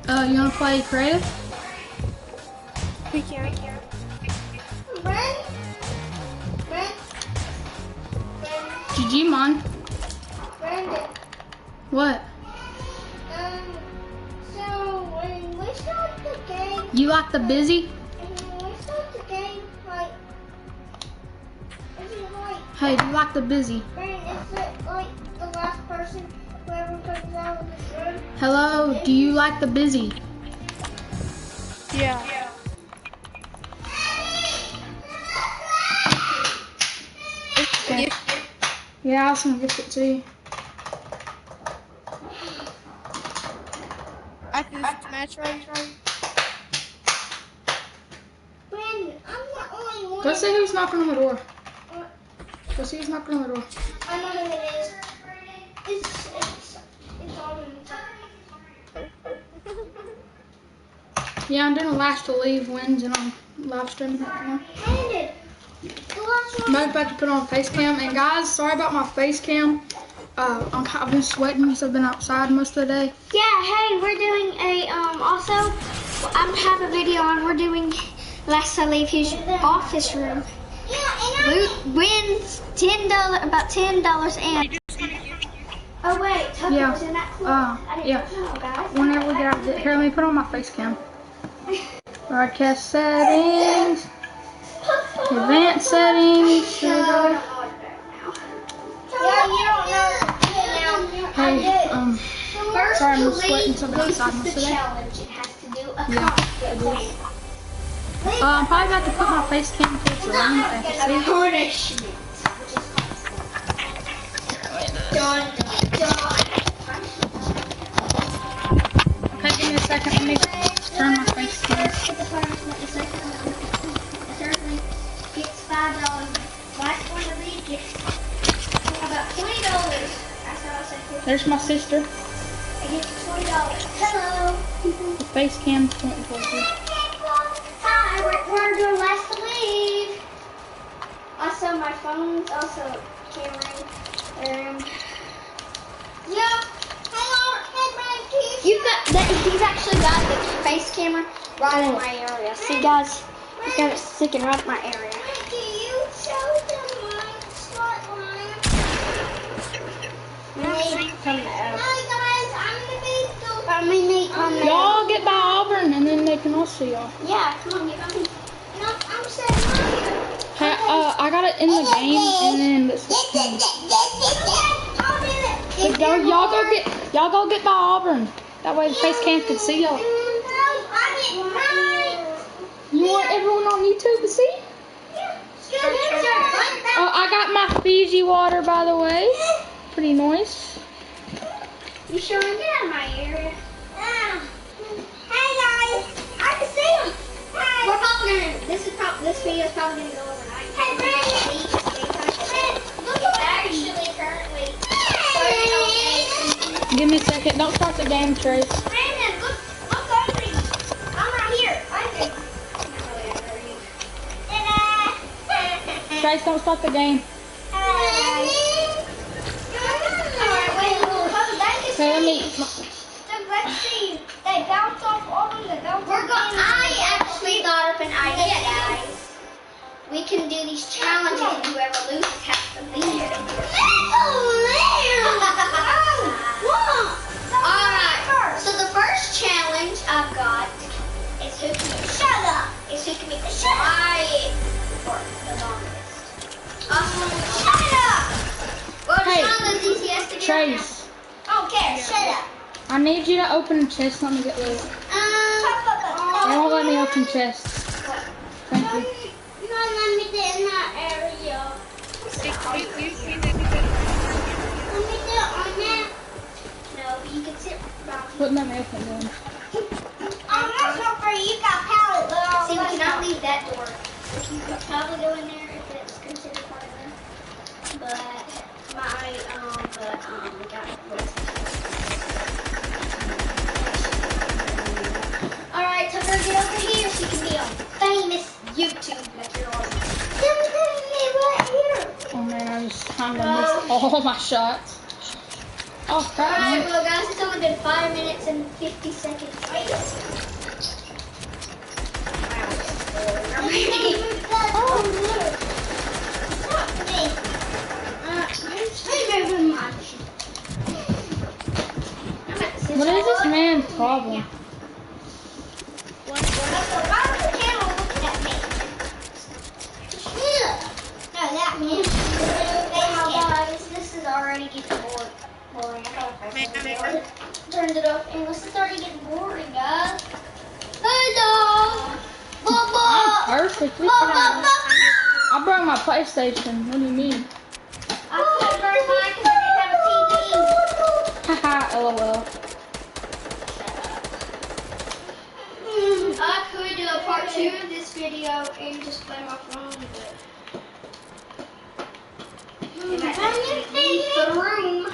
You wanna play creative? We can. Digimon? Brandon. What? So when we start the game, You like the busy? when we start the game, like, is it like, Hey, do you like the busy? Brandon, is it like the last person, whoever comes out of this room? Hello, do you like the busy? Yeah. Okay. Yeah, I was gonna gift it to you. After this match, right? Brandon, I'm the only one. Go see who's knocking on the door. Go see who's knocking on the door. I know who it is. It's all in Yeah, I'm doing a last to leave wins and I'm live streaming right now. Brandon, the last I'm one. about to put on a face cam. And guys, sorry about my face cam. I've been sweating because I've been outside most of the day. Yeah, hey, we're doing a, also, I have a video on, we're doing last I leave his office room. Wins about $10 and. Oh wait, Tucker Yeah. was in that club. I didn't Yeah. know, guys. Whenever we get out of it. Here, let me put on my face cam. Broadcast settings. Advanced settings. There we go. Yeah, you don't know. Hey, First sorry, I'm to sweating leave so bad outside most loses of the the day. challenge. It has to do a Yeah, conflict. I'm probably about to put my face cam towards the room that I can see. Punishment. Dun, dun. Okay, give me a second. Let me turn my face cam. The punishment is like, a certain gets $5. Last one to leave gets about $20. That's how I said $50. There's my sister. I get $20. Hello. The face cam's pointing towards you. Hi, we're doing last to leave. Also, my phone's also camera. Yeah. You've got that. He's actually got the face camera right in my area. See, guys, he's got it sticking right in my area. Can you show them my smart line? Hi guys, I'm gonna be the. Y'all get by Auburn and then they can all see y'all. Yeah, come on, get on me. No, I'm saying. Hey, I got it in the game and then this is y'all go get by Auburn. That way the face cam can see y'all. You want everyone on YouTube to see? I got my Fiji water, by the way. Pretty nice. You sure get out of my area? Hey guys, I can see them. We're probably gonna. This video is probably gonna go overnight. Hey Brandon, look at actually currently. Give me a second. Don't start the game, Trace. Brandon, look over me. I'm right here. Trace, don't start the game. Okay, let me. Let's see. They bounce off all of them. I actually thought of an idea, guys. We can do these challenges and whoever loses has to leave. Alright, so the first challenge I've got is who can be shut up. Is who can be quiet for the longest. Shut up! Well, Hey, Shonda's easiest to get Trace, around. Okay, shut up. I need you to open the chest. Let me get loose. They won't let me open chests. Thank you. You don't let me get in that area. Let me do it on that. No, but you can sit around. Wouldn't let me open them. I'm not sure for you got pallet, but see, we cannot leave that door. You could probably go in there if it's considered part of them. But we got it. Alright, Tucker, get over here so you can be on famous YouTube that you're on. Oh man, I just kind of missed all my shots. Oh, crap, Alright, man. well guys, it's only been 5 minutes and 50 seconds. Oh, look. Stop me. What is this man's problem? One. Why was the camera looking at me? No, that man. Hey guys, this is already getting boring. I thought I turned it off, and this is already getting boring, guys. Hello! Bubba! I'm perfectly fine. I brought my PlayStation. What do you mean? I couldn't bring mine because I didn't have a TV. Haha, lol. I could do a part 2 of this video and just play my phone, but the room.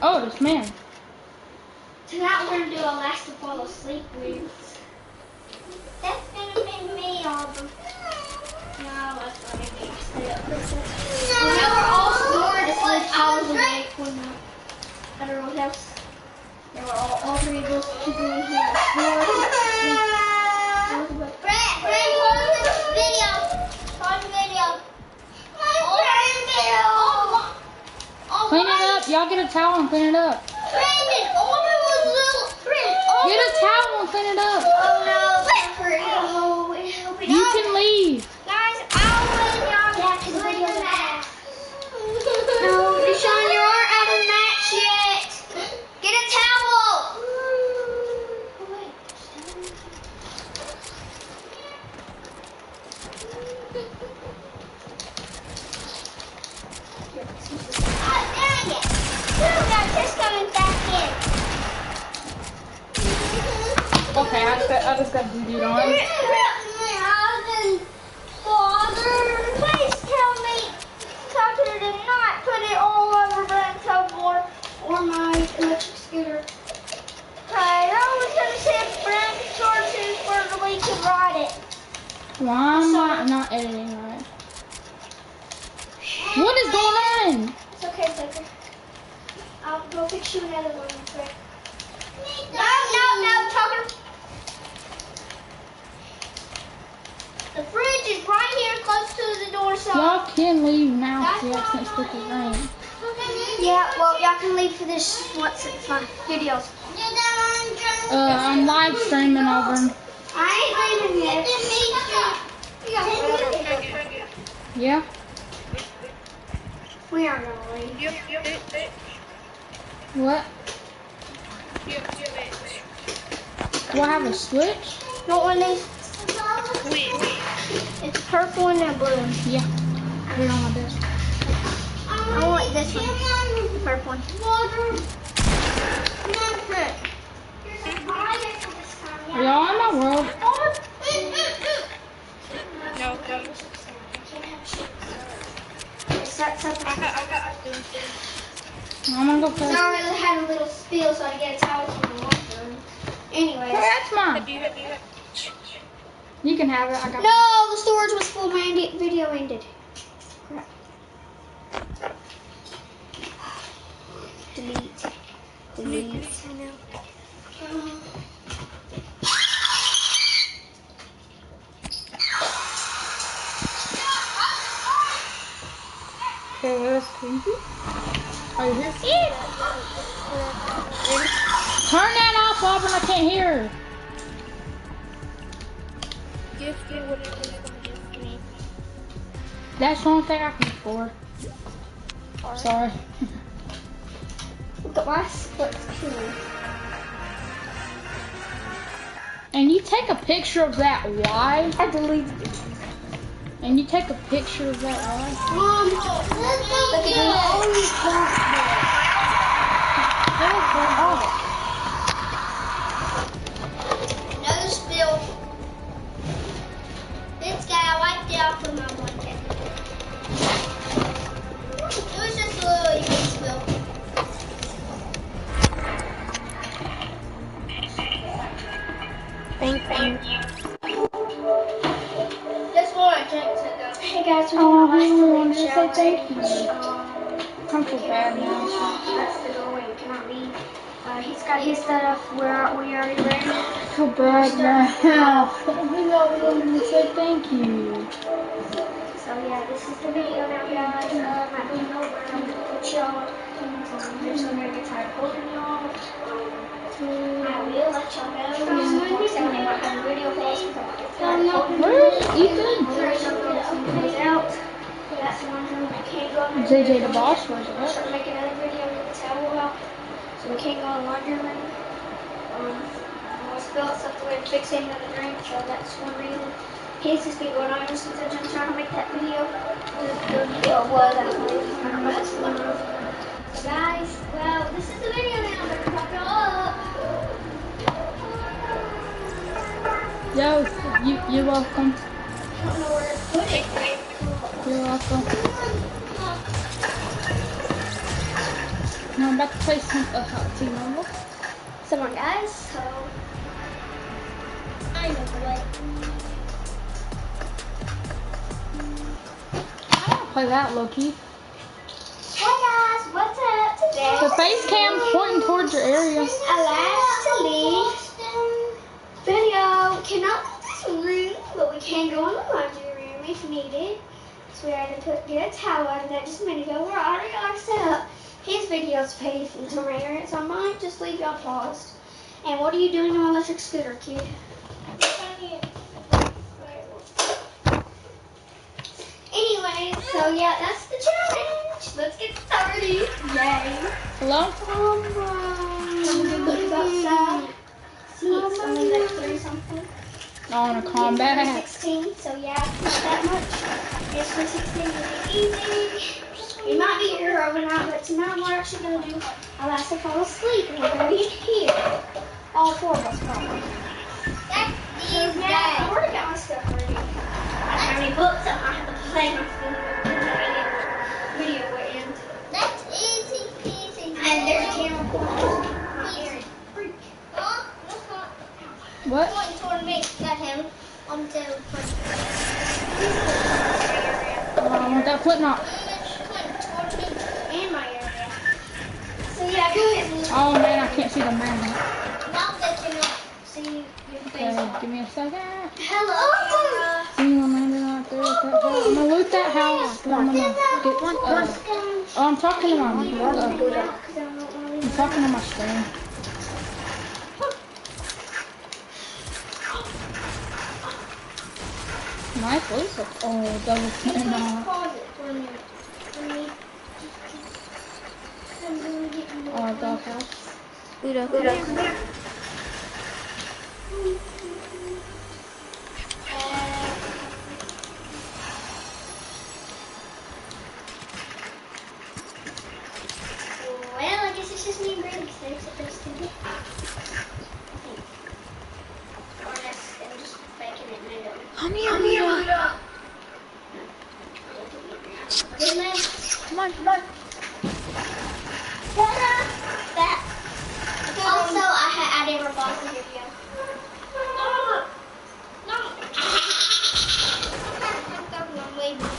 Oh, this man. Tonight we're gonna do a last to fall asleep with. That's gonna be me, Auburn. No, that's gonna be me. Stay up. When we're all snoring to sleep, I was awake when at our old house. They were all 3 of those people in here snoring. Brett, pause this video. Pause the video. Clean it up. Y'all get a towel and clean it up. Brandon, Auburn was little. Get a towel and clean it up. Oh no, You can leave. Guys, I'll win y'all. Yeah, because we're doing that. No, Deshaun, you aren't out of the match yet. Get a towel. Oh, dang it. We got this coming back in. Okay, I just got doo-doo on. Father, please tell me Tucker did not put it all over Brent's hoverboard or my electric scooter. Okay, I was gonna say if Brent sources for the week to ride it. Why am I not editing right? What is going on? It's okay, Tucker. I'll go fix you another one, Brent. No, Tucker. The fridge is right here close to the door, so. Y'all can leave now if you accidentally stick the rain. Yeah, well, y'all can leave for this once it's my videos. I'm live streaming Auburn. I ain't leaving yet. Yeah? We aren't gonna leave. What? Do I have a switch? You want one of these? It's purple and a blue. Yeah. Put it on my desk. I want this one. The purple one. Are y'all in my world? No. I'm gonna go I first. already had a little spill, so I get a towel from the washroom. Anyways. Hey, that's mine. You can have it. I got No, the storage was full. My video ended. Crap. Delete. Okay, that's creepy. Are you here? Turn that off, Auburn. I can't hear. Gift you whatever you want to give me. That's the only thing I can afford. Sorry. Look at my split screen. And you take a picture of that Y. I deleted it. And you take a picture of that Y. Mom, look at this. Another spill. This guy, I wiped it off with my blanket. It was just a little spill. Thank you. Just more I drink to go. Hey guys, we're Oh, gonna I wanted to say thank you. I feel bad now. That's the doorway. We cannot leave. He's got his stuff. We already ready. I feel bad now. Maybe I'll be able to say thank you. So yeah, this is the video now, guys. At the moment, I'm gonna put y'all. I'm just gonna get tired of holding y'all. I will let y'all know. Like I said, I might have a video for us because I'm get tired of holding y'all. Where's Ethan? Out. That's the one room we can't go in. JJ the boss was I'm it? trying to make another video with the towel out. So we can't go in the laundry room. I spilled stuff the way to fix another drink, so that's one reason. His has been going on since I've been trying to make that video. The video was actually so guys, well, this is the video now. Better pop it up. Yo, you're welcome. I don't know where to put it. You're welcome. Now I'm about to play some T-Mobile. So on, guys, so I know the way. I don't play that, Loki. Hey guys, what's up today? The face cam's pointing towards your area. Lastly, video cannot leave this room, but we can go in the laundry room if needed. So we had to get a towel out of that just a minute ago. We're already all set up. His video's paid from my area, so I might just leave y'all paused. And what are you doing on an electric scooter, kid? Anyway, so yeah, that's the challenge. Let's get started. Yay. Hello? Look outside. See, it's only like 3 something. On a combat. 16, so yeah, not that much. It's 16 is easy. We might be here overnight, but tonight we're actually going to do our last to fall asleep, and we're going to be here. All 4 of us probably. So yeah, I already got my stuff ready. I have any books that I have to play my video will end. That's easy peasy. And there's a camera cord. Oh, that's not. What? Pointing toward me. Got him. On the I want that foot knot. pointing toward me. And my area. So yeah, go ahead and Oh man, I can't see the man. Now they cannot. see your face. Okay, give me a second. Hello, camera. See one landing right there. I'm gonna loot that house. I'm gonna get, oh, I'm talking to my. I'm talking to my screen. Nice loot. Oh, double spin off. Pause it for me. Oh, doghouse. Ludo, come here. Well, I guess it's just me and Brady because they're supposed to be. Or unless I'm just faking it and I don't. Come here, Ludo. Good man. Come on, come on. That. Also, I never paused the video.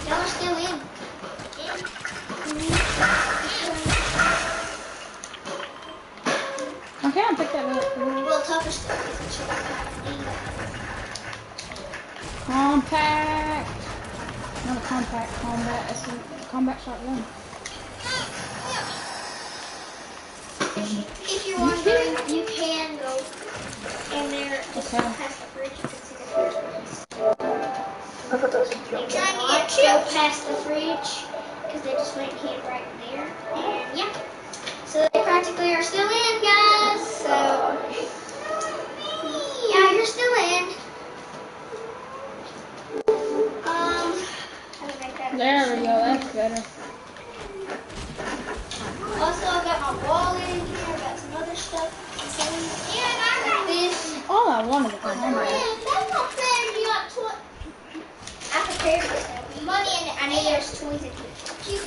Y'all are still in. Okay, I'll pick that up. Well, tougher stuff isn't Compact. Not a compact, combat. It's a combat shotgun. If you're wondering, you can go in there just Okay. past the fridge. You can see the fridge. Trying to Not get go chips. past the fridge because they just went in right there. And yeah, so they practically are still in, guys. So yeah, you're still in. How to make that There we go, that's better. Also, I've got my wall in here. I've got some other stuff. Yeah, and I got this. All I wanted was combat. That's not fair. You got I prepared this. money in it. I know there's toys in here. Please.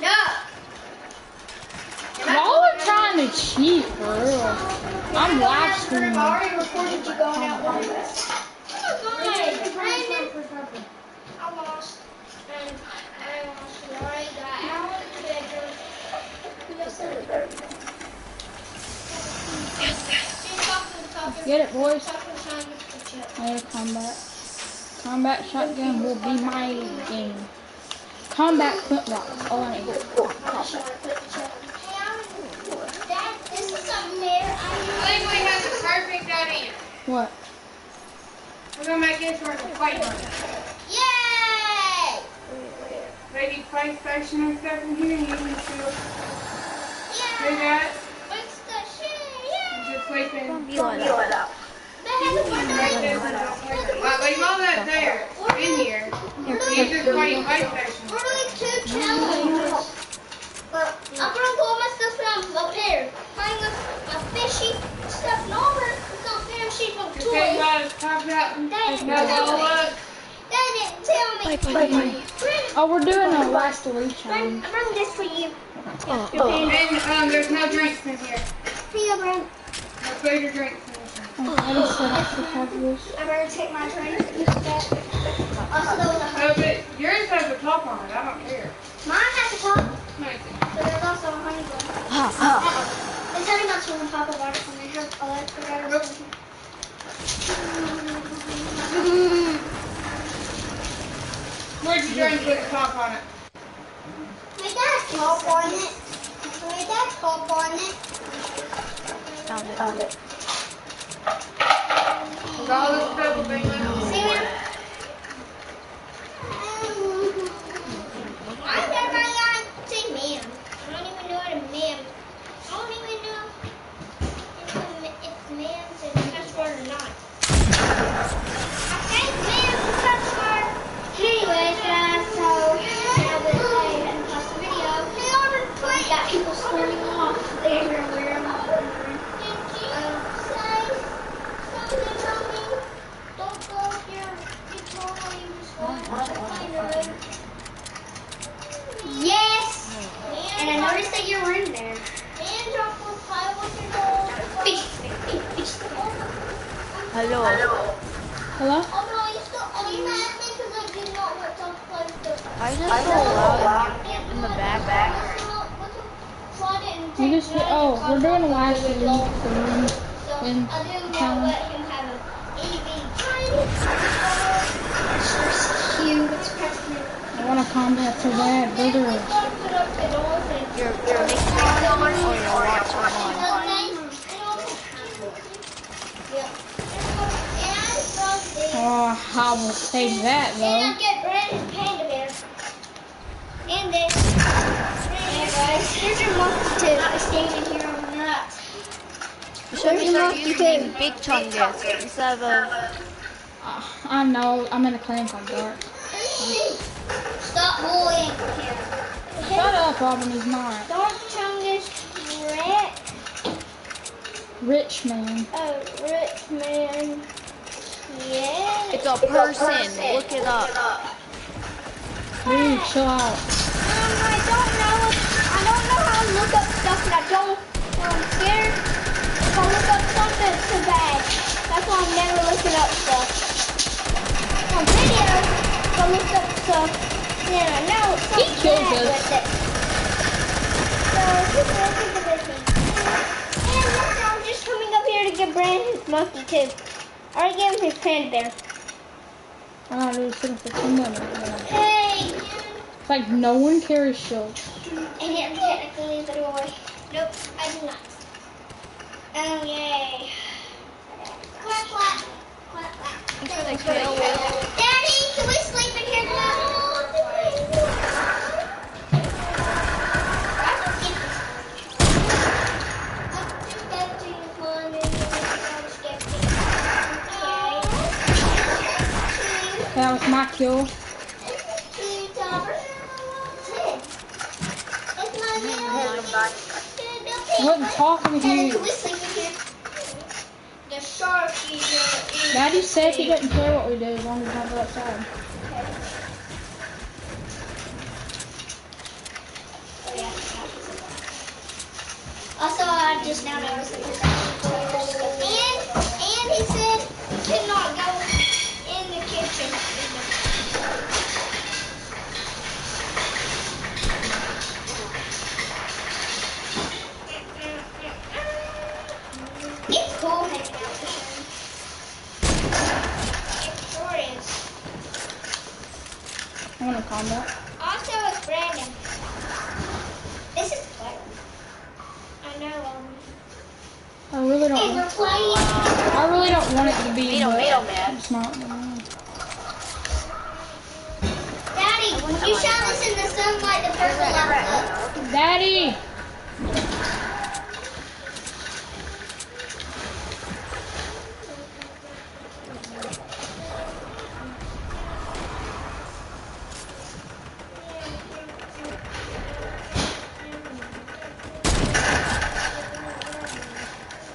No. Y'all are trying to cheat, for real. I'm live streaming. I already recorded you going out one of us. Brandon. I lost. And I lost. Sorry, guys. Get it, boys. I need a combat. Combat shotgun will be my game. Combat flintlock. All I need. Dad, this is something there. I think we have the perfect idea. What? We're gonna make this worth a fight on it. Yay! Maybe PlayStation and stuff in here, and you can still do Yeah! that. What's the shit? Just sleep in. Don't be like that. Well, leave all that there, in here. You just play PlayStation. We're doing 2 challenges. I'm gonna pull my stuff from up here. Playing my fishy stuff, and all we're gonna finish it from Just take toys. my top out and Dad didn't now tell roll me. up. Dad didn't tell me. Brandon, Oh, we're doing a last to reach challenge. I bring this for you. And there's no drinks in here. Here you go, Brandon. No food or drinks in here. I just said I should have this. I better take my drink. Also, there was a No, but yours has a top on it. I don't care. mine has a top, No, it's- but there's also a honey bun. There's honey buns on the top of ours, and they have electric items. Where'd you drink with the top on it? My dad's top on it. My dad's top on it. Found it. With all this stuff will be left. See me? I never say ma'am. I don't even know what a ma'am. I don't even know if it's ma'am's a cuss word or not. I think ma'am's a cuss word. Anyways, guys, so now that I hadn't post the video, we got people swarming off everywhere. Don't go here. You totally just want to Yes! And I noticed that you were in there. And drop was 500 Hello. Hello? Oh no, you still are you mad at me because I did not want to play the I just so loud in the back. You just oh, we're doing a last to reach the room in I didn't town. let him have an EV. It's so cute. It's Preston. I want to combat so bad, brother. You're making a video or you're watching one? Oh, I will save that And though. I'll get Brandon's panda bear. And this. And guys, here's your monkey too. I stayed in here on that. You should start using Big Chungus instead of. I know, I'm in a clan called Dark. Stop bullying here. Shut up, Robin, he's not. Dark Chungus Rick. Rich man. Oh, rich man. Yeah. It's a person. Look it up. Dude, chill out. I don't know how to look up stuff and I don't. I'm scared if I look up something it's too bad. That's why I'm never looking up stuff. On video, if I look up stuff, then I know it's He something killed bad us. with it. So just listen to this one. And look, I'm just coming up here to get Brandon's monkey too. I already gave him his panda bear. I don't know, sitting for 2 minutes. Hey! It's like no one carries shields. And yet technically the doorway. Nope, I do not. Oh yay. Clap, clap. Clap, clap. I'm sure they kill. Daddy, can we sleep in here tonight? That was my kill. I wasn't talking to Daddy, you. can we sleep in here? The sharky. Daddy said he didn't care what we do as long as we don't go outside. Also, I just now noticed that there's actually and he said he could not go in the kitchen. It's cool hanging out with him. combat. Also, it's Brandon. This is Claire. I know. I really don't. And we're playing. I really don't want it to be. Tomato but Man. It's not. Daddy, would you shine us in the sunlight the first level? Daddy.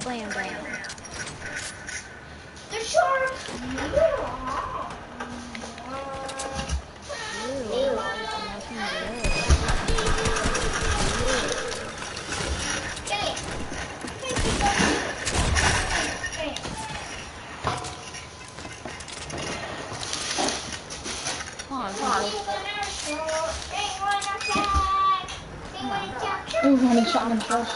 Blam, blam. The shark. Ooh, honey, shotgun shells.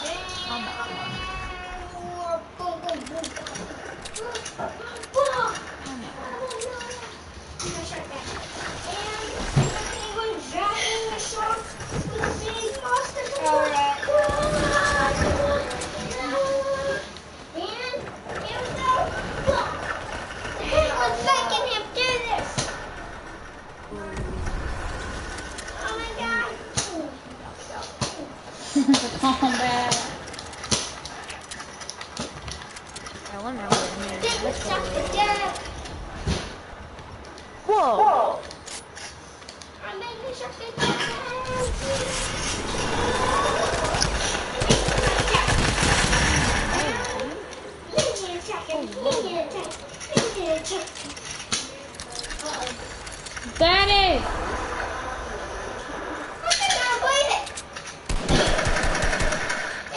Combat. I remember Whoa! Whoa! I'm making sure Daddy!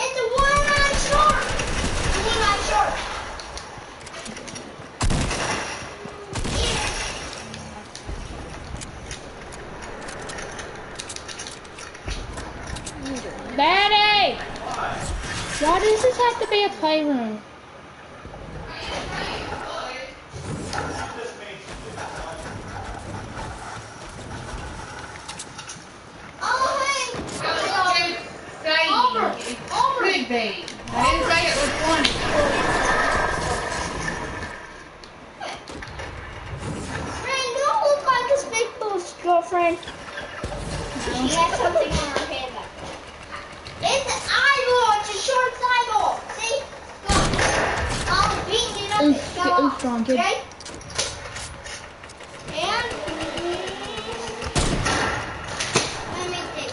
It's a one-eyed shark! One-eyed shark! Daddy! Why does this have to be a playroom? Could be. I didn't say it was one. Friend, don't look like this big boss girlfriend. She has something on her head back there. It's an eyeball. It's a shark's eyeball. See? Look. I'm beating it up. Oof, get oof on, kid. Okay? And let me think.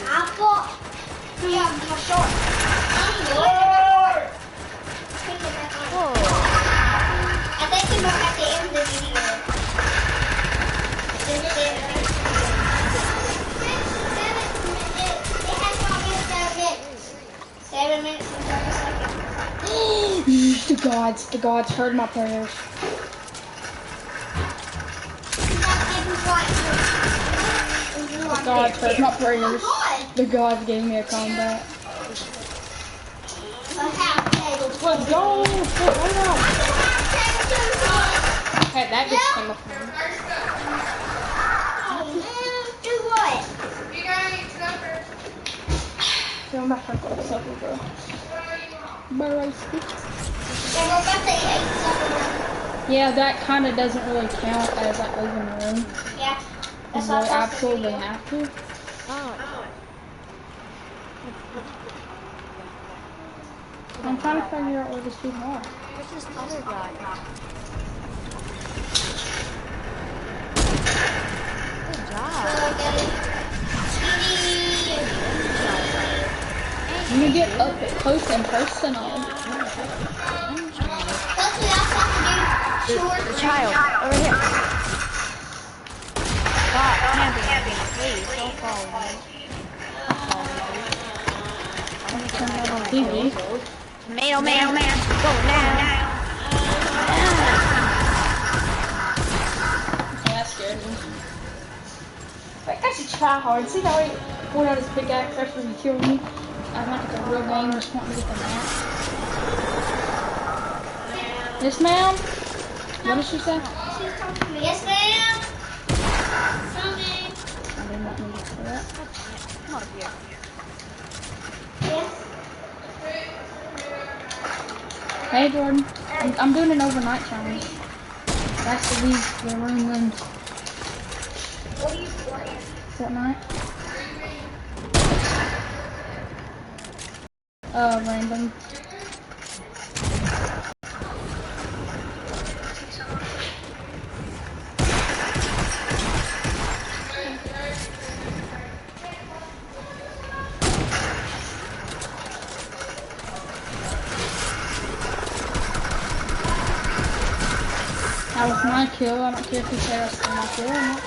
Apple. Yeah, my short. Whoa! I think we're at the end of the video. It has not been 7 minutes. 7 minutes and 30 seconds. The gods heard my prayers. The gods heard my prayers. The gods gave me a combat. A half table. Let's go! Hold on. Hey, that just came up. Do what? You gotta eat supper. Feel my fucking supper, bro. Burrow sticks. Yeah, we're about to eat supper. Yeah, that kind of doesn't really count as like leaving the room. Yeah. Because we absolutely have to. Oh. I'm trying to figure out where these people are. Where's this other guy? Good job. You get up close and personal. Plus, we also have to do short. The child, over here. Stop camping, please, don't follow me. Turn that on TV. Tomato man, go now. Yeah, that scared me. Like, I should try hard. See how he pulled out his big axe after he killed me? I think it's a real game, just wanting to get the map. Yes, ma'am? What did she say? Yes, ma'am. Come on up here. Yes. Hey Jordan, I'm doing an overnight challenge. That's the league, the room wins. What are you playing? Fortnite. Random. That was my kill. I don't care if you say that's my kill or not.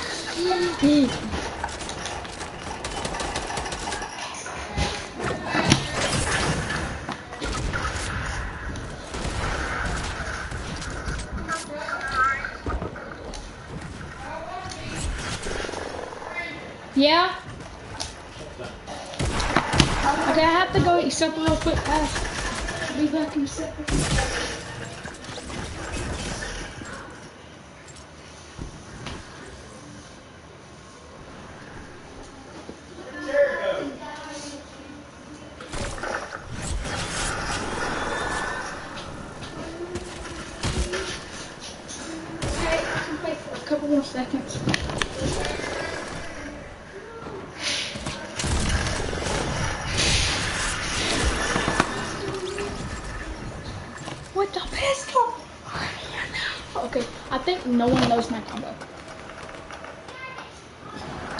Yeah? Okay, I have to go eat supper real quick, guys. I'll be back in a second. A couple more seconds. With the pistol! Okay, I think no one knows my combo.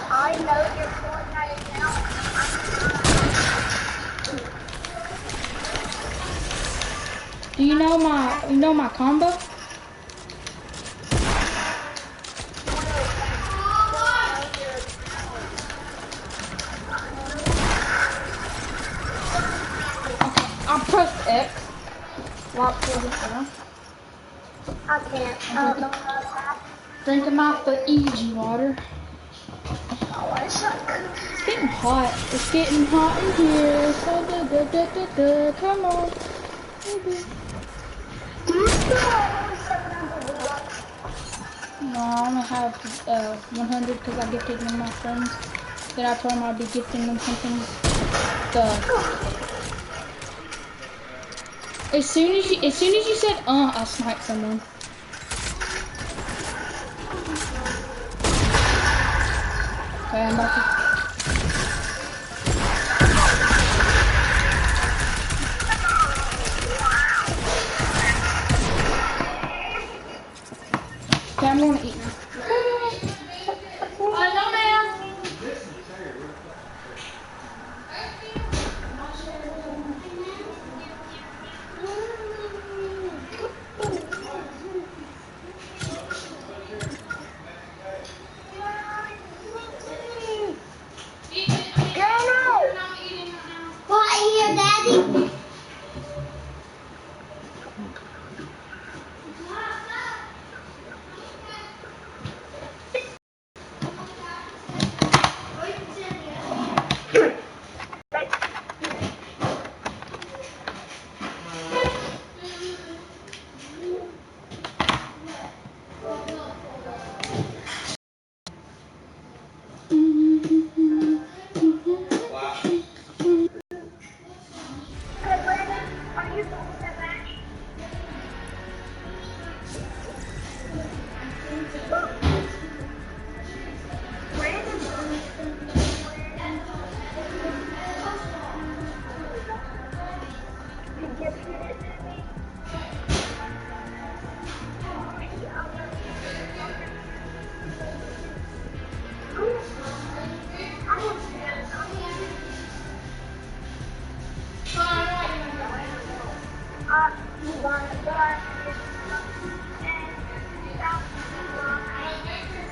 I know your Fortnite account. Do you know my combo? I'll press X. Lock for this down. I can't. I don't know how to happen. Drinking my Fiji water. Oh, I suck. It's getting hot. It's getting hot in here. So come on. Baby. Do you still have only 700 bucks? No, I only have 100 because I gifted one of my friends. Then I told him I'd be gifting them something. As soon as you said I sniped someone. Okay, I'm about to. Okay, I'm going to eat now. No, ma'am. What here, Daddy? Hey, Brandon, are you going to match?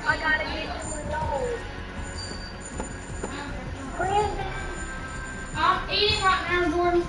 I gotta get to those. Brandon. I'm eating right now, Jordan.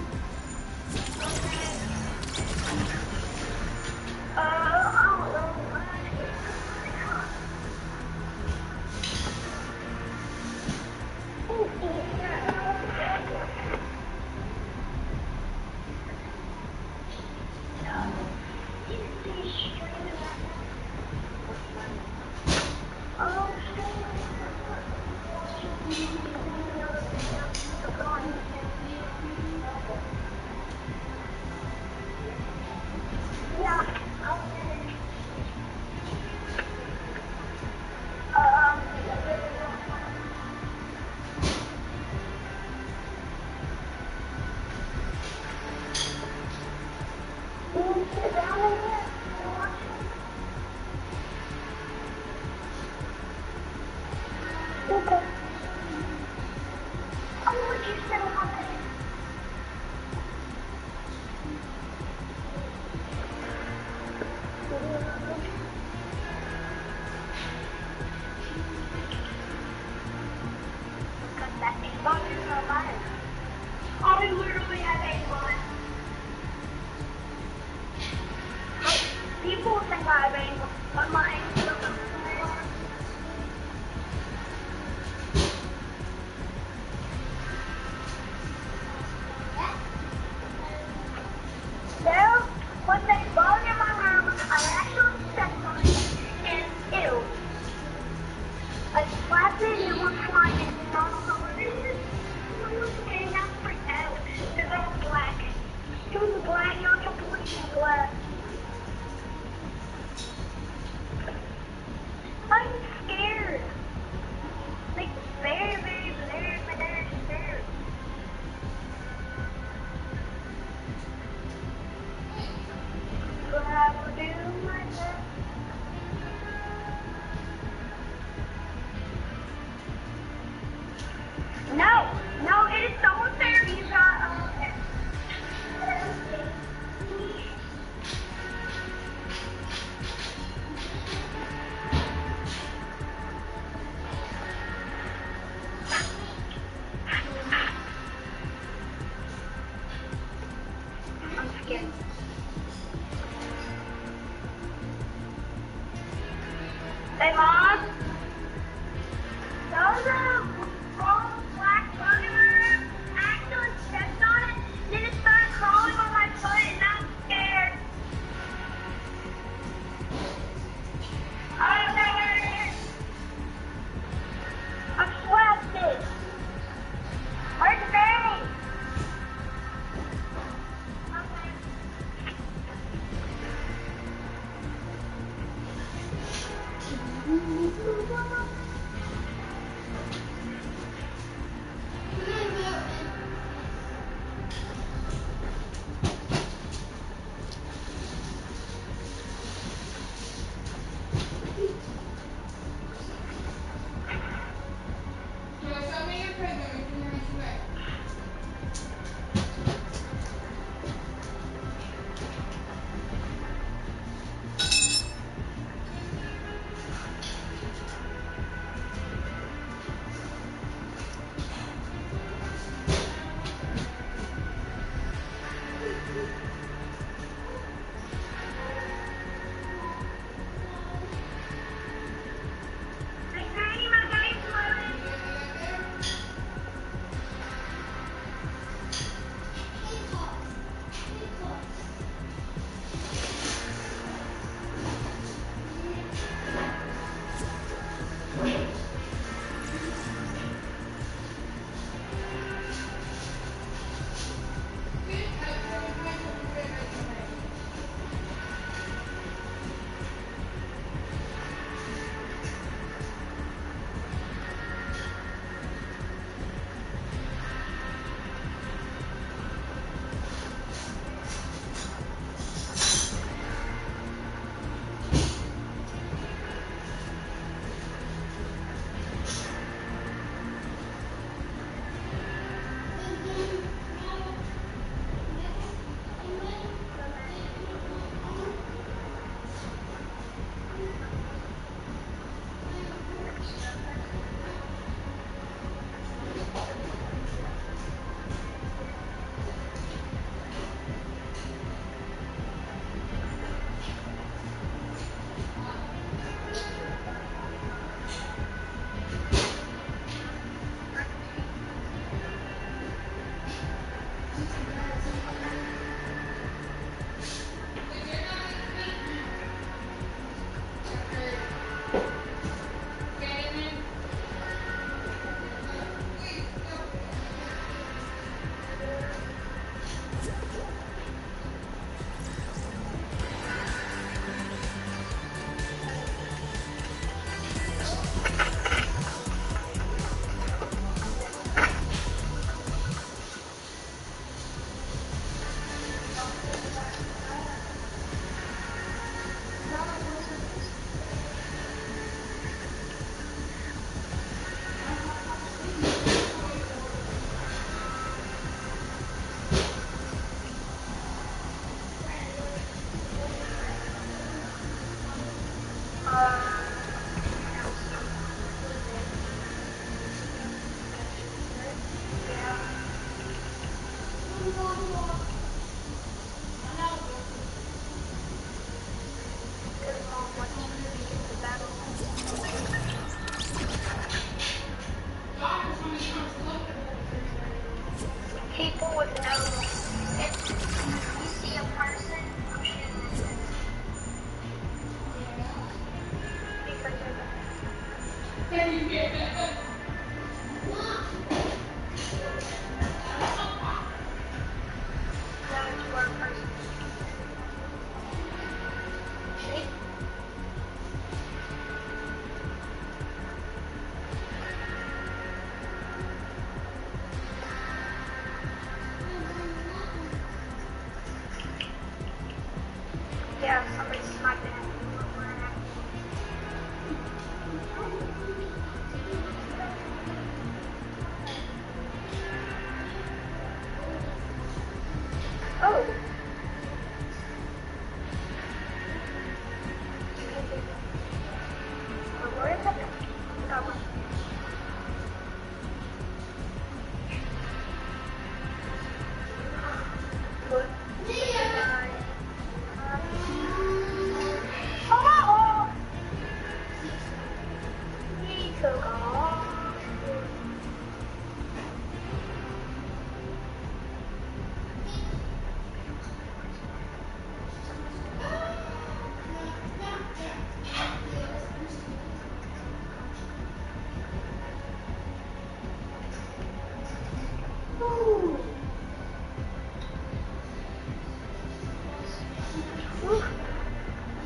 Okay. I'm gonna let you sit on my bed. Because that aimbot is not mine. I literally have aimbot. People think I have aimbot, but my aimbot doesn't. There was a bug in my room. I actually stepped on it, and ew. I slapped it and it was flying, and I don't know what it is. I was getting out freaked out because it was black. It was black, it was completely black. I'm scared. Like, very, very, very, very scared. But I will do my best. No, no, it is so unfair. You got, I'm scared. Hey, Mom. Those are all black bug in my room. I actually stepped on it, then it started crawling on my foot, and I'm scared. I don't know where it is. I slapped it. Where's the baby? People with no, if you see a person, you should, because that is one person. Yeah, somebody's sniping at me. Oh. Where is it? That one. What?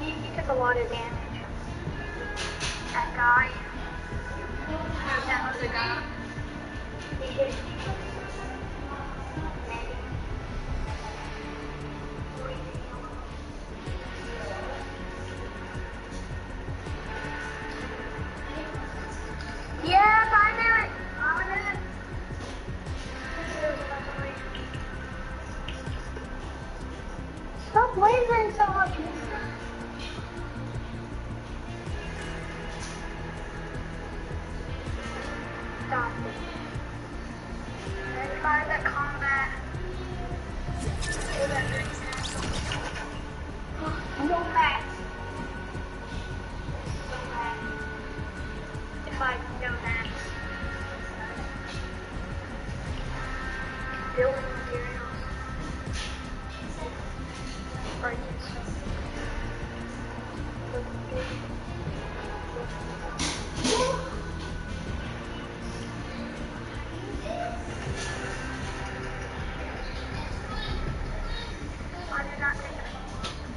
He took a lot of damage. That guy. That other guy. He hit me. Yes, I knew it. I knew it. Stop lasering so much. Stop it. Then fire that combat. I'm going back. If I know that. Building materials. Or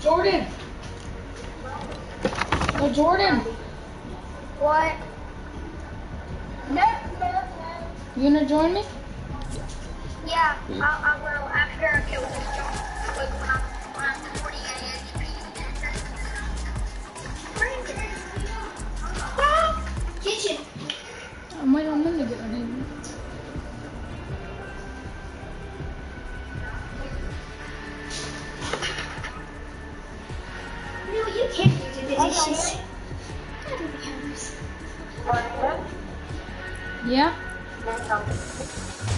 Jordan. Oh, Jordan. what? No. You gonna join me? Yeah, I will after I kill this job. Like when I'm 40 HP. Kitchen. I'm waiting on them to get ready. No, you can't do this. Yeah? I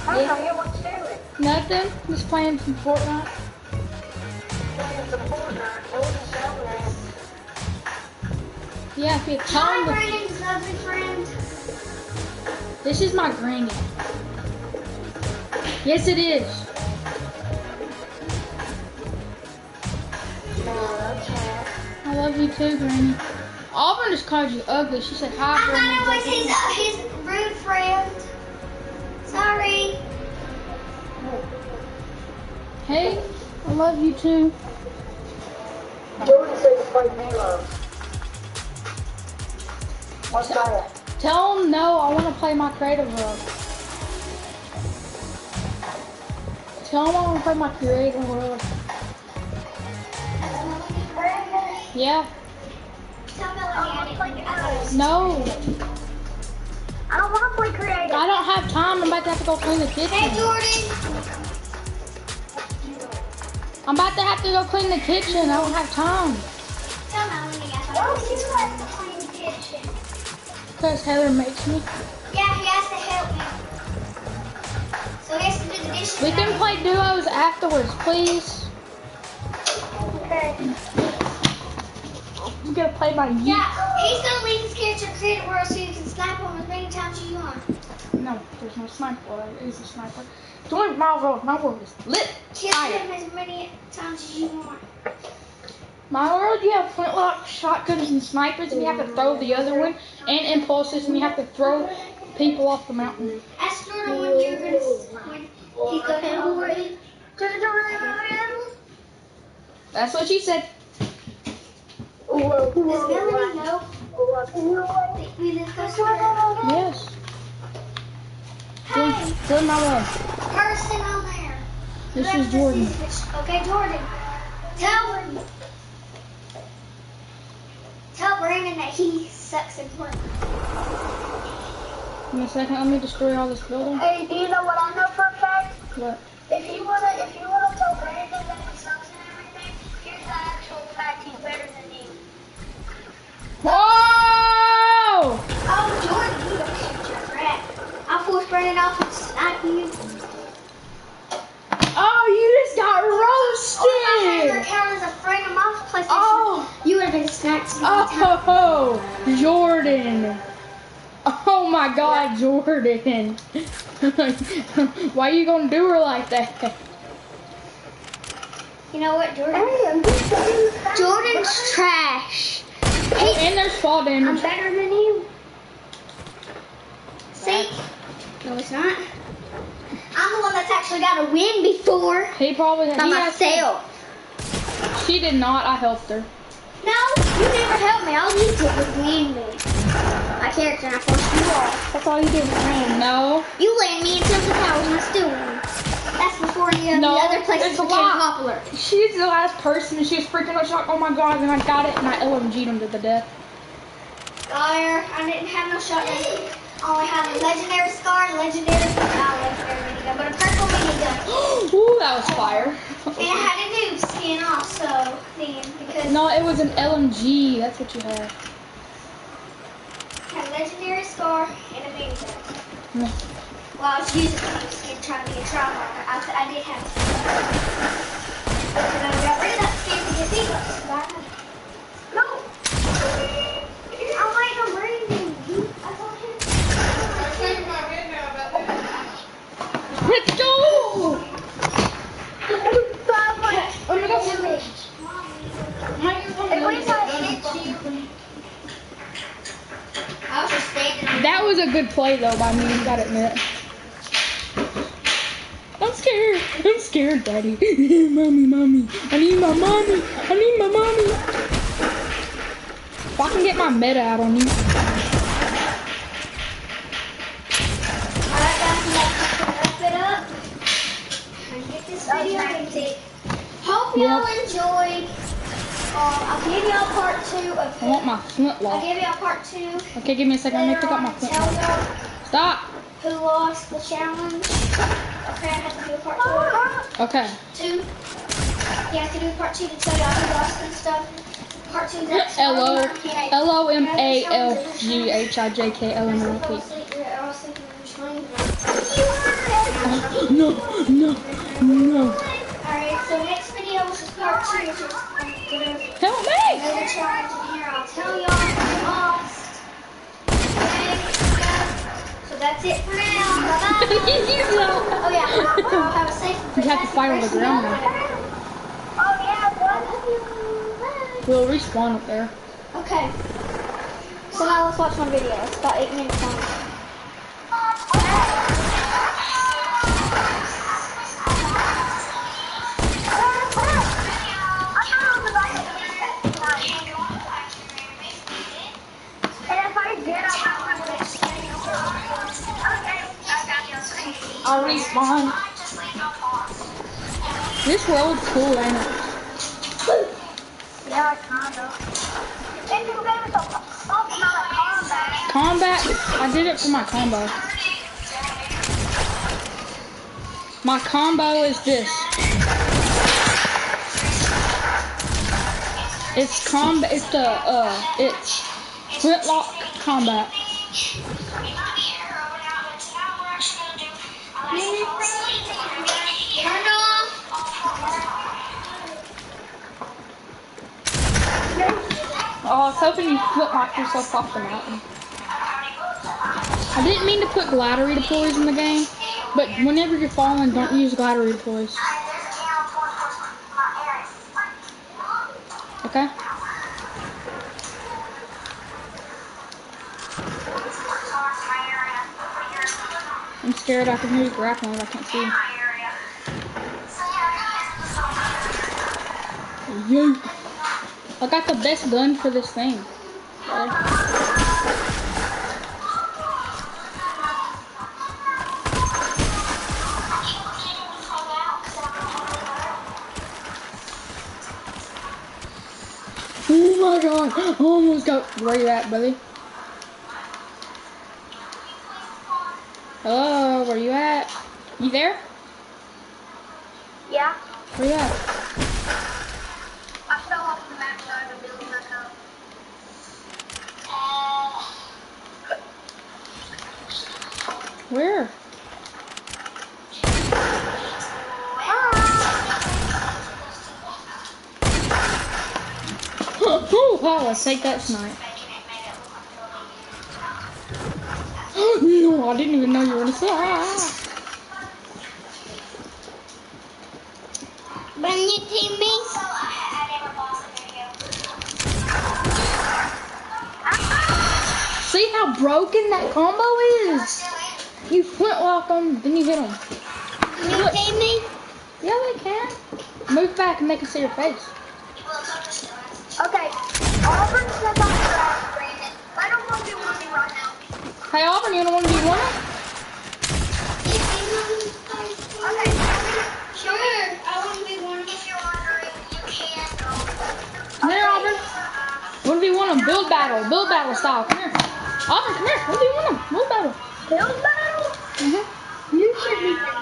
don't know what to do with. Nothing. Just playing some Fortnite. Yeah, if you tell Hi, them. Brandon's lovely friend. This is my granny. Yes, it is. I love you too, Granny. Auburn just called you ugly. She said hi, I Granny. thought it was his rude friend. Sorry. Hey, I love you too. Jordan said to play Halo. What's that? Tell them no, I want to play my creative world. Tell them I want to play my creative world. Yeah. No. I don't want to play creative. I don't have time. I'm about to have to go clean the kitchen. Hey, Jordan. I'm about to have to go clean the kitchen. I don't have time. Why do you like to clean the kitchen? Because Heather makes me. Yeah, he has to help me. So So he has to do the dishes. We can play duos afterwards, please. Okay. I'm gonna play my Yeet. Yeah, he's gonna leave his character creative world so you can snipe him as many times as you want. No, there's no sniper. There is a sniper. Join my world. My world is lit. Kill Fire. him as many times as you want. My world, you have flintlock, shotguns, and snipers, and you have to throw the other one, and impulses, and you have to throw people off the mountain. Ask Jordan when you're gonna when he's gonna That's what she said. Does Melanie know that we live close to her? Yes. Hey, Join my world. person on there. This Whoever is Jordan. sees this. Okay, Jordan. Tell Brandon that he sucks in play. Give me a second. Let me destroy all this building. Hey, do you know what I know for a fact? What? If you wanna tell Brandon that he sucks and everything, here's the actual fact: he's better than you. Whoa! Oh, Jordan, you don't shoot your rat. I'll force Brandon off and snipe you. Oh, you just got If I had your roasted! account as a friend of my PlayStation, Oh! you would have been sniped so many times. Oh, Jordan! Oh my God, Jordan! Why you gonna do her like that? You know what, Jordan? Jordan's trash. And there's fall I'm damage. better than you. See? No, it's not. I'm the one that's actually got a win before. He probably By myself. She did not. I helped her. No, you never helped me. All you did was land me. My character, and I forced you off. That's all you did was land. No. You landed me until the towers and I still won. That's before the No, other places it's a became lot. popular. She's the last person, and she was freaking out. Shocked. Oh my God! And I got it, and I LMG'd him to the death. Liar, I didn't have no shotgun. I only had a legendary scar, legendary minigun, but a purple minigun. Ooh, that was fire. And I had a noob skin also, then, because No, it was an LMG. That's what you had. I had a legendary scar and a minigun. Yeah. Well, I was using the noob skin trying to be a tryhard. I did have to. And I got rid of that skin to get V-Bucks. No! I'm waiting on Brandon. I told him. I'm shaking my head now about that. Let's go! Oh my gosh, I was just standing. That was a good play though by me, you gotta admit. I'm scared. I'm scared, Daddy. Mommy, mommy. I need my mommy. I need my mommy. If I can get my meta out on you. Alright guys, let's wrap it up and get this video ended. Hope y'all enjoyed. I'll give y'all part 2 of I want my I'll flintlock. give y'all part 2 Okay, give me a second. Let me later pick up on my and tell flintlock. y'all Stop. who lost the challenge. Okay, I have to do a part 2. Okay. 2. You have to do part 2 to tell y'all who lost and stuff. Part 2 is actually LOMALGHIJKLMLP. No, no, no. Alright, so next video is part 2, which is Help me! another challenge in here. I'll tell y'all who lost. Okay, so that's it for now. Bye-bye. Oh yeah, I'll have a safe. You have to fight on the ground now. Oh yeah, what? We'll respawn up there. Okay. So now let's watch my video. It's about 8 minutes long. I'll respawn. This world's cool, ain't it? Yeah, kind of. And you gave us something on a combat. Combat, I did it for my combo. My combo is this. It's it's flintlock combat. hoping you flip knock yourself off the mountain. I didn't mean to put glider redeploys in the game, but whenever you're falling, don't use glider redeploys. Okay? I'm scared I can hear you grappling, but I can't see. Yo. I got the best gun for this thing. Oh my god, I almost got. Where you at, buddy? Hello, where you at? You there? Yeah. Where you at? I fell off the back side of the building back up. Where? Oh, let's take that tonight. No, I didn't even know you were gonna say. When you team me, See how broken that combo is? You flintlock them, then you hit them. you team me. Yeah, they can. Move back and they can see your face. Okay. Auburn says I'm trash, Brandon. I don't want to do one right now. Hey, Auburn, you don't want to be one? Okay. Sure. I want to be one. If you're wondering, you can go. Come here, Auburn. 1v1 them. Build battle. Build battle style. Come here. Auburn, come here. 1v1 them. Build battle. Build battle? You should be dead.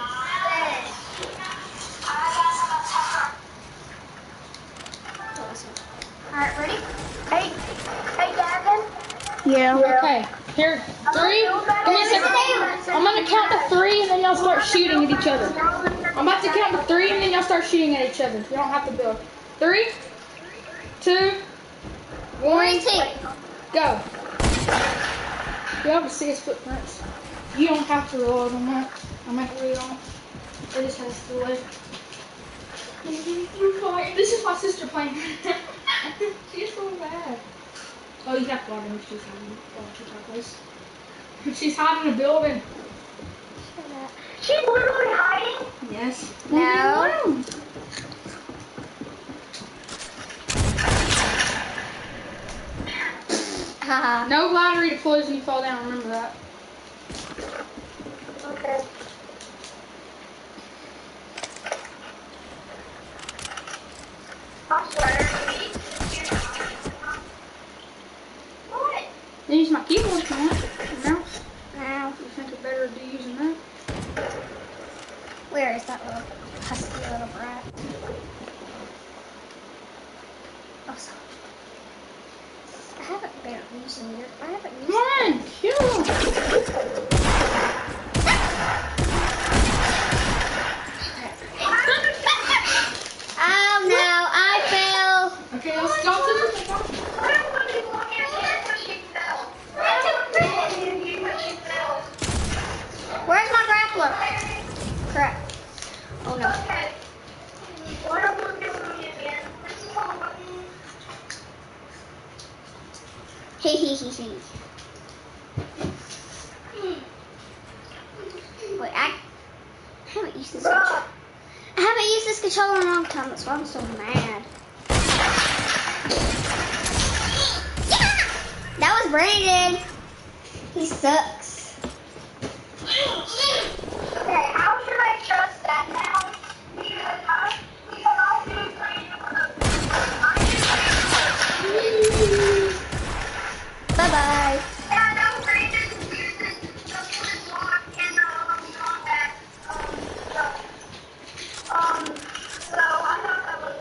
Alright, ready? Hey, Gavin? Yeah. Okay. Here, 3. Give me a second. I'm gonna count to 3 and then y'all start shooting at each other. I'm about to count to 3 and then y'all start shooting at each other. You don't have to build. 3, 2, 1, go. You have to see his footprints. You don't have to reload on that. I'm gonna read on. It just has to delay. This is my sister playing. She's so bad. Oh, you have to water her. She's hiding. Oh, she's hiding in a building. She's literally hiding? Yes. No. Haha. No glider deploys when you fall down. Remember that. Okay. I swear. What? Then use my keyboard if you want. Mouse. Now, You think it's better to do using that? where is that little husky little brat? Oh, sorry. I haven't been using your. I haven't used. Come on, kill him. Oh no, I fell. Okay, let's go to the. Where's my grappler? Crap. Oh no. Hee hee hee hee. Wait, I haven't used this controller. I haven't used this controller in a long time. That's why I'm so mad. Yeah! That was Brandon. He sucks. Okay, how should I trust that now? Because I'll do it for you. Bye-bye. Yeah, no, Brandon. Just walk in combat. So I thought that was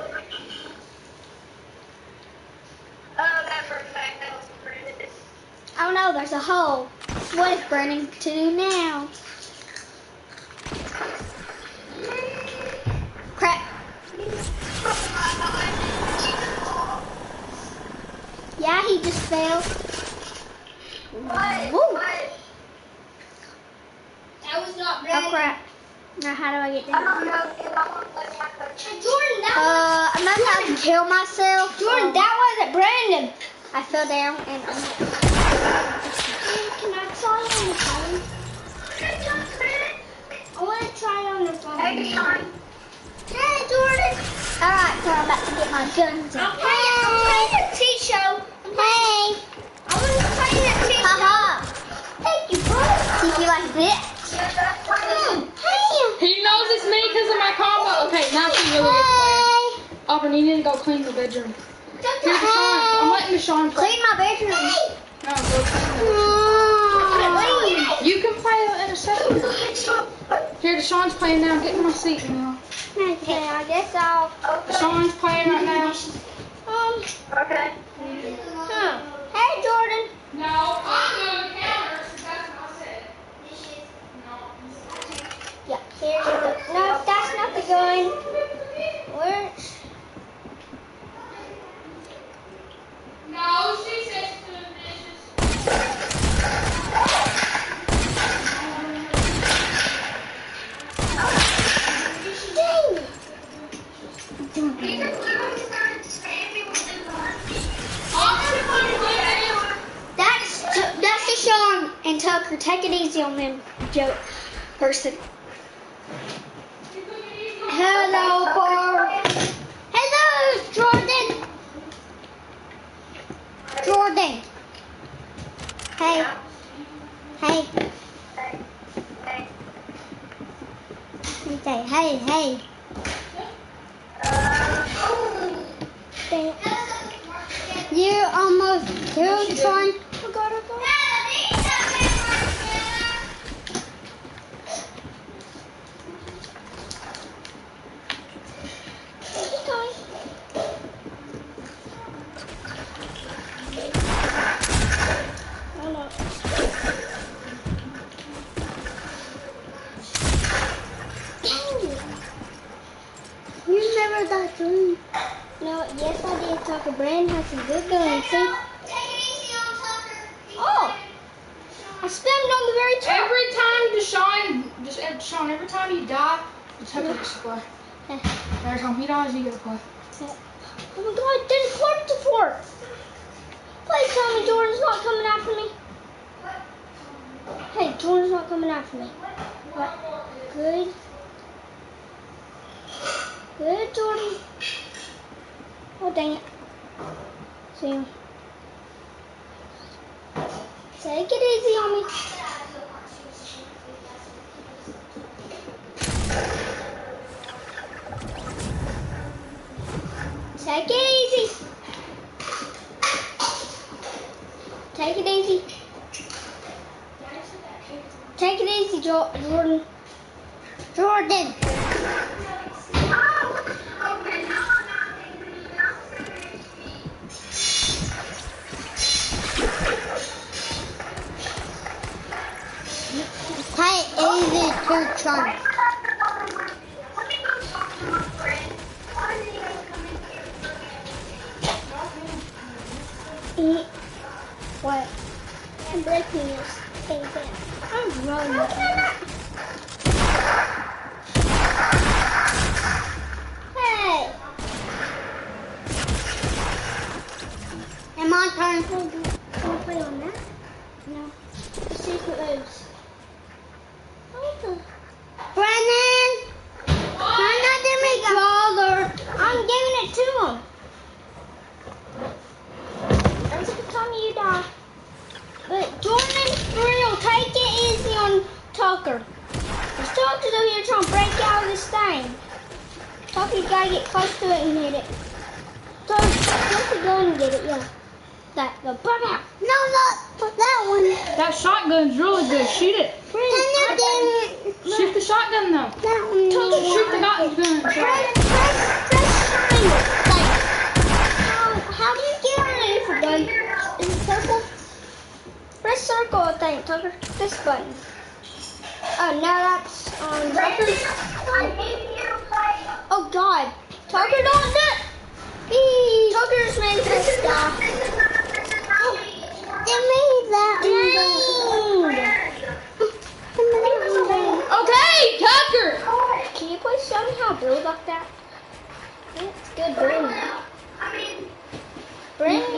oh, that perfect. That was Brandon. Oh no, there's a hole. What is Brandon to do now? Crap. Yeah, he just myself. Woo. That was not Oh Brandon. crap. Now how do I get down? Jordan, I'm not about to kill myself. Jordan, that wasn't Brandon. I fell down and Can I try on the phone? I want to try on the phone. Hey, Jordan. alright, so I'm about to get my guns out. I'm playing a T-show. Hey! I want to play that T-show. Haha! Thank you, bro. Did you like this? He knows it's me because of my combo. Okay, now she really is playing. Auburn, you need to go clean the bedroom. Here, Deshaun. I'm letting Deshaun play. Clean my bedroom. No, go clean the bedroom. You can play in a second. Here, Deshaun's playing now. Get in my seat now. Okay, I guess I'll. Deshaun's playing right now. Okay. Hey, Jordan. No, I'm doing the counters. That's what I said. Yeah, here you go. No, that's not the gun. Where? No, she said she's doing That's Deshaun and Tucker. Take it easy on them, Joe person. Hello, Bar. Hello, Jordan. Jordan. Hey. Hey. You say hey, hey. You're almost killed, son. I gotta go. He's coming. Hold on. You never got through. No, yes I did. Tucker Brand has some good guns. See? Take it easy on Tucker. Oh! I spammed on the very top. Deshaun, every time you die, the Tucker gets to play. Every time he dies, you get to play. Oh my god, there's a quarter to 4. Please tell me Jordan's not coming after me. Hey, Jordan's not coming after me. What? Good. Good, Jordan. Oh, dang it. See him. Take it easy on me. Take it easy. Take it easy. Take it easy, Jordan. Jordan. Hey, easy to try. What? I'm breaking this thing down. I'm running. Hey! Am I turn? Can I play on that? No. Secret moves. Brennan! Brennan, give me color. I'm giving it to him. Every single time you die. But Jordan, for real, take it easy on Tucker. There's Tucker's over here trying to break out of this thing. Tucker's gotta get close to it and hit it. Tucker, jump the gun and get it, yeah. That, the bug out. No, not that one. That shotgun's really good. Shoot it. Shoot the shotgun though. That one. Tucker, shoot the shotgun. Press triangle. Like, how do you get on a different gun? Is it circle? Press circle, I think, Tucker. This button. Oh, now that's on Tucker. Oh, God. Tucker, don't do it. Tucker's made this stuff. Oh, Give me that Okay, Tucker. Can you please show me how to build like that? It's good building. Brandon,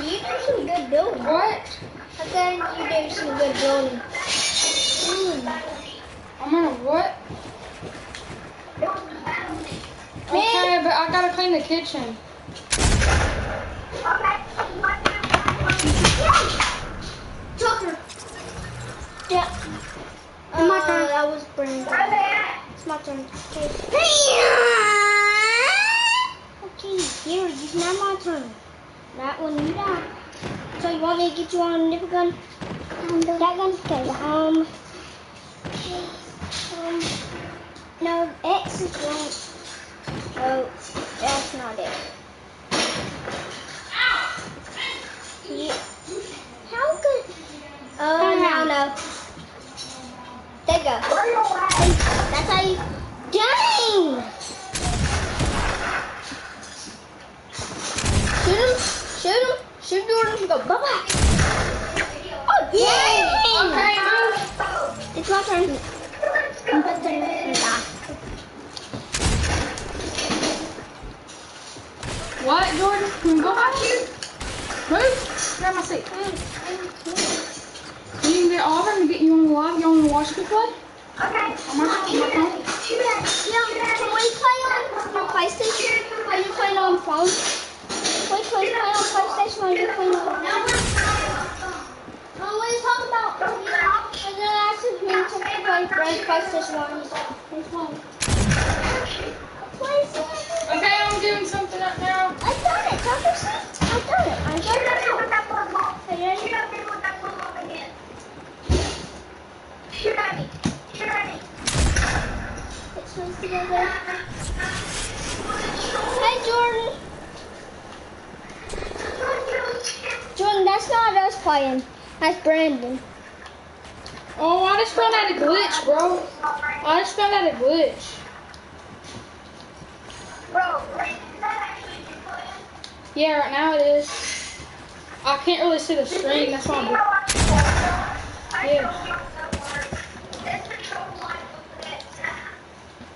you do some good building. What? I said you do some good building. I'm gonna what? Okay, but I gotta clean the kitchen. Tucker. Yeah. My turn. That was Brandon. It's my turn. Okay, here, it's not my turn. That one you die. So you want me to get you on a different gun? That gun? Okay, no, X is wrong. Oh, that's not it. Yeah. How good? Oh, no. There you go. That's how you... Dang! Shoot Jordan, go bye-bye. Oh, dang! Okay, move. It's my turn. What, Jordan? Can we go back here? Move. Grab my seat. You can get Auburn and get you on the live. You want to watch me play? Okay. On my phone? Can we play on PlayStation? Are you playing on phone? Wait, play on PlayStation or are you playing on... What are you talking about? And then I said me to play PlayStation on his phone. Okay, I'm doing something up now. I done it, Tucker. I done it. Are you ready? Shoot at me. It's supposed to go there. Hey, Jordan. Jordan, that's not us playing. That's Brandon. Oh, I just found out a glitch, bro. I just found out a glitch. Bro, Yeah, right now it is. I can't really see the screen. That's why I'm... Yeah.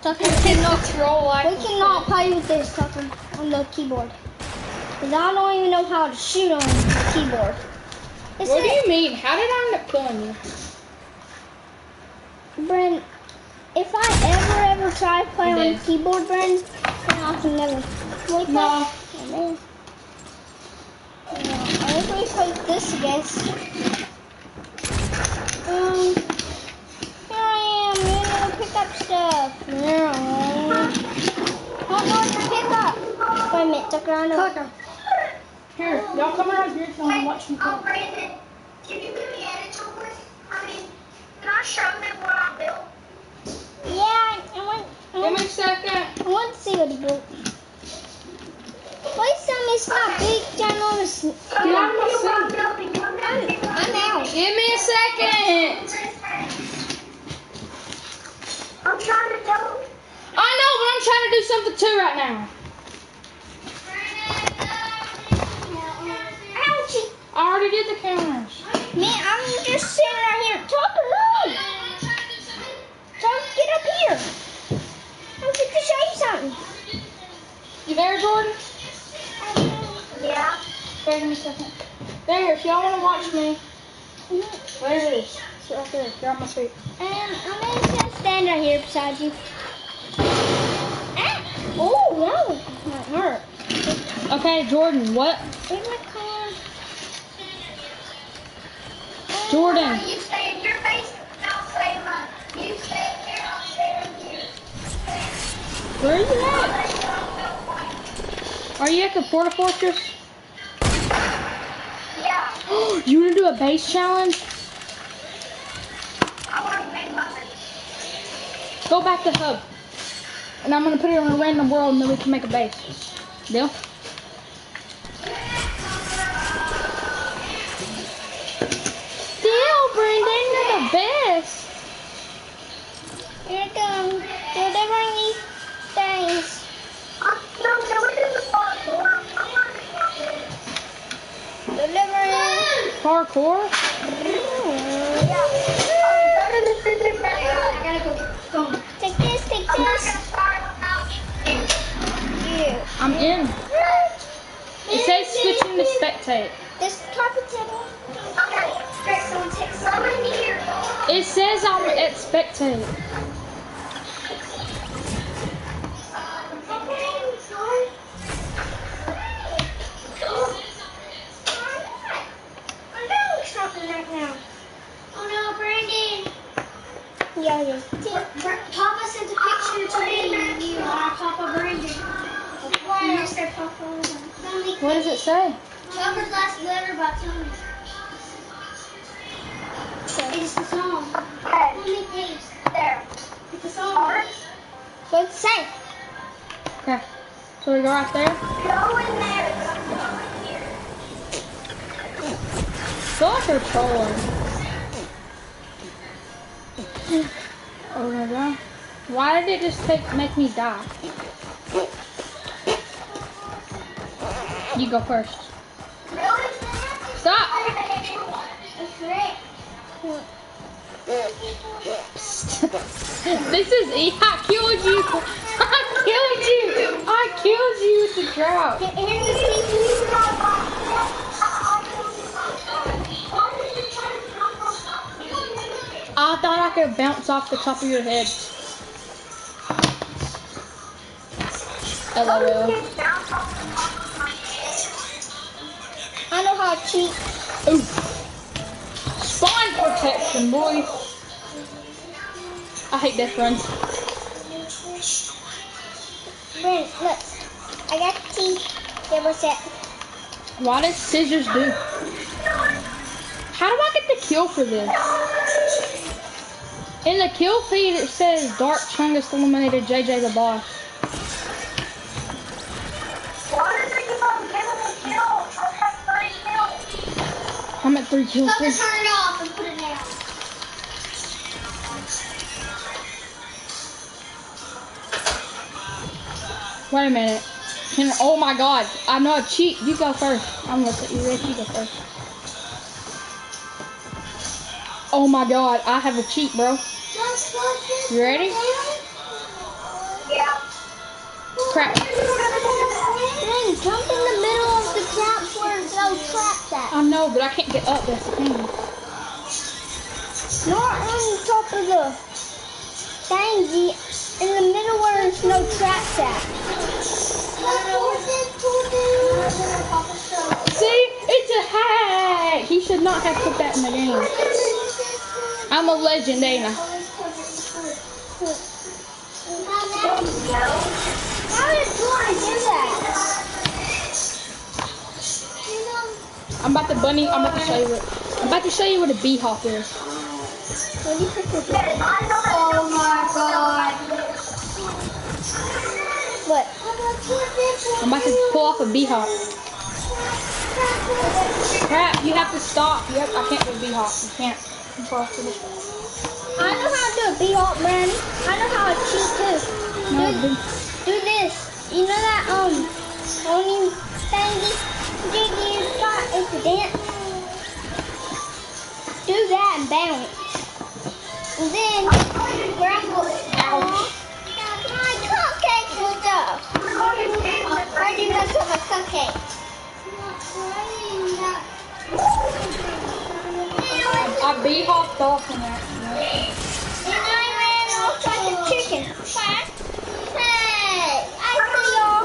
Tucker, We cannot play with this, Tucker, on the keyboard. Because I don't even know how to shoot on the keyboard. What do you mean? How did I end up killing you? Brent, if I ever try to play on the keyboard, Brent, then I can never. Wait, No. Oh, man. I usually play this against. Here I am, man. I'll pick up stuff. No. Not going to pick up. Wait a minute, Tucker, I know. Here, y'all come around here so I can watch me play. Brandon, can you give me editor with? Can I show them what I built? Yeah, Give me a second. I want to see what he built. Please tell me it's not big, ginormous. Get out of my seat. I'm out. Give me a second. I'm trying to tell them. I know, but I'm trying to do something too right now. Ouchie. I already did the counters. Man, I'm just sitting right here. Tucker, no. Tucker, get up here. I'm going to show you something. You there, Jordan? Yeah. Okay, give me a second. There, if y'all want to watch me. There it is. It's right there. Get on my seat. I'm just going to stand right here beside you. Ah. Oh, no. That hurt. Okay, Jordan, what? Where's my car? Jordan. You stay in your basement, and I'll stay in mine. You stay in here, I'll stay in here. Where are you at? Are you at the Porta Fortress? Yeah. You want to do a base challenge? I want to make my base. Go back to hub. And I'm going to put it on a random world and then we can make a base. Deal? Deal, Brandon. You're the best. Here it comes. Delivering these things. No, we didn't parkour? I gotta go get the phone. Take this, take this. Yeah. I'm in. It says switching to spectate. This carpet table. Okay, great. Someone take someone here. It says I'm at spectate. I'm doing something right now. Oh no, Brandon. Yeah, yeah. Papa sent a picture to me. You are Papa Brandon. You missed their Papa. What does it say? Tucker's last letter by Tony. It's the song. Let me please. There. It's a song. What's it say? Okay. So we go right there. Go in there. I feel like they're trolling. Oh my god. Why did it just make me die? You go first. Stop! This is E. I killed you! I killed you! I killed you with the drought! Here's the speakers. I thought I could bounce off the top of your head. LOL. I know how to cheat. Ooh. Spawn protection, boy. I hate death runs. Brent, look. I got the tea. Table set. What does scissors do? How do I get the kill for this? In the kill feed it says Dark Chungus eliminated JJ the boss. I'm at 3 kills. Tucker, turn it off and put it down. Wait a minute. Oh my god. I know a cheat. You go first. I'm gonna let you ready. You go first. Oh my god. I have a cheat, bro. You ready? Yeah. Crap. Then jump in the middle of the traps where those traps at. I know, but I can't get up. That's the thing. Not on top of the thingy. In the middle where there's no traps at. See? It's a hack. He should not have put that in the game. I'm a legend, ain't I? How did Tori do that? I'm about to show you what. I'm about to show you what a bee hop is. What do you put this in? Oh my god. What? I'm about to pull off a bee hop. Crap, you have to stop. Yep, I can't do a bee hop. You can't. Pull off to this one. I know how to do a B-hop, Brandon. I know how to cheat too. No, Do this. You know that only thingy Jiggy's got is the dance? Do that and bounce. And then grapple. Ouch. My cupcakes and stuff. I do not have a cupcake. I bee hopped off in that. And I ran off like a chicken. Hey, I see y'all.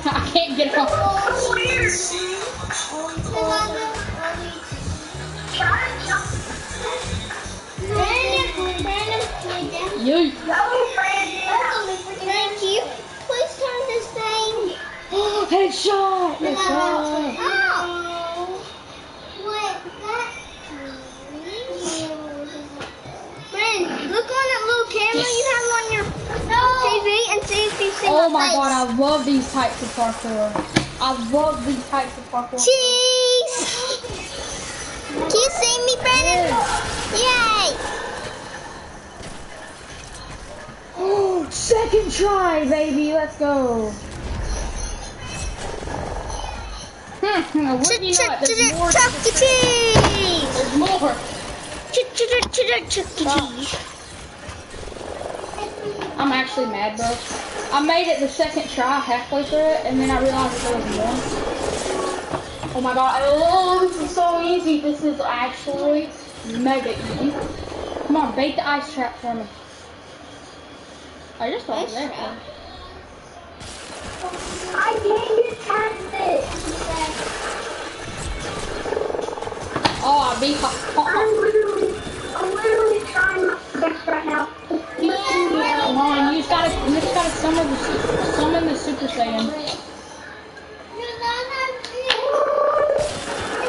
I can't get off. You. Thank you. Please turn this thing. Headshot. Headshot. Oh. What? Friend, look on that little camera you have on your TV and see if you see Oh my my face. god, I love these types of parkour. I love these types of parkour. Cheese. Can you see me, Brandon? Yay! Oh, second try, baby. Let's go. What do you know? There's more. Chuck E. Cheese! There's more. Chuck E. Cheese. I'm actually mad, bro. I made it the second try, halfway through it, and then I realized that there was more. Oh my god, oh, this is so easy. This is actually mega easy. Come on, bait the ice trap for me. I just thought that. I can't get past this. Oh, I beat her. I'm literally trying my best right now. Come on, you just gotta summon the Super Saiyan.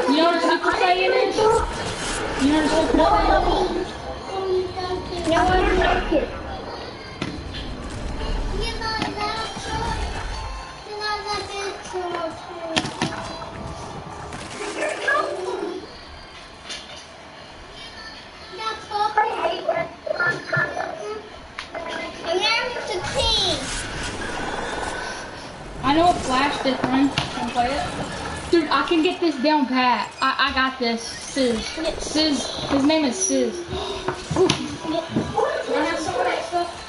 You know what a Super Saiyan is? You know what a Super Saiyan is? No one knows it. I know a Flash this run. Wanna play it? Dude, I can get this down pat. I got this. Sizz. His name is Sizz. Ooh. Wanna have some of that stuff?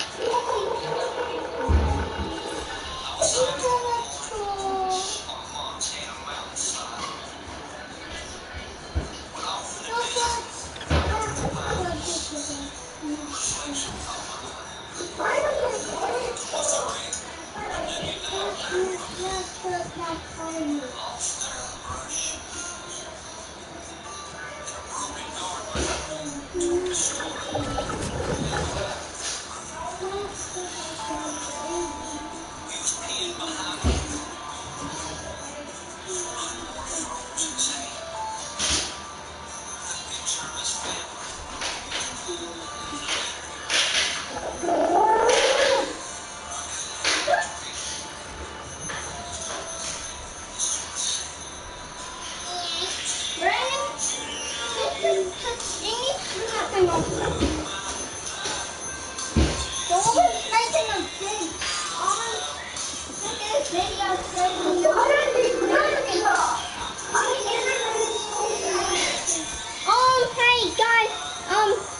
Hey guys,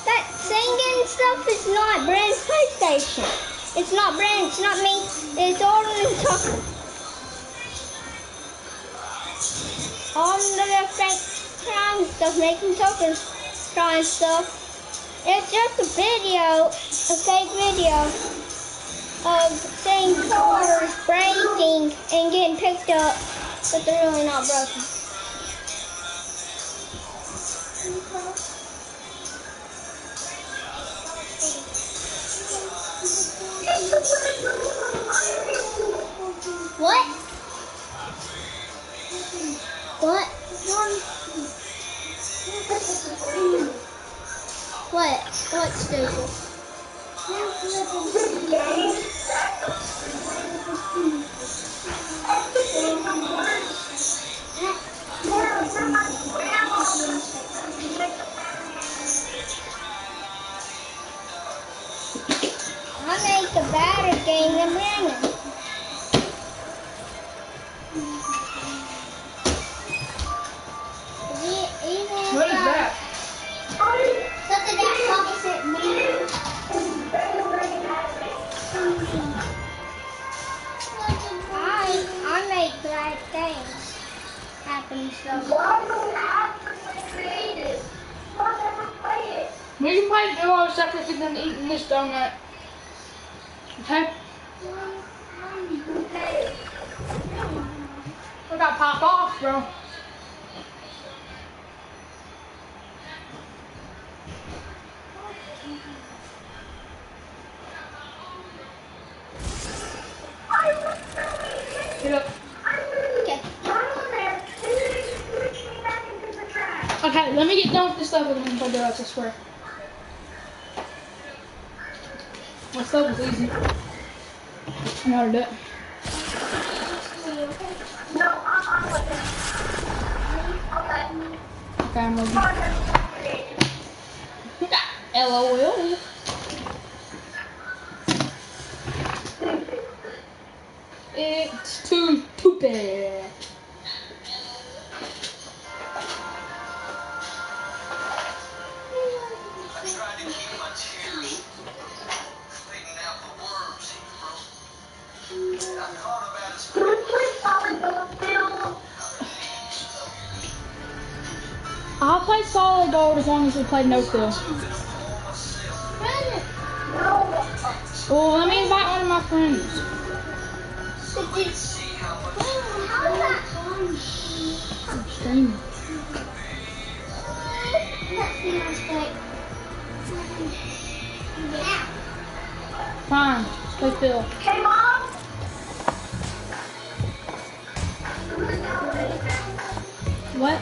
that singing stuff is not Brand's PlayStation. It's not Brand, it's not me, it's all the talking. All the fake trying stuff, making tokens, trying stuff. It's just a video, a fake video of saying cars breaking and getting picked up, but they're really not broken. What? What? What, Stacy? I make a better game than Brandon. What is that? Something that Papa sent me. I make bad things happen stuff. We can play duo separately than eating this donut. Okay? We got pop off, bro. Get up. Okay. Okay, let me get done with this level and then play duos, I swear. This level's easy. I know how to do it. Okay, I'm ready. LOL. It's too stupid. I tried to keep my tears, cleaning out the worms, bro. I thought about his Can we play solid gold still? I'll play solid gold as long as we play no kill. No. Well, let me invite one of my friends. How's that fun? I'm streaming. Let's see my stick. Yeah. Fine. Let's play Phil. Hey, Mom. What?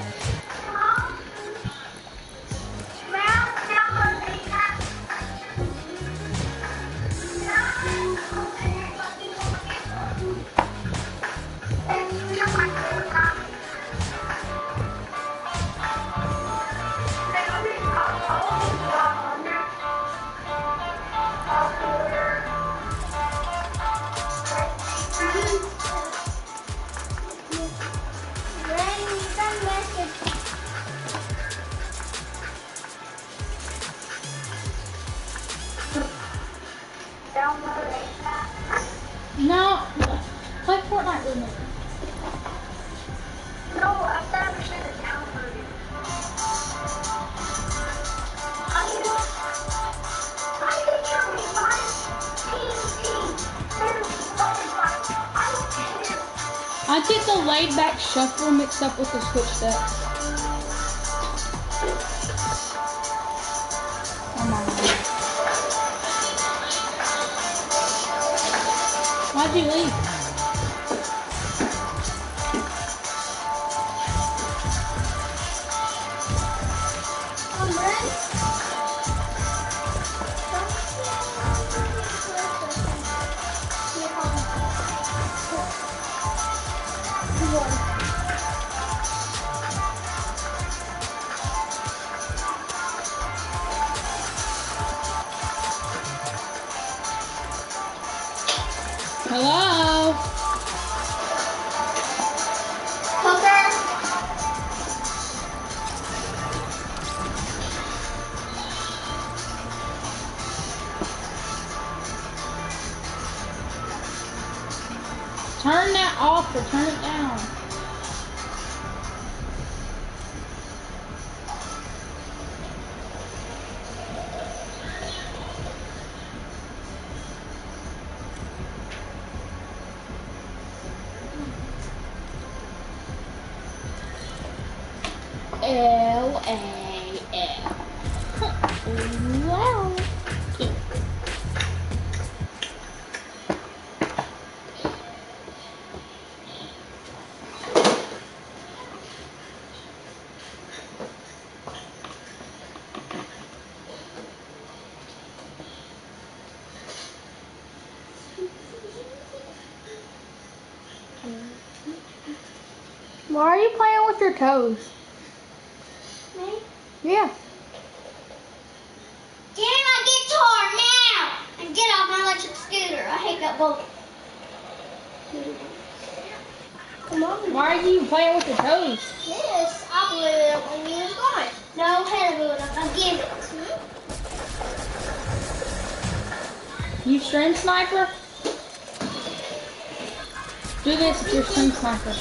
No. Play Fortnite with me. No, I've never seen it downloaded. I can tell me my I get the laid back shuffle mixed up with the switch steps. Oh my god. Why'd you leave? Hello? Turn that off or turn it down. L-A-L. Wow. Why are you playing with your toes? Me? Yeah. Get in my guitar now! And get off my electric scooter. I hate that boat. Come on. Why are you playing with your toes? Yes, I blew it up when you was gone. No, Hannah blew it up. I'll give it. You stream sniper? Do this if you're stream sniper.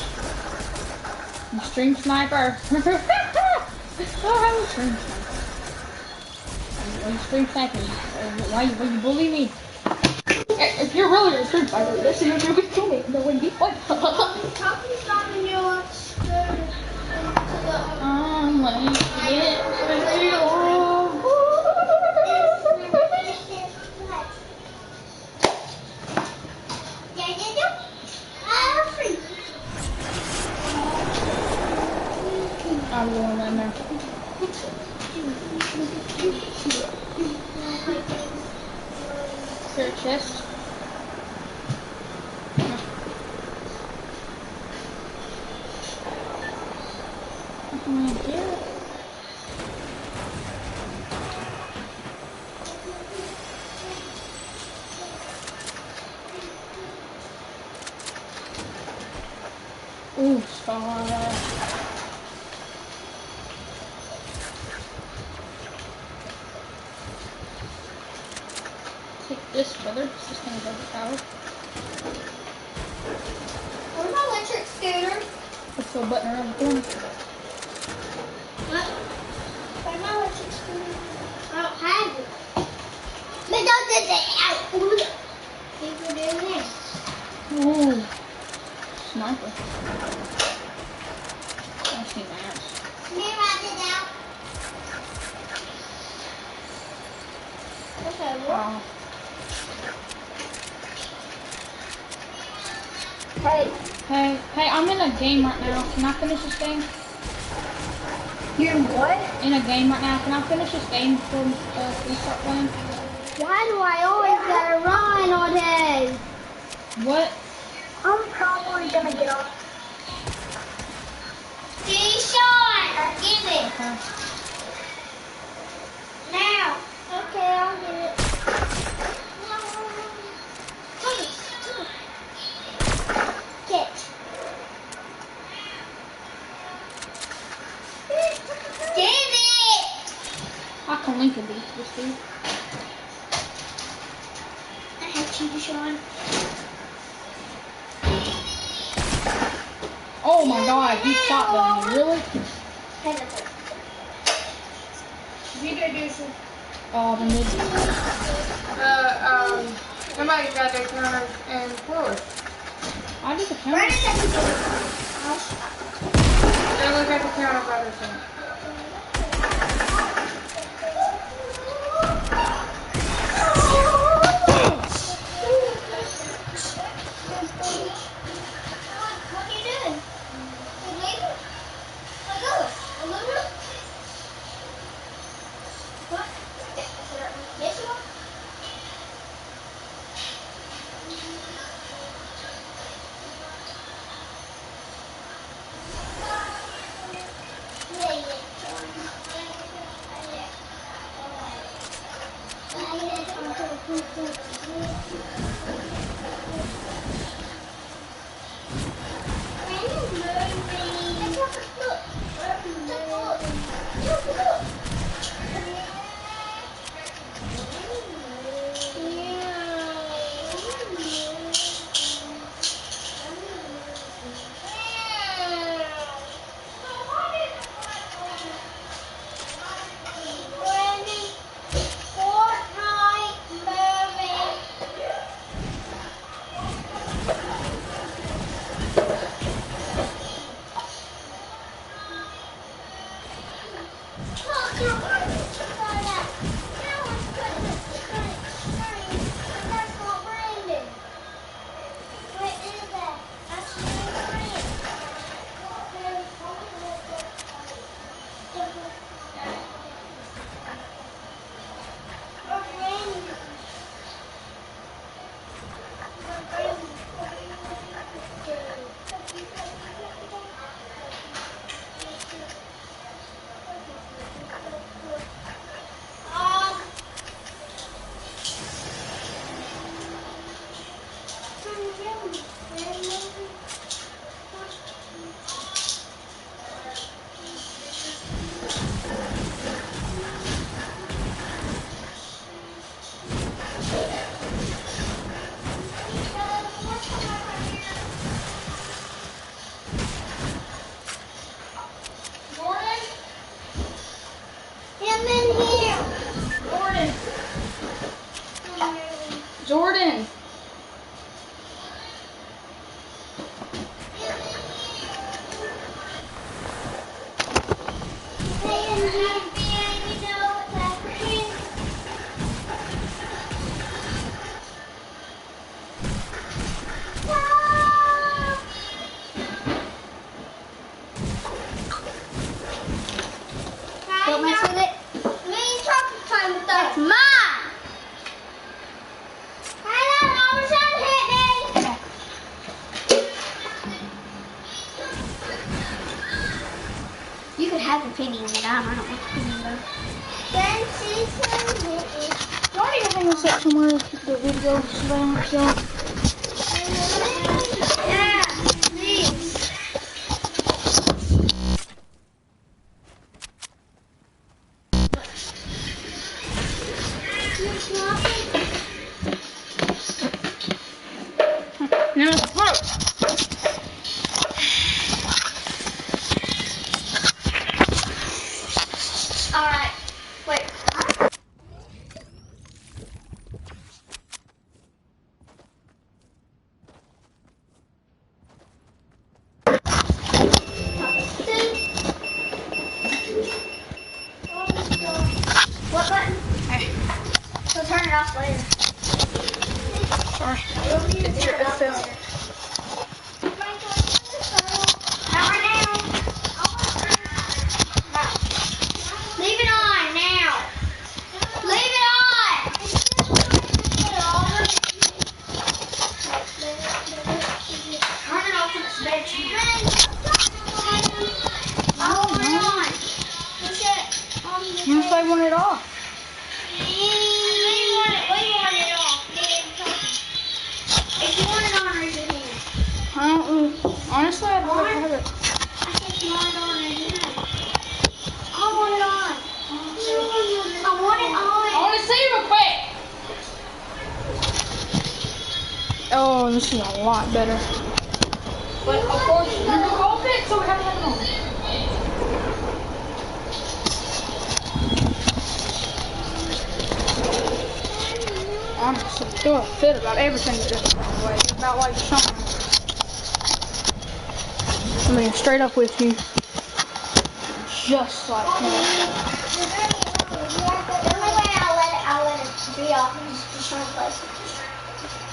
You stream sniper. Oh, I was stream sniper. Why you stream sniping? Why you bully me? If you're really a stream sniper, this is your movie to me. There wouldn't be fun. Probably stopping your scooter. I'm like, I'm going in there. Is there a chest? What can I do? Take this, brother. This thing is overpowered. Where's my electric scooter? Let's go button around the corner. What? Where's my electric scooter? I don't have it. But don't do that. People doing this. Ooh. Sniper. I see that. Can you write it out? Okay, what? Hey, I'm in a game right now. Can I finish this game? You're in what? In a game right now. Can I finish this game before we start playing? Why do I always gotta run all day? What? I'm probably gonna get off. Deshaun, give it. Okay. Now. Okay, I'll get it. Get. Give it. I can link a beat this dude. I hate you, Deshaun. Oh my god, he shotgun me, really? You go do some. Oh, the mid. Somebody's got their counters and floors. I did the Where camera. did that go? Go look at the counter by the sink. What are you doing? You leaving? Let go. Let go. What? This one? Jordan. Don't mess with it. We ain't talking time with us. It's mine. Hello, all of a sudden hit me. You could have a penny in it. I don't want a penny though. Then she's gonna hit me. I need to hang this up somewhere to keep the video so. Yeah, please. No, smoke. Alright. Wait. What button? We'll turn it off later. Sorry. It's your FM. Not right now. Leave it on now. Leave it on. Turn it off when it's bedtime. Oh, turn it on. You say want it off. If you want it on, raise your hand. I don't. Honestly, I'd rather have it. I said you want it on, raise your hand. I want it on. I want it I on. want to see real quick. Oh, this is a lot better. But of course, you're gonna off it, so we have to have it on. Honestly, throw a fit about everything that does that way. About like something. I mean, straight up with you. Just like that. The only way I'll let it be off is just trying to place it.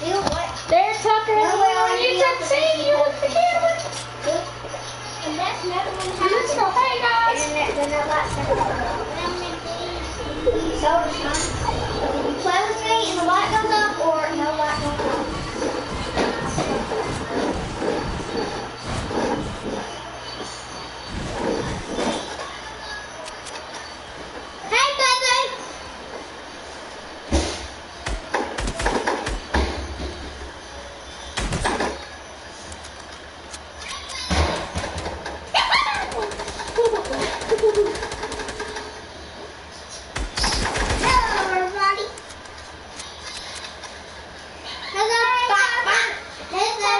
You know what? There, Tucker. You can see you with the camera. And that's another one. Let's go. Hey, guys. Then that light's gonna go. So it's fine. If you play with me and the light goes up, or no light goes up. Hey, baby! Hello, everybody. Hello, Papa. Hello,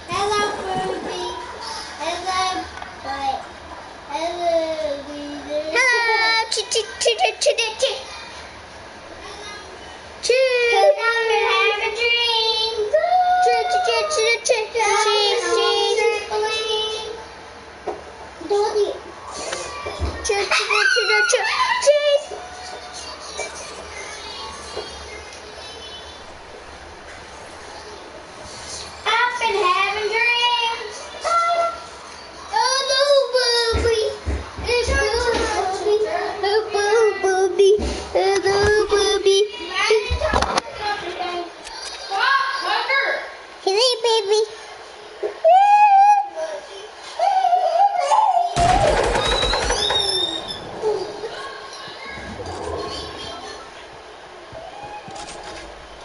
hello, Ruby. Hello, what? Hello, Leader. Hello, Cheers. Come on and have a drink. Cheers. I've been having drinks. Oh, booby. It's booby. Hello, booby. Stop, Tucker. Hello, baby.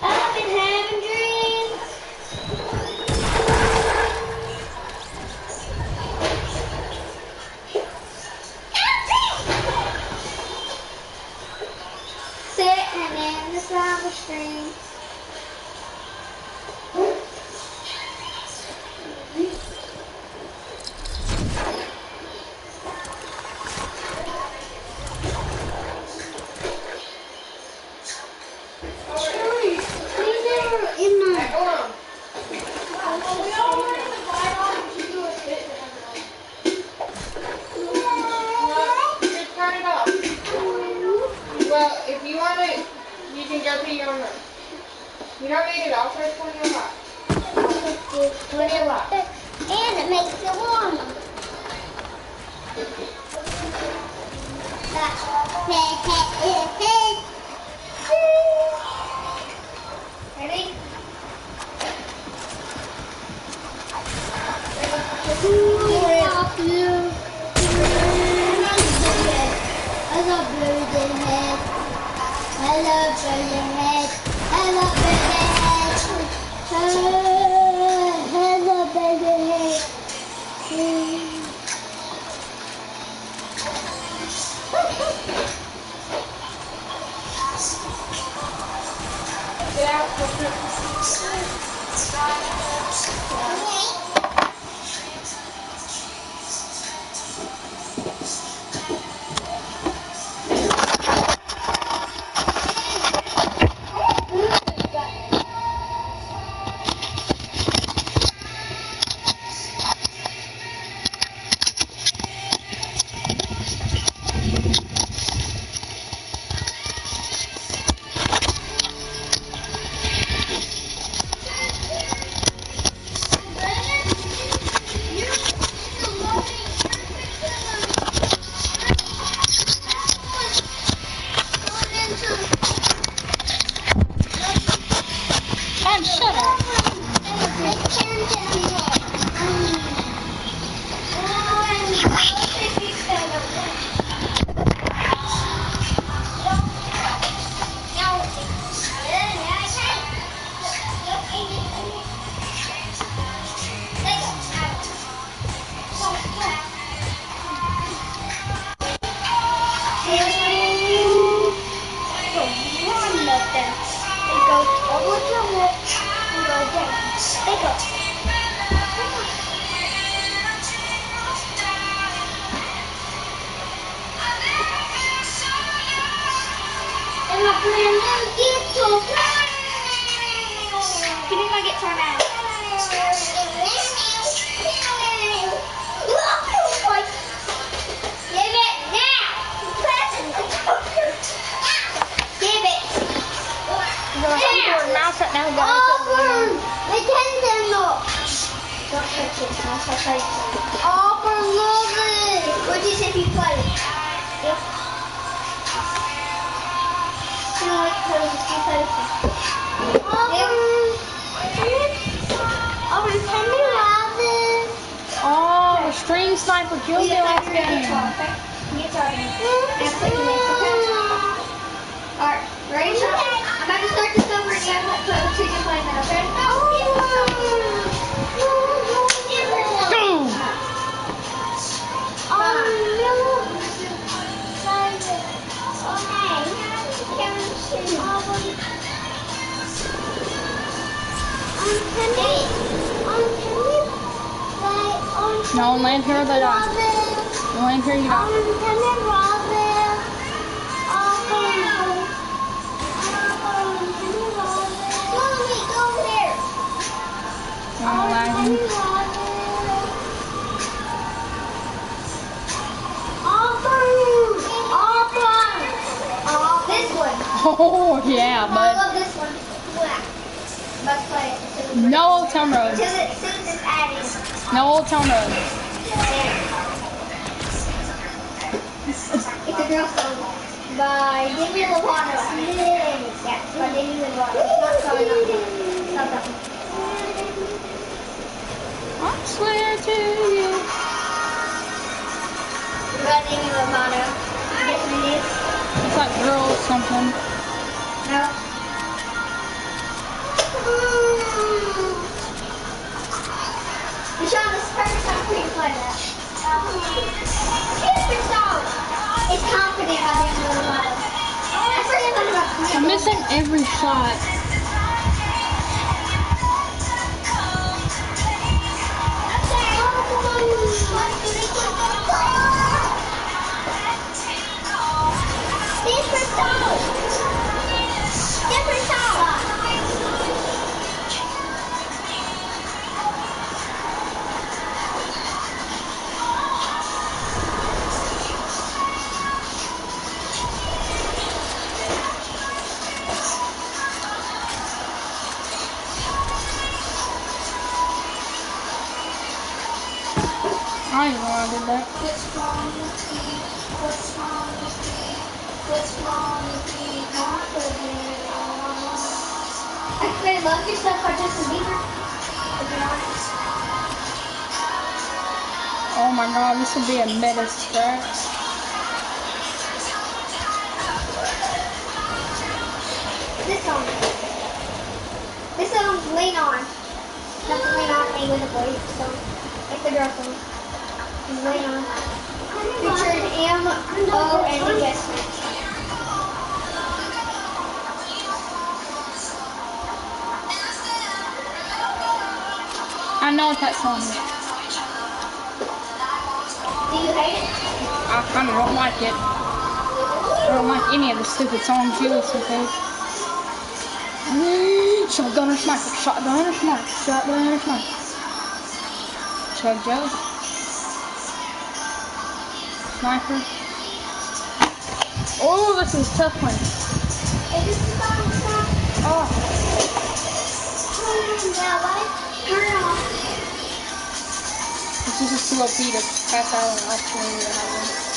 I've been having drinks. Sitting in the summer stream. Turn it off. Well, if you want it, you can go to your own room. You don't need it off. There's plenty of light. Plenty of light. And it makes it warmer. Ready? Hello, Get out. Go through. Shut up. Give me my guitar now. Give it now. Give it. Mouse right now, Auburn. Nintendo. Don't touch it. I'll touch it. Auburn, love it. What'd you say if you play it? Yep. You know what? Play it. You play it. Auburn, can you have it? Oh, the Stream Sniper killed me last game. Alright, ready? I'm about to start this over and you have to put the two just like that, okay? Boom! No, land here, they die. No, land here, you die. I'm lagging. This one. Oh, yeah, I bud. love this one. Let's play it. No Old Town Road. Since it's added. No Old Town Road. It's a girl song by Demi Lovato. Yeah, by Demi Lovato. Not sorry, not that. Not that one. I swear to you. By Demi Lovato. Guess what it is? It's like girls something. No. Michelle, this is the perfect time for you to play that. Super song. It's confident by Demi Lovato. I first thought about I'm missing every shot. Different song. Different song. I didn't know I did that. What's wrong with me? What's wrong with me? What's wrong with me? Confident. Actually, I love your stuff by Justin Bieber. To be honest. Oh my god, this would be a meta scratch. This song. This song's Lean On. That's the Lean On thing with the boys song. It's the girl song. It's Lean On. Featured M.O. and the Yes Men. I know what that song is. Do you hate it? I kind of don't like it. I don't like any of the stupid songs you listen to. Shotgun or sniper, shotgun or sniper, shotgun or sniper. Chug Joe. Sniper. Oh, this is a tough one. Is this the song? Oh, Yeah, what? Turn it off. this is just too OP to pass out on opportunity to have one.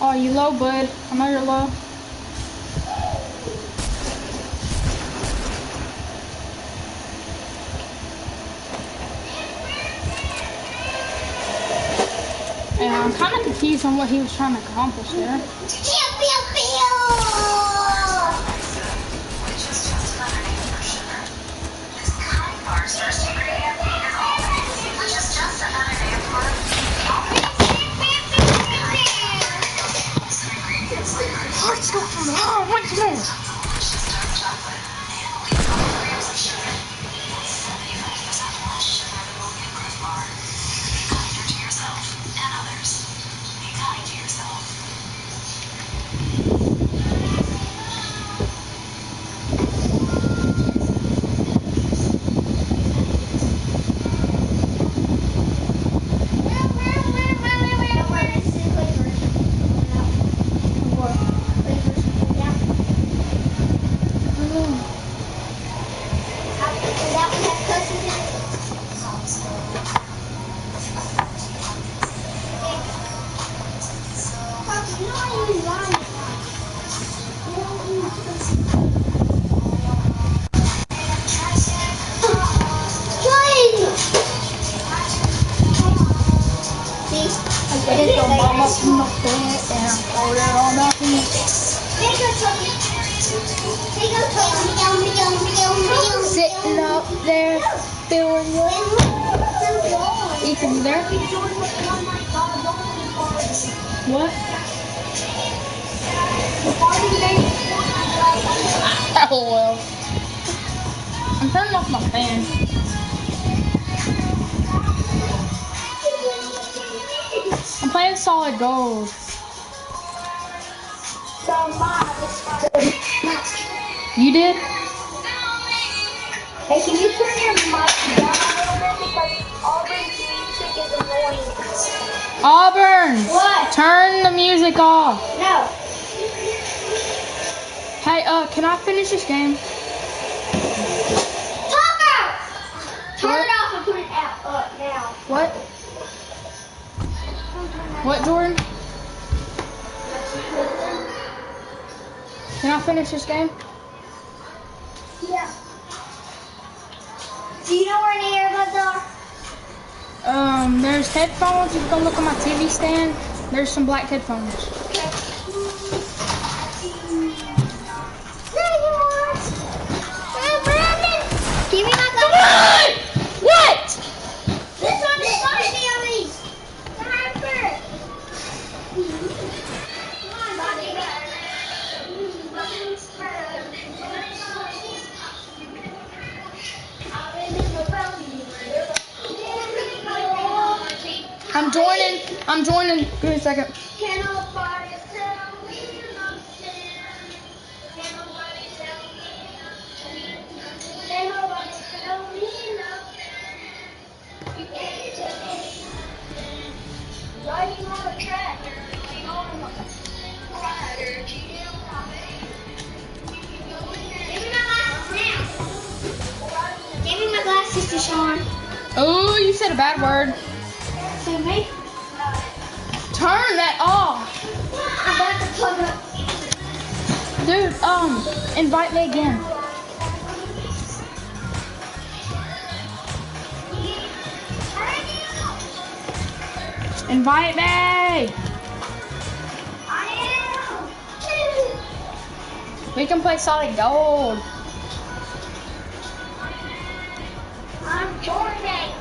Oh, you low, bud. I know you're low. And I'm kind of confused on what he was trying to accomplish there. Pew, pew, pew. Let's go from there. Oh, what's this? Get your mama from the bed and throw it on the feet. Sitting up there, feeling good. Ethan, you there? What? Oh well. I'm turning off my fan. I'm playing Solid Gold. You did? Hey, can you turn your mic down a little bit because Auburn's music is annoying. Auburn! What? Turn the music off. No. Hey, can I finish this game? Talk out! Turn it off and put it out now. What? What, Jordan? Can I finish this game? Yeah. Do you know where the earbuds are? There's headphones. You can go look on my TV stand. There's some black headphones. There you are. Hey, Brandon. Give me my Come on! What? This one is supposed to be on these. Sniper. Come on, Bobby. I'm joining. Give me a second. Can nobody tell me nothing? Can nobody tell me nothing? Can nobody tell me nothing? You can't tell me nothing. Riding on a tractor, on a rider, cheating on my baby. Give me my last snack. Give me my Sean. Oh, you said a bad word. See me? Turn that off. I'm about to plug up. Dude, invite me again. Invite me. We can play Solid Gold. I'm Jordan.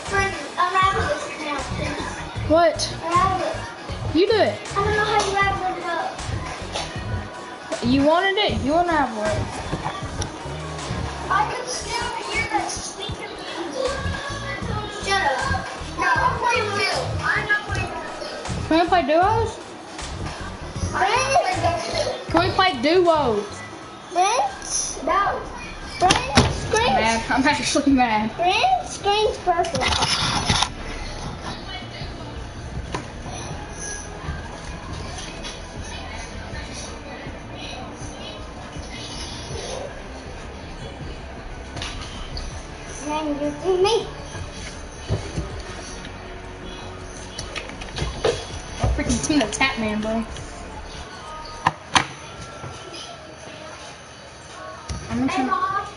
Friend, unravel this now, please. What? Unravel it. You do it. I don't know how you unravel it up. You wanted it. You unravel it. I could still hear that speaking music. Shut up. No, I'm playing Will. I'm not playing Will. Can we play duos? Can we play duos? Friends? No. Friends? Screen? I'm actually mad. Friends? Screen's purple. Then you do me. Freaking Tina Tap Man, bro. I'm Hey, gonna Mom.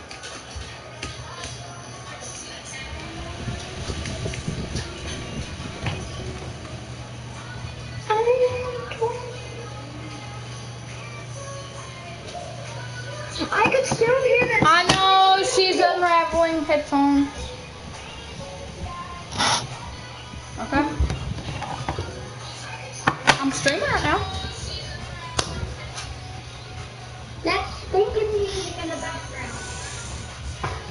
I could still hear that. I know she's unraveling headphones. Okay. I'm streaming right now. That's speaking music in the background.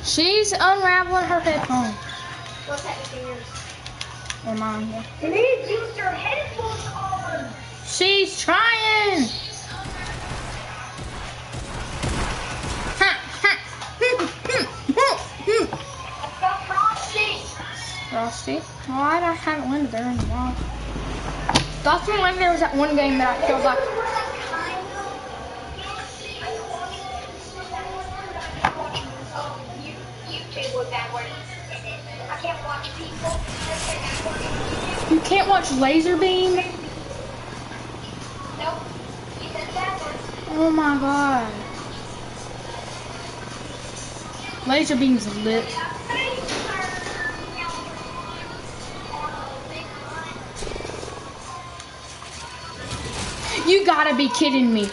She's unraveling her headphones. What's that with yours? Or mine, yeah. Please use your headphones on. She's trying. I've got Frosty. Frosty. Why I haven't landed there in a while. That's when landed there was that one game that I feel like. YouTube with that word in it. I can't watch people. You can't watch Laser Beam? Nope. You said that word. Oh my god. Laser Beam's lit. You gotta be kidding me.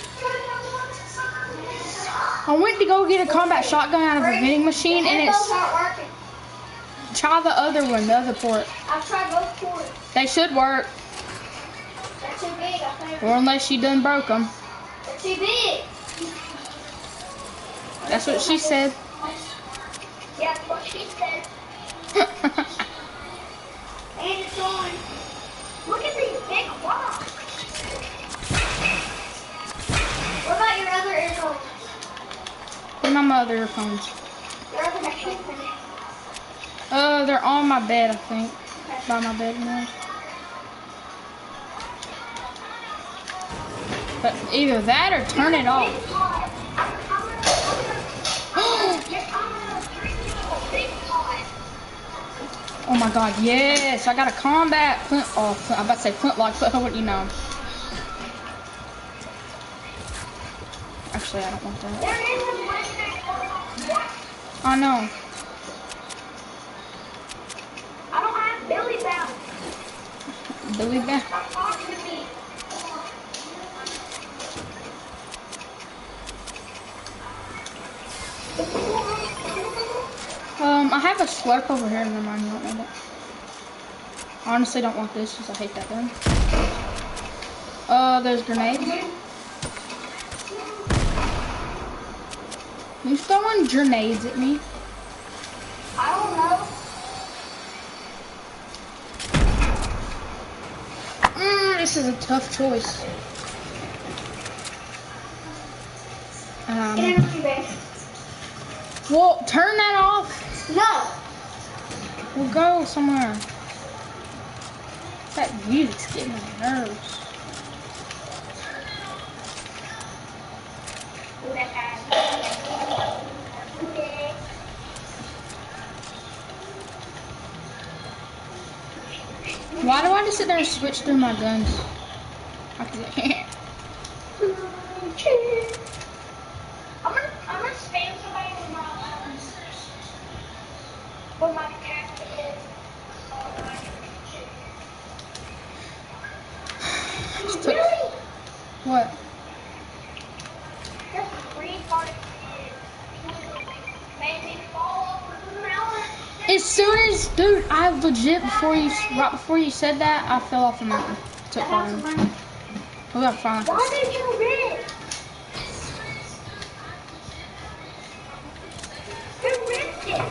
I went to go get a combat shotgun out of a vending machine and Headphones it's. aren't working. Try the other one, the other port. I've tried both cords. They should work. They're too big. I think. Or unless you done broke them. They're too big. That's what she said. Yeah, that's what she said. And it's on. Look at these big rocks. What about your other earphones? Where are my other earphones? Your other headphones? They're on my bed, I think. By my bed now. But either that or turn it off. Oh my god, yes! I got a combat flint. Oh, I'm about to say flintlock, but what do you know? Actually, I don't want that. I know. I don't have Billy Bounce. Billy Bat. Stop talking to me. I have a slurp over here. Never mind, you don't know that. I honestly don't want this because I hate that gun. There's grenades. Who's throwing grenades at me? I don't know. This is a tough choice. Get in with me, babe. Well, turn that off. No. We'll go somewhere. That music's getting on my nerves. Ooh, that's bad. I just sit there and switch through my guns? I'm gonna spam somebody with my tactic. Really? What? Just retarded. Made me fall over the mountain. As soon as, dude, I legit right before you said that, I fell off the mountain. Took fire. We got fine. Why did you rip? Who ripped it?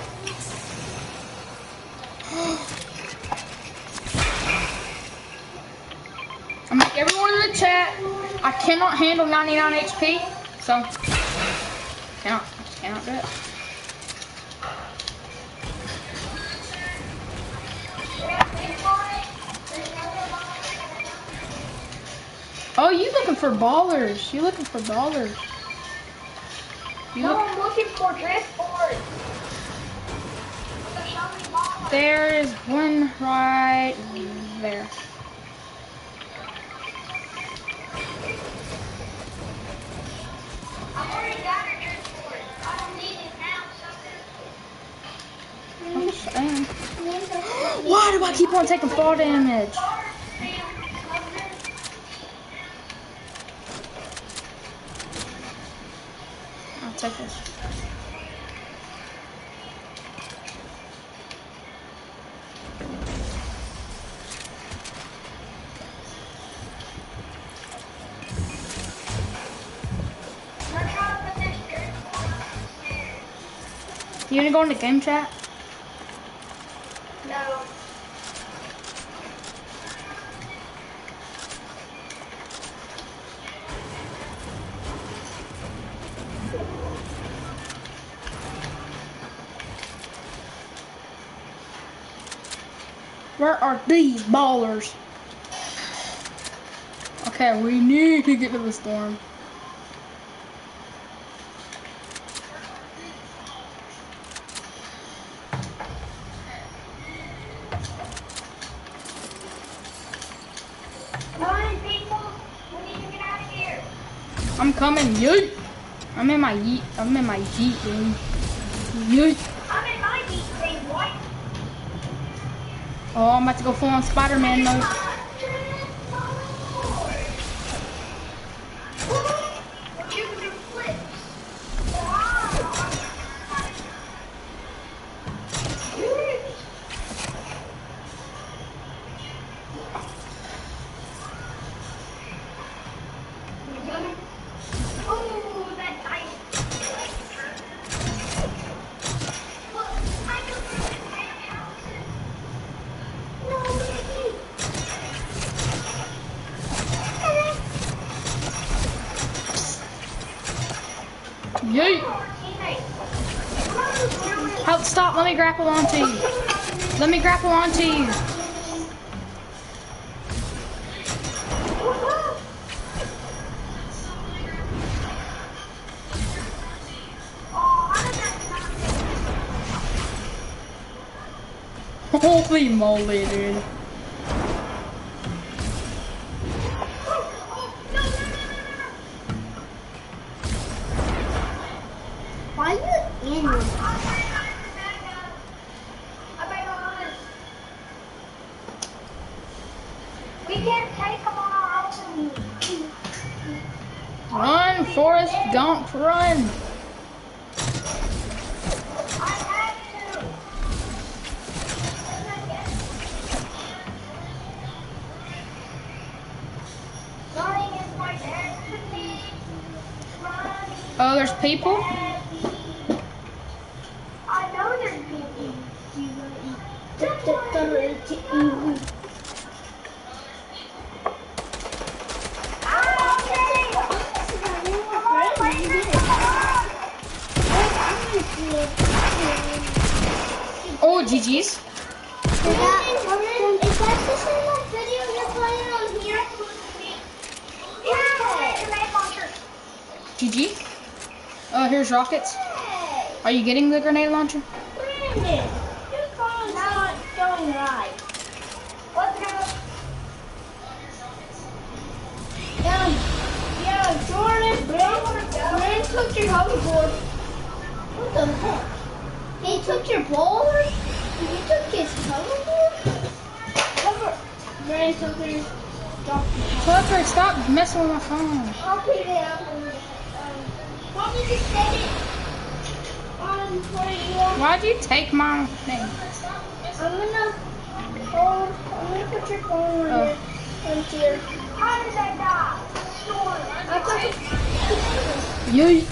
I'm like everyone in the chat. I cannot handle 99 HP, so I just cannot do it. Oh, you looking for ballers? You looking for ballers? No, I'm looking for drift boards. There is one right there. I've already got a drift board. I don't need it now, I'm just saying. Why do I keep on taking fall damage? I'll take this. You gonna go in the game chat? No. Where are these ballers? Okay, we need to get to the storm. People, we need to get out of here. I'm coming, yeet. I'm in my yeet, dude. Yeet. I'm in my deep thing, what? Oh, I'm about to go full on Spider-Man mode. Jupiter flips. Oh, that dice. Look, I can put it in houses. No, Yeet. Help, stop, let me grapple onto you. Let me grapple onto you. Holy moly, dude. Why are you in this? We can't take them on our own. Run, Forrest Gump, run. I had to. Running is my destiny. Running. Oh, there's people? I know there's people. Oh, GG's. Is that the same video you're playing on here? GG. Here's rockets. Are you getting the grenade launcher? Brandon, your phone's not going right. Let's go. your hoverboard. What the heck? He took your bowler? He took his hoverboard? Brandon took his. Tucker, stop messing with my phone. I'll pick it up. Why did you set it on where you want? Why'd you take my thing? I'm gonna put your phone on here. On here. How did I die? I put You.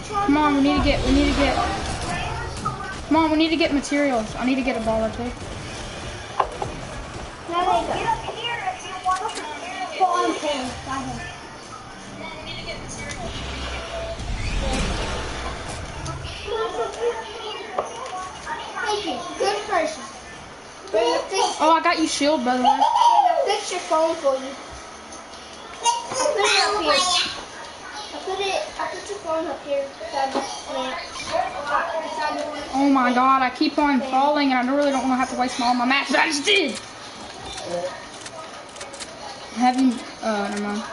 Come on, we need to get. Come on, we need to get materials. I need to get a ball or two. Now they go. Get up here if you want to. Put on pin. Got him. Thank you. Good person. Oh, I got you shield, by the way. Fix your phone for you. Put it up here. I put your phone up here beside the lamp. Beside the lamp. Oh my god, I keep on falling and I really don't want to have to waste all my matches. I just did! Have you, never mind.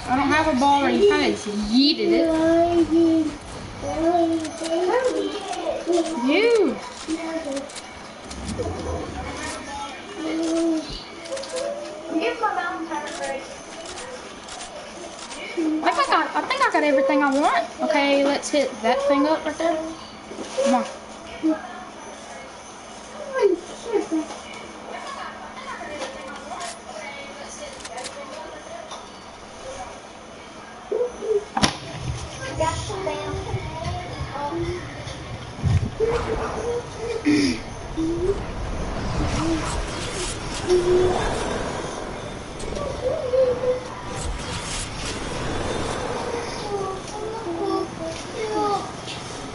I don't have a ball or you kind of yeeted it. You! I think I got everything I want. Okay, let's hit that thing up right there. Come on.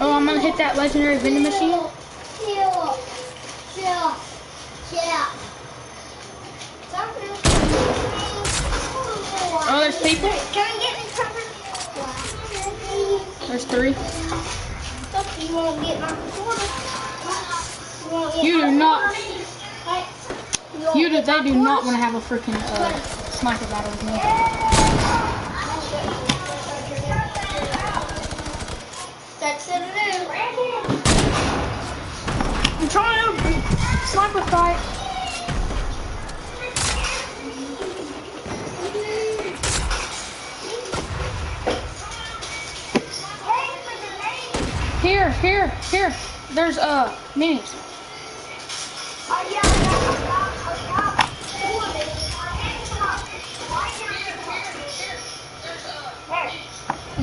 Oh, I'm gonna hit that legendary vending machine. Oh, there's people? Can I get in cover? There's 3. You won't get my quarter. You do not. They do not want want to have a freaking sniper battle with me. That's it. I'm trying to sniper fight. Here. There's minis.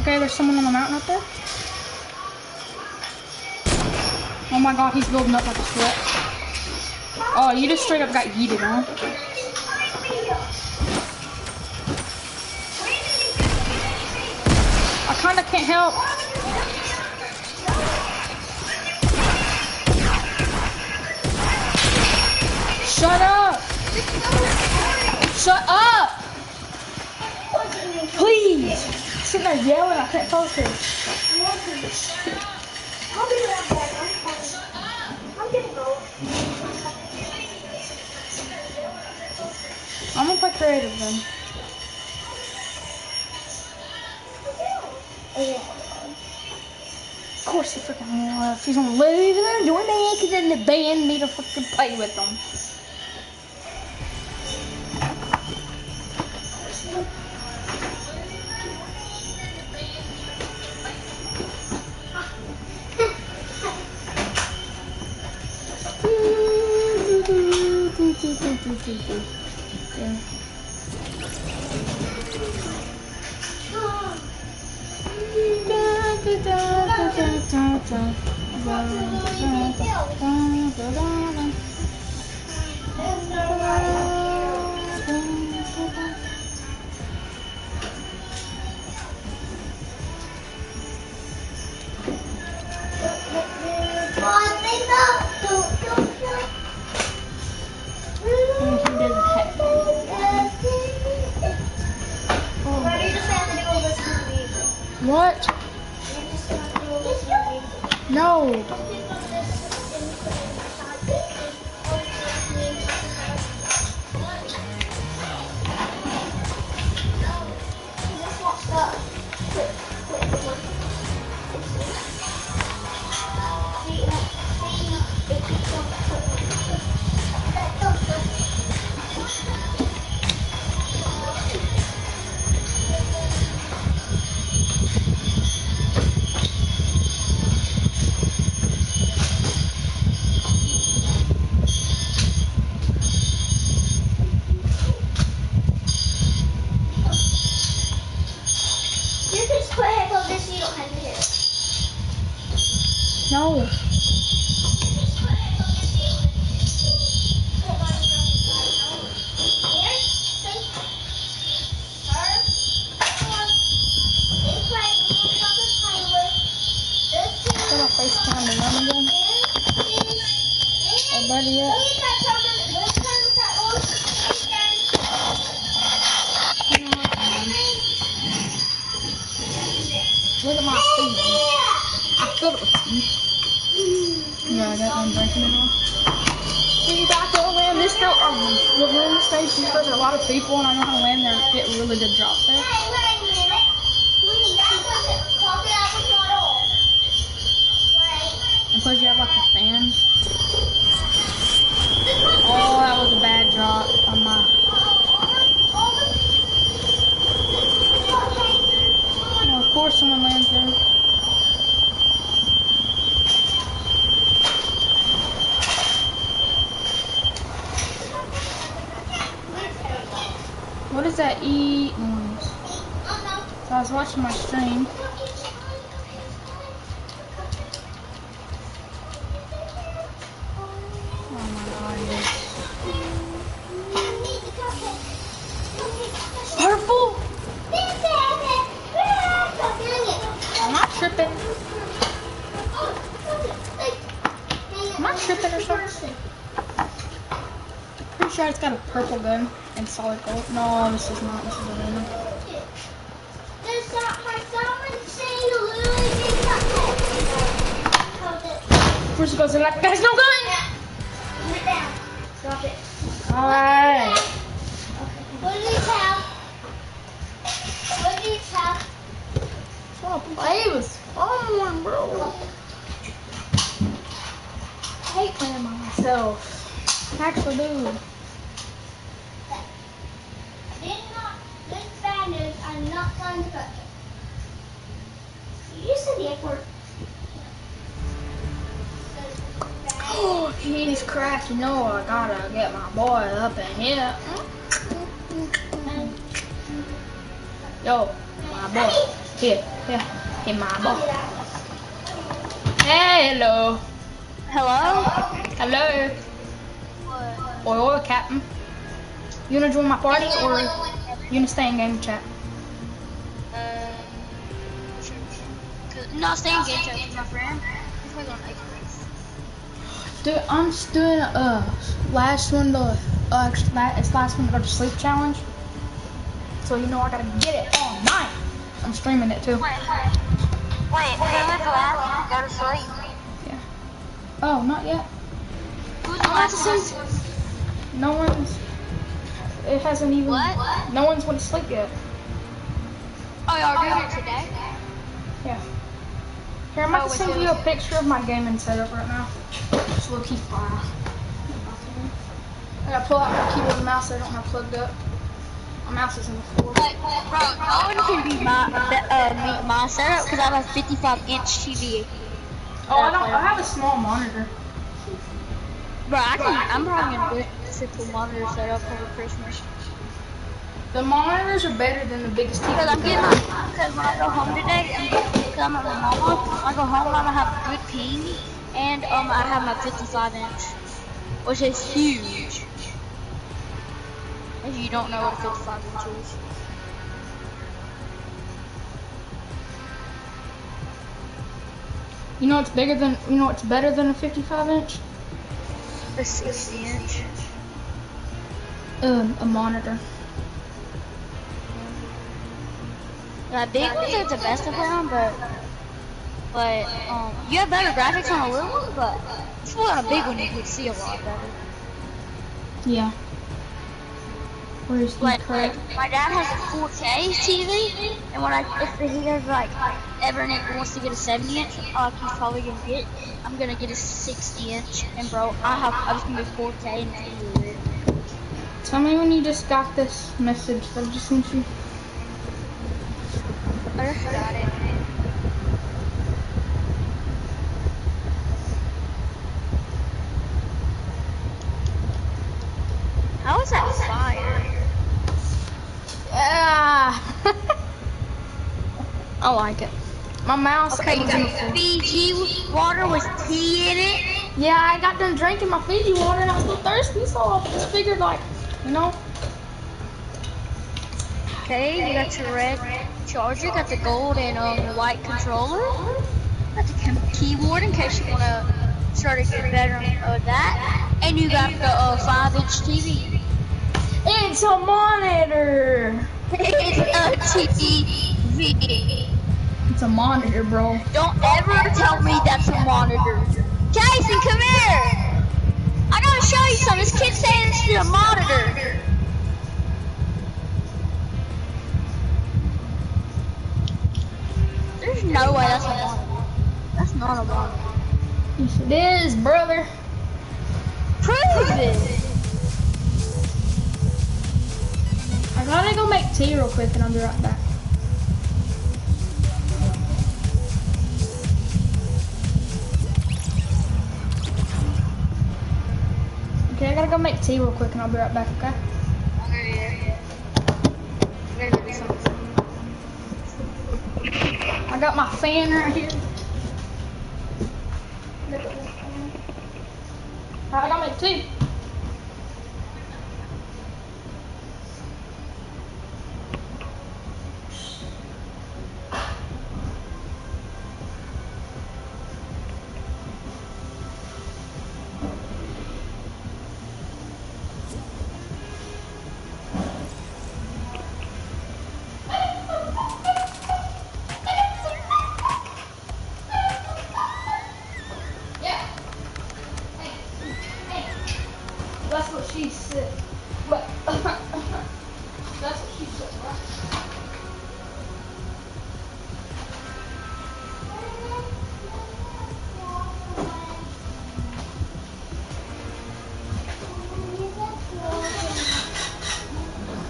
Okay, there's someone on the mountain up there. Oh my god, he's building up like a sweat. Oh, you just straight up got yeeted, huh? I kinda can't help. Shut up! Shut up! Please! Sitting there yelling, I can't focus. I'll be right back. I'm getting old. I'm gonna play creative then. Of course he freaking left. He's gonna leave and then join me because then they banned me to freaking play with them. What? No. No. Put my face down to run again. Oh, buddy, yeah. Look at my feet. I filled it with tea. Yeah, I got one drinking it all. See, back to land this still the room station because there's a lot of people and I know how to land there and get really good drops there. And plus you have like a fan. Oh, that was a bad drop on my. Well, of course someone lands there. What is that E noise? So I was watching my stream. Oh my god. Purple? I'm not tripping. I'm not tripping or something. Pretty sure it's got a purple gun and solid gold. No, this is not. This is a random. First it goes in like, there's no gun! Drop it. Alright. What did you tell? What did you tell? Oh, play with someone, bro. I hate playing by myself. I actually do. This bad news, I'm not going to cook it. You said the F word. Oh, he's cracked. You know I gotta get my boy up in here. Yo, my boy. Here, my boy. Hello. Hello? Hello. Oil, Captain. You wanna join my party or you wanna stay in game chat? No, stay in game chat with my friend. Dude, I'm just doing last one to it's last one to go to sleep challenge. So you know I gotta get it all night. I'm streaming it too. Wait, who is the last one to go to sleep? Yeah. Oh, not yet. Who's the last one? No one's. It hasn't even. What? No one's went to sleep yet. Oh, y'all doing it today? Yeah. Here, I'm about to send you a picture of my gaming setup right now. Just low key file. I gotta pull out my keyboard and mouse. I don't have plugged up. My mouse is in the floor. Bro, no one can be my setup because I have a 55-inch TV. Oh, I have a small monitor. Bro, I'm probably gonna get a simple monitor setup over Christmas. The monitors are better than the biggest TV. Because I'm getting because when I go home today, because I'm at my mama, I go home and I have a good ping, and I have my 55-inch, which is huge. If you don't know what a 55-inch is. You know what's bigger than? You know what's better than a 55-inch? A 60-inch. A monitor. Yeah, big ones are the best to play on, but you have better graphics on a little one, but if you on a big one, you can see a lot better. Yeah. Where's the correct? My dad has a 4K TV, and when if he has like ever wants to get a 70-inch, he's probably gonna get. I'm gonna get a 60-inch, and bro, I was gonna get 4K and it's gonna be lit. Tell me when you just got this message that I just sent you. I just got it. How is that fire? Yeah. I like it. My mouse. Okay, you got Fiji water with tea in it. Yeah, I got done drinking my Fiji water and I was still thirsty, so I just figured, like, you know. Okay, you got your red charger, got the gold and white controller, got the keyboard in case you want to start a get better of that, and you got the 5-inch TV. It's a monitor. It's a TV. It's a monitor, bro. Don't ever tell me that's a monitor. Jason, come here. I gotta show you something. This kid's saying this is a monitor. There's no way that's a monitor. That's not a monitor. Yes, it is, brother. Prove it. I gotta go make tea real quick and I'll be right back. Okay, I gotta go make tea real quick and I'll be right back, okay? I got my fan right here. Alright, I gotta make tea. That's what she said. But that's what she said, right?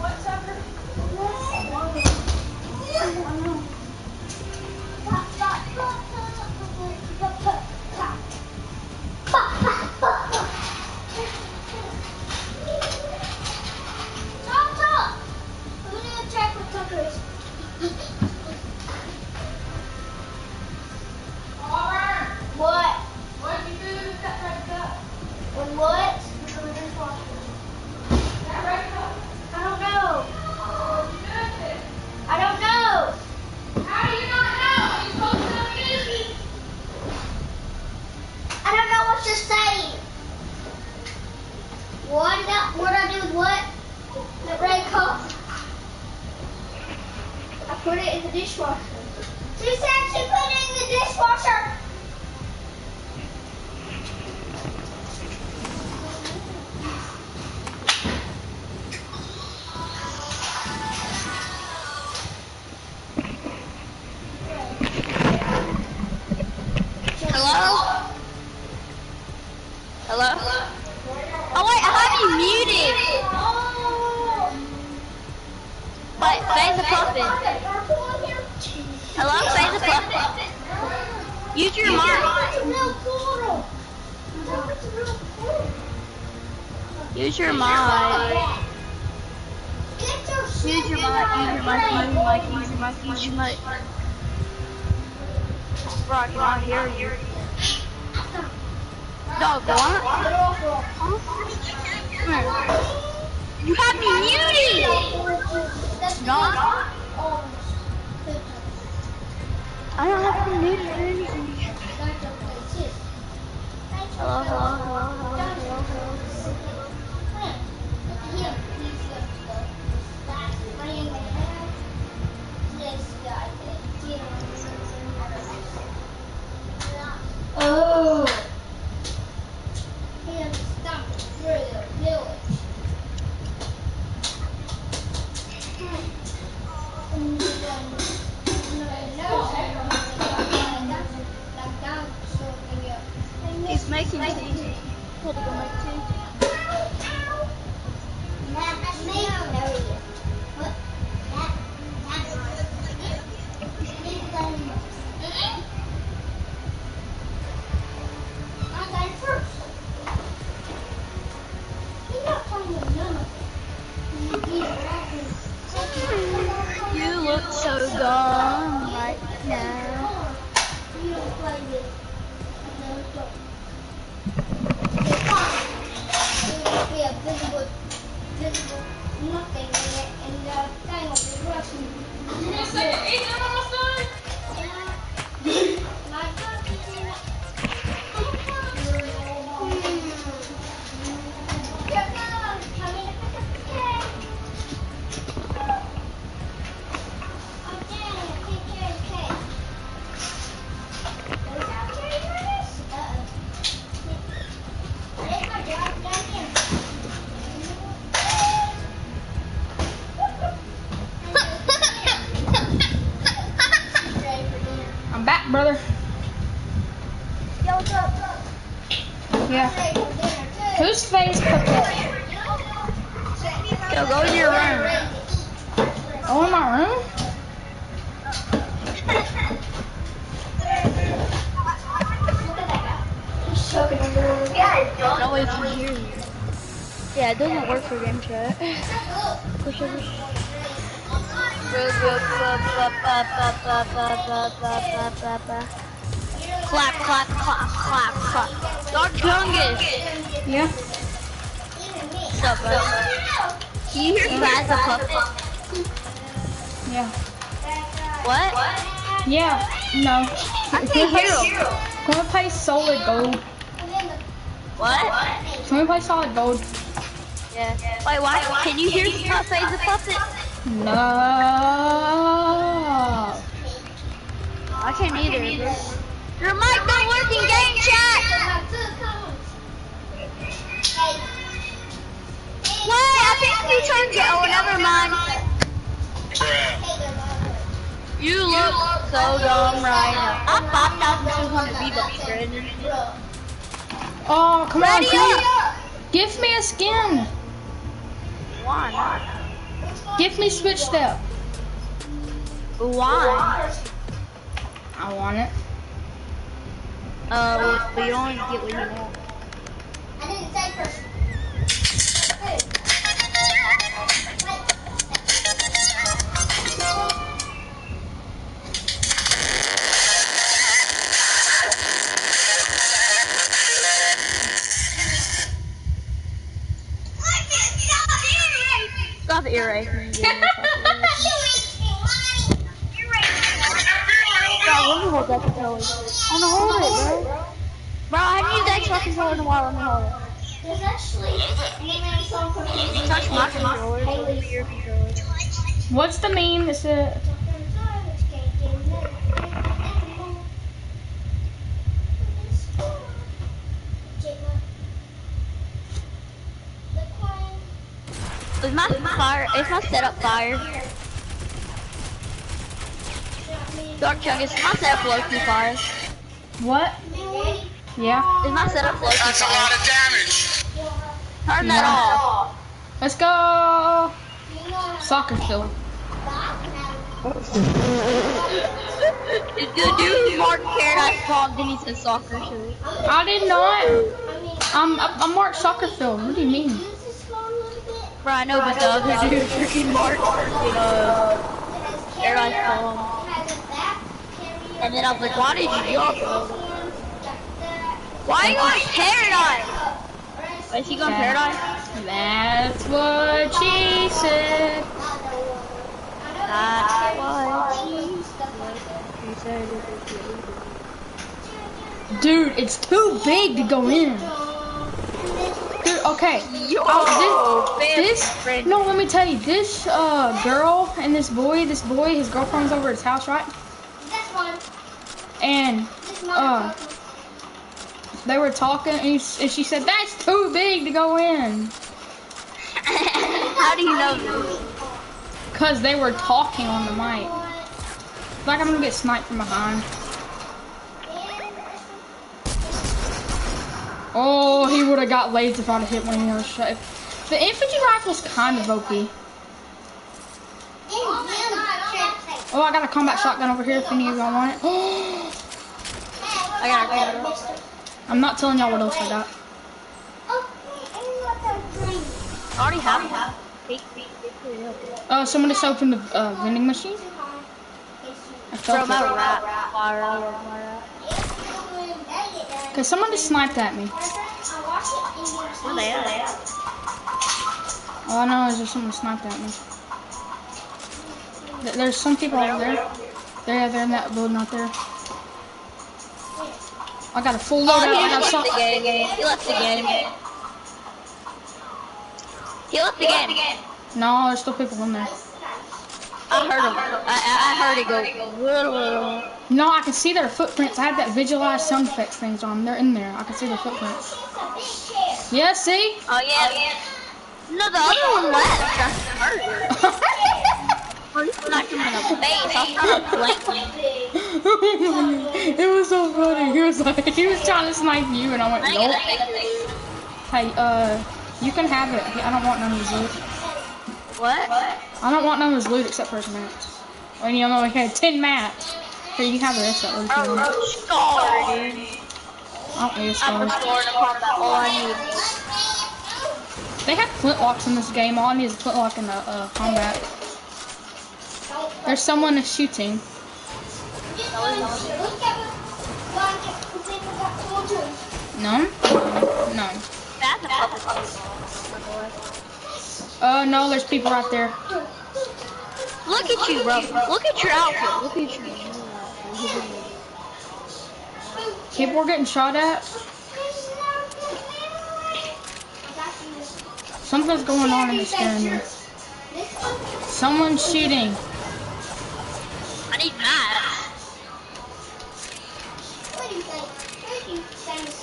What's up, her? What? What did you do with that red cup? With what? With the dishwasher. That red cup. I don't know. What did you do with it? I don't know. How do you not know? You're supposed to know music. I don't know what to say. What did I do with what? The red cup. I put it in the dishwasher. She said she put it in the dishwasher. Hello? Hello? Oh wait, I have you muted. Wait, Faye's a puppet. Hello, Faye's a puppet. Use your mic. Use your mic. Use your mic. Use your mic. Bro, I cannot hear you. Dog, what? You have me muted! Dog. I don't have to mute or anything. Hello. Oh. He's making tea. Had to go make tea. You look so dumb right now. like this. And then it's like, it's fine. It will be a visible nothing in it, and the thing will be rushing. You gonna say Ethan almost done? My cookie. Here comes. Come in to pick up the cake. Oh, dang, I can't carry the cake. Is that carry yours? Uh-oh. There's my dog down here. Ready for dinner. I'm back, brother. Yo, what's up? Yeah. Ready for dinner, too. Whose face puppet? Yo, go to your room. Oh, in my room? Nobody can hear you. Yeah, it doesn't work for game chat. Push over. Clap, clap, clap, clap, clap. Dark Chungus. Yeah. What's up, bro? Can you hear Faz the puppet? Yeah. What? Yeah. No. I can't hear him. Can we play Solid Gold? What? Can we play Solid Gold? Yeah. Wait, why? Can you hear Faz the puppet? No. I can't either. Your mic not working, game chat. Wait, I think you turned it. Oh, never mind. You look so dumb right now. I'm 5,200 V-Bucks, Brandon. Oh, come on. Ready up. Give me a skin. Why not? Give me Switch Step. Why? I want it. But you don't get what you want. I didn't say first. Stop erasing. Bro, let me hold that controller. I wanna hold it, bro. Bro, I haven't used the Xbox controller in a while. Let me hold it. There's actually a song for You touch my controller, so it'll be your controller. What's the meme that said? Is my fire? Is my setup fire? Dark Chungus, is my setup low-key fire? What? Yeah. Is my setup low-key That's a fire? lot of damage. Turn that off. Let's go. Soccer field. The dude Mark Paradise Palm, then he said soccer show. I did not. I'm Mark Soccer field. What do you mean? Bro, I know, but the other dude freaking Mark Paradise Palm. And then I was like, why did you jump? Why are you on Paradise? Wait, is he going Paradise? That's what she said. That's what she said. Dude, it's too big to go in. Dude, okay. No, let me tell you, this girl and this boy, his girlfriend's over at his house, right? And they were talking, and she said, that's too big to go in. How do you know this? Because they were talking on the mic. It's like I'm going to get sniped from behind. Oh, he would have got lazy if I'd have hit one of those shots. The infantry rifle's kind of OP. Oh, I got a combat shotgun over here if any of y'all want it. I got it. I'm not telling y'all what else I got. I already have it. Someone just opened the vending machine. I Throw felt my it. rat. Fire my rat. Cause someone just sniped at me. Where they at? All I know is there's someone sniped at me. There's some people over there. They're in that building out there. I got a full loadout. I got shot. He left the game. He left the game. No, there's still people in there. I heard him. I heard it go. No, I can see their footprints. I had that visualized sound effects things on. They're in there. I can see their footprints. Yeah, see? Oh yeah. No, the other one left. I heard it. Oh, you knocked him in the face. I was trying to flank him. It was so funny. He was trying to snipe you, and I went, nope. Hey, you can have it. I don't want none of his loot. What? I don't want none of his loot except for his mats. And you know, we had 10 mats. Here, you can have the rest of that loot. Oh, scar, dude. I don't need a I'm scar. restoring a combat. All I need. They have flintlocks in this game. All I need is a flintlock in the combat. There's someone that's shooting. None? None. That's a public. No, there's people right there. Look at you, bro. Look at your outfit. Look at you. People are getting shot at. Something's going on in this game. Someone's shooting. I need that.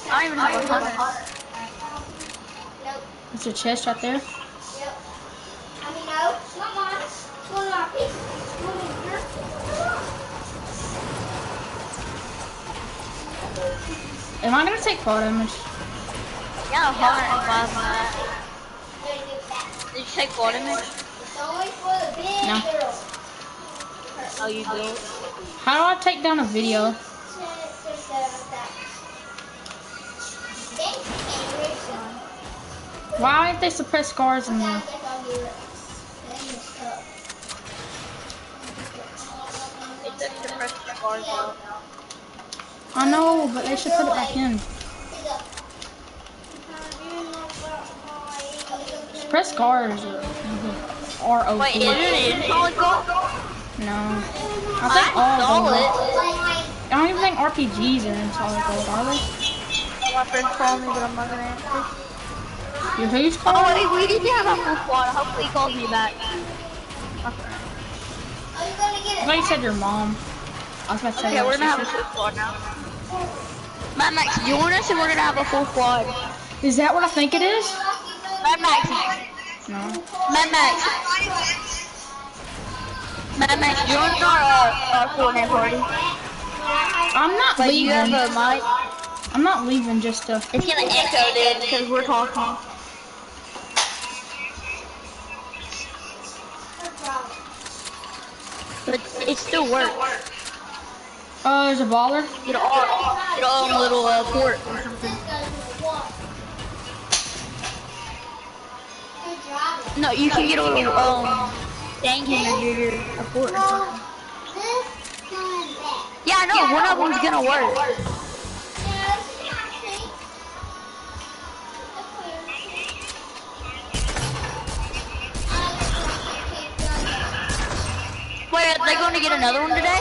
I don't even have a hunter. There's a chest right there. Am I gonna take fall damage? Yeah, 105 Did you take fall damage? No. Oh, you do? How do I take down a video? Why didn't they suppress scars in there? It took the press the scars out. I know, but they should put it back in. Suppress scars are OP. Wait, is it solid gold? No. I think all gold. I don't even think RPGs are in solid gold, are they? My friend's calling me, but I'm not gonna answer. Your who's Oh, calling? wait, we didn't have a full squad. Hopefully he calls me back. I thought you said your mom. I was about to say Okay, we're gonna have a full squad now. Mad Max, join us and we're gonna have a full squad. Is that what I think it is? Mad Max. No. Mad Max. Mad Max, join our Fortnite party. I'm not But you have leaving. a mic. I'm not leaving just to. It's gonna echo, dude, because we're talking. But it still works. Oh, there's a baller. Get on a little port or something. No, you can get a little thing and you're a port or something. Yeah, I know, one of them's gonna work. Wait, are they going to get another one today?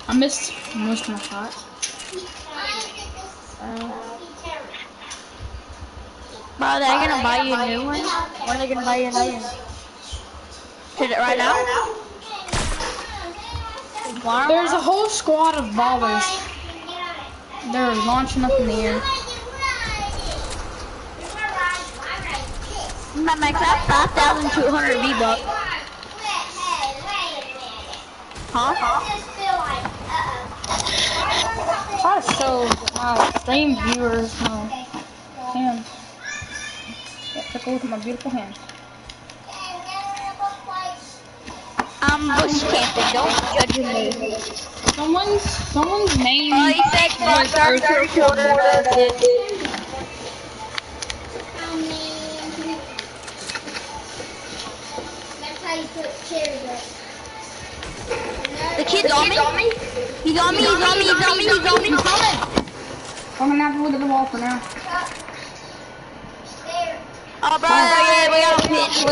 I missed most of my shots. Bro, are they gonna buy you a new one? When are they gonna buy you another one? Did it right now? Tomorrow? There's a whole squad of ballers. They're launching up in the air. My max, I have 5,200 V-Bucks. Huh? Try to show my stream viewers my hands. Yeah, take a look at my beautiful hands. I'm bush camping, don't judge me. Someone's name Oh, he said was start to recorder. That's how you put cherry up. The kid's on me? He's on me, he's on me, he's on me, he's on me. I'm gonna have to look at the wall for now. Oh, bro, yeah, we got a pinch.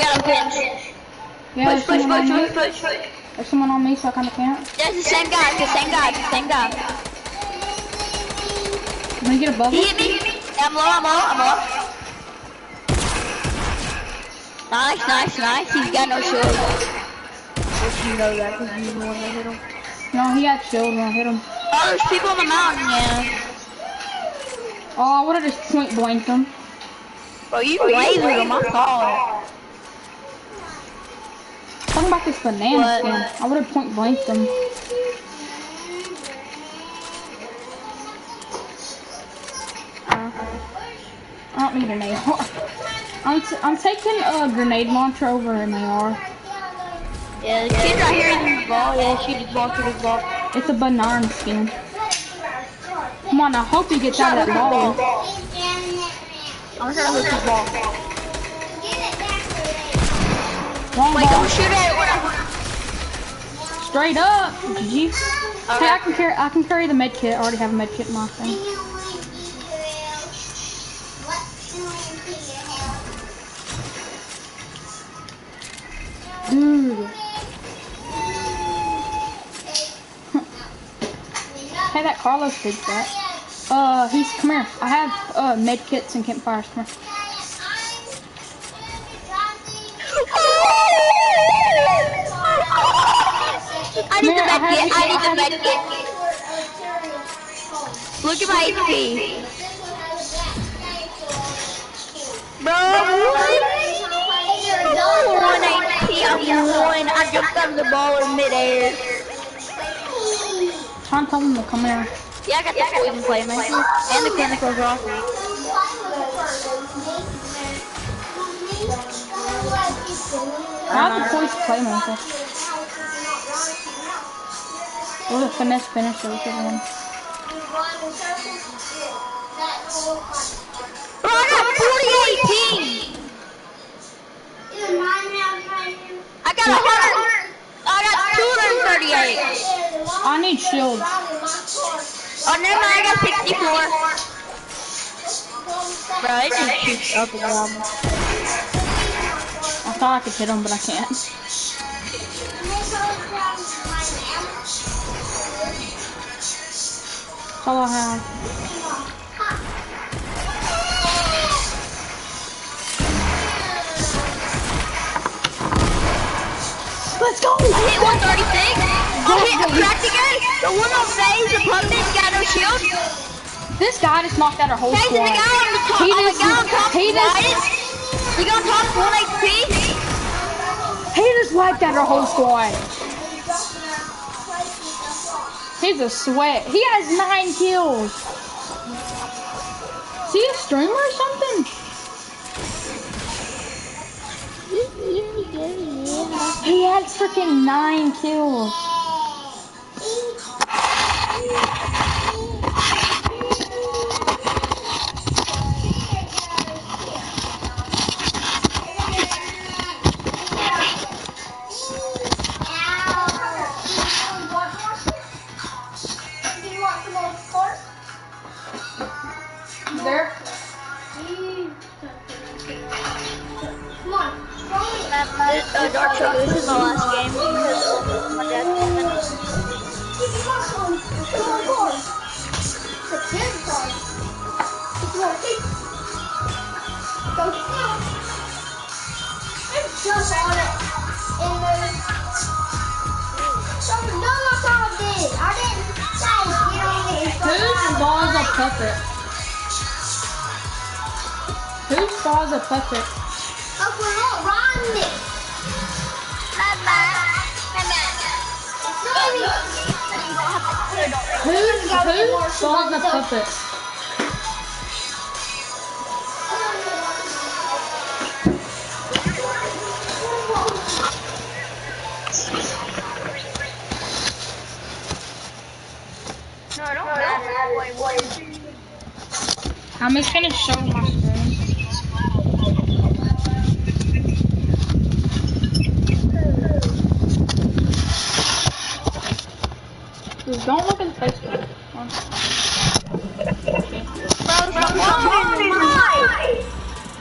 Yeah, Push, push, push, push, push. There's someone on me, so I kinda can't. That's the same guy, it's the same guy, it's the same guy. I'm gonna get above He him. hit me. I'm low. Nice. He's got no shield. You know that because you the one that hit him. No, he had shield when I hit him. Oh, there's people on the mountain, yeah. Oh, I would've just point blanked him. Bro, you lasered him, I saw it. Talking about this banana What? skin. I would've point blanked him. I don't need an AR. I'm taking a grenade launcher over an AR. Yeah, the kid right here is in the ball. Yeah, she just walked through the ball. It's a banana skin. Come on, I hope he gets out of that ball. I'm trying to hit the ball. Wrong Wait, ball. don't shoot at it. Straight up. GG. Okay. Hey, I can carry the med kit. I already have a med kit in my thing. Dude. Hey, that Carlos did that. Come here. I have med kits and campfires. Come here. I need the med kit. I need the med kit. Look at my HP. Bro, 1 HP. I'm one. I jumped out of the ball in midair. Try and tell them to come here. Yeah, I got the poison playmaker and the clinical rocket. I have the poison playmaker. Or the finesse finisher, whichever one. Bro, I got 48 ping. I got 238. I need shields. Oh, never mind, I got 64. Bro, it just shoots up and down. I thought I could hit him, but I can't. That's all I have. Let's go! I hit 136. I hit a cracked again. The one on phase, the pumpkin, got no shield. This guy just knocked out our whole Phase, the squad. guy on the top, He the just- guy on top, he just- he got top 1 HP. He just wiped out our whole squad. He's a sweat. He has 9 kills. Is he a streamer or something? He had freaking 9 kills. There. Dark Chocolate, this is my last game because my dad's Whose ball's a puppet? Whose ball's a puppet? Whose ball's a puppet? No, I don't matter. I'm just gonna show my screen. Don't look in Facebook.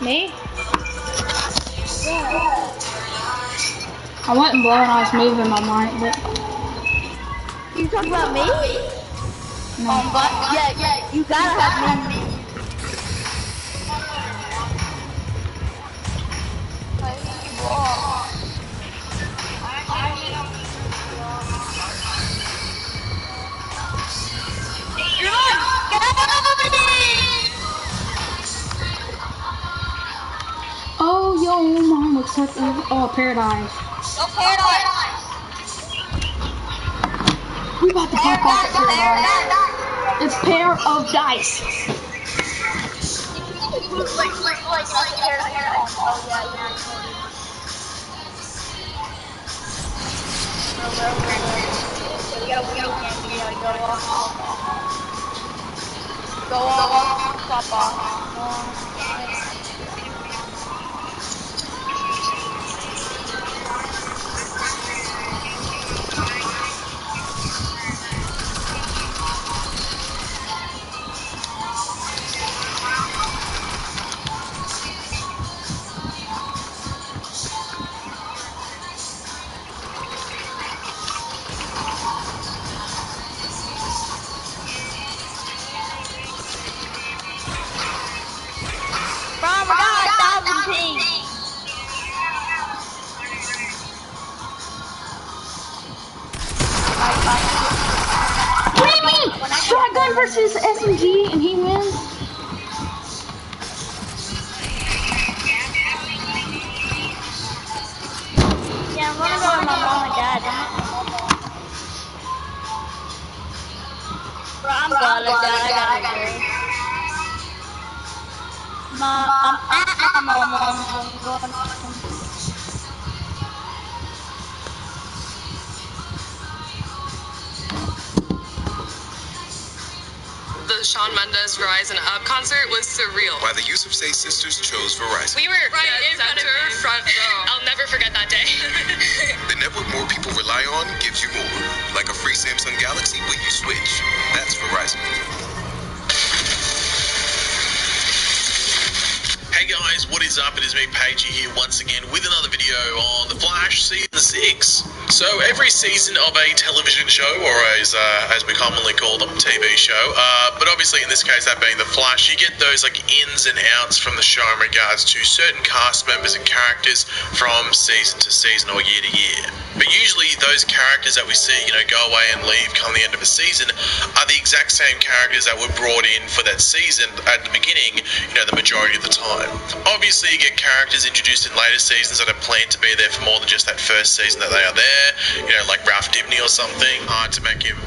Me? I wasn't blowing, I was moving my mic, but... You talking about me? No. But yeah, you gotta have me. Oh, yo, mom looks like paradise. Oh, paradise. We about to pop off at paradise. It's pair of dice. Go off, stop off. What do you mean? Shotgun versus SMG and he wins? Yeah, I'm gonna go with my mom and dad. Bro, I'm gonna die. I gotta go. I'm at my mom. The Shawn Mendes Verizon Up concert was surreal. Why the Yusufzai sisters chose Verizon. We were right in front row. I'll never forget that day. The network more people rely on gives you more. Like a free Samsung Galaxy when you switch. That's Verizon. Hey guys, what is up? It is me, Pagey, here once again with another video on The Flash Season 6. So every season of a television show, or as we commonly call them, TV show, but obviously in this case that being The Flash, you get those like ins and outs from the show in regards to certain cast members and characters from season to season or year to year. But usually those characters that we see, go away and leave come the end of a season are the exact same characters that were brought in for that season at the beginning, the majority of the time. Obviously you get characters introduced in later seasons that are planned to be there for more than just that first season that they are there, like Ralph Dibny or something. Hard to make him,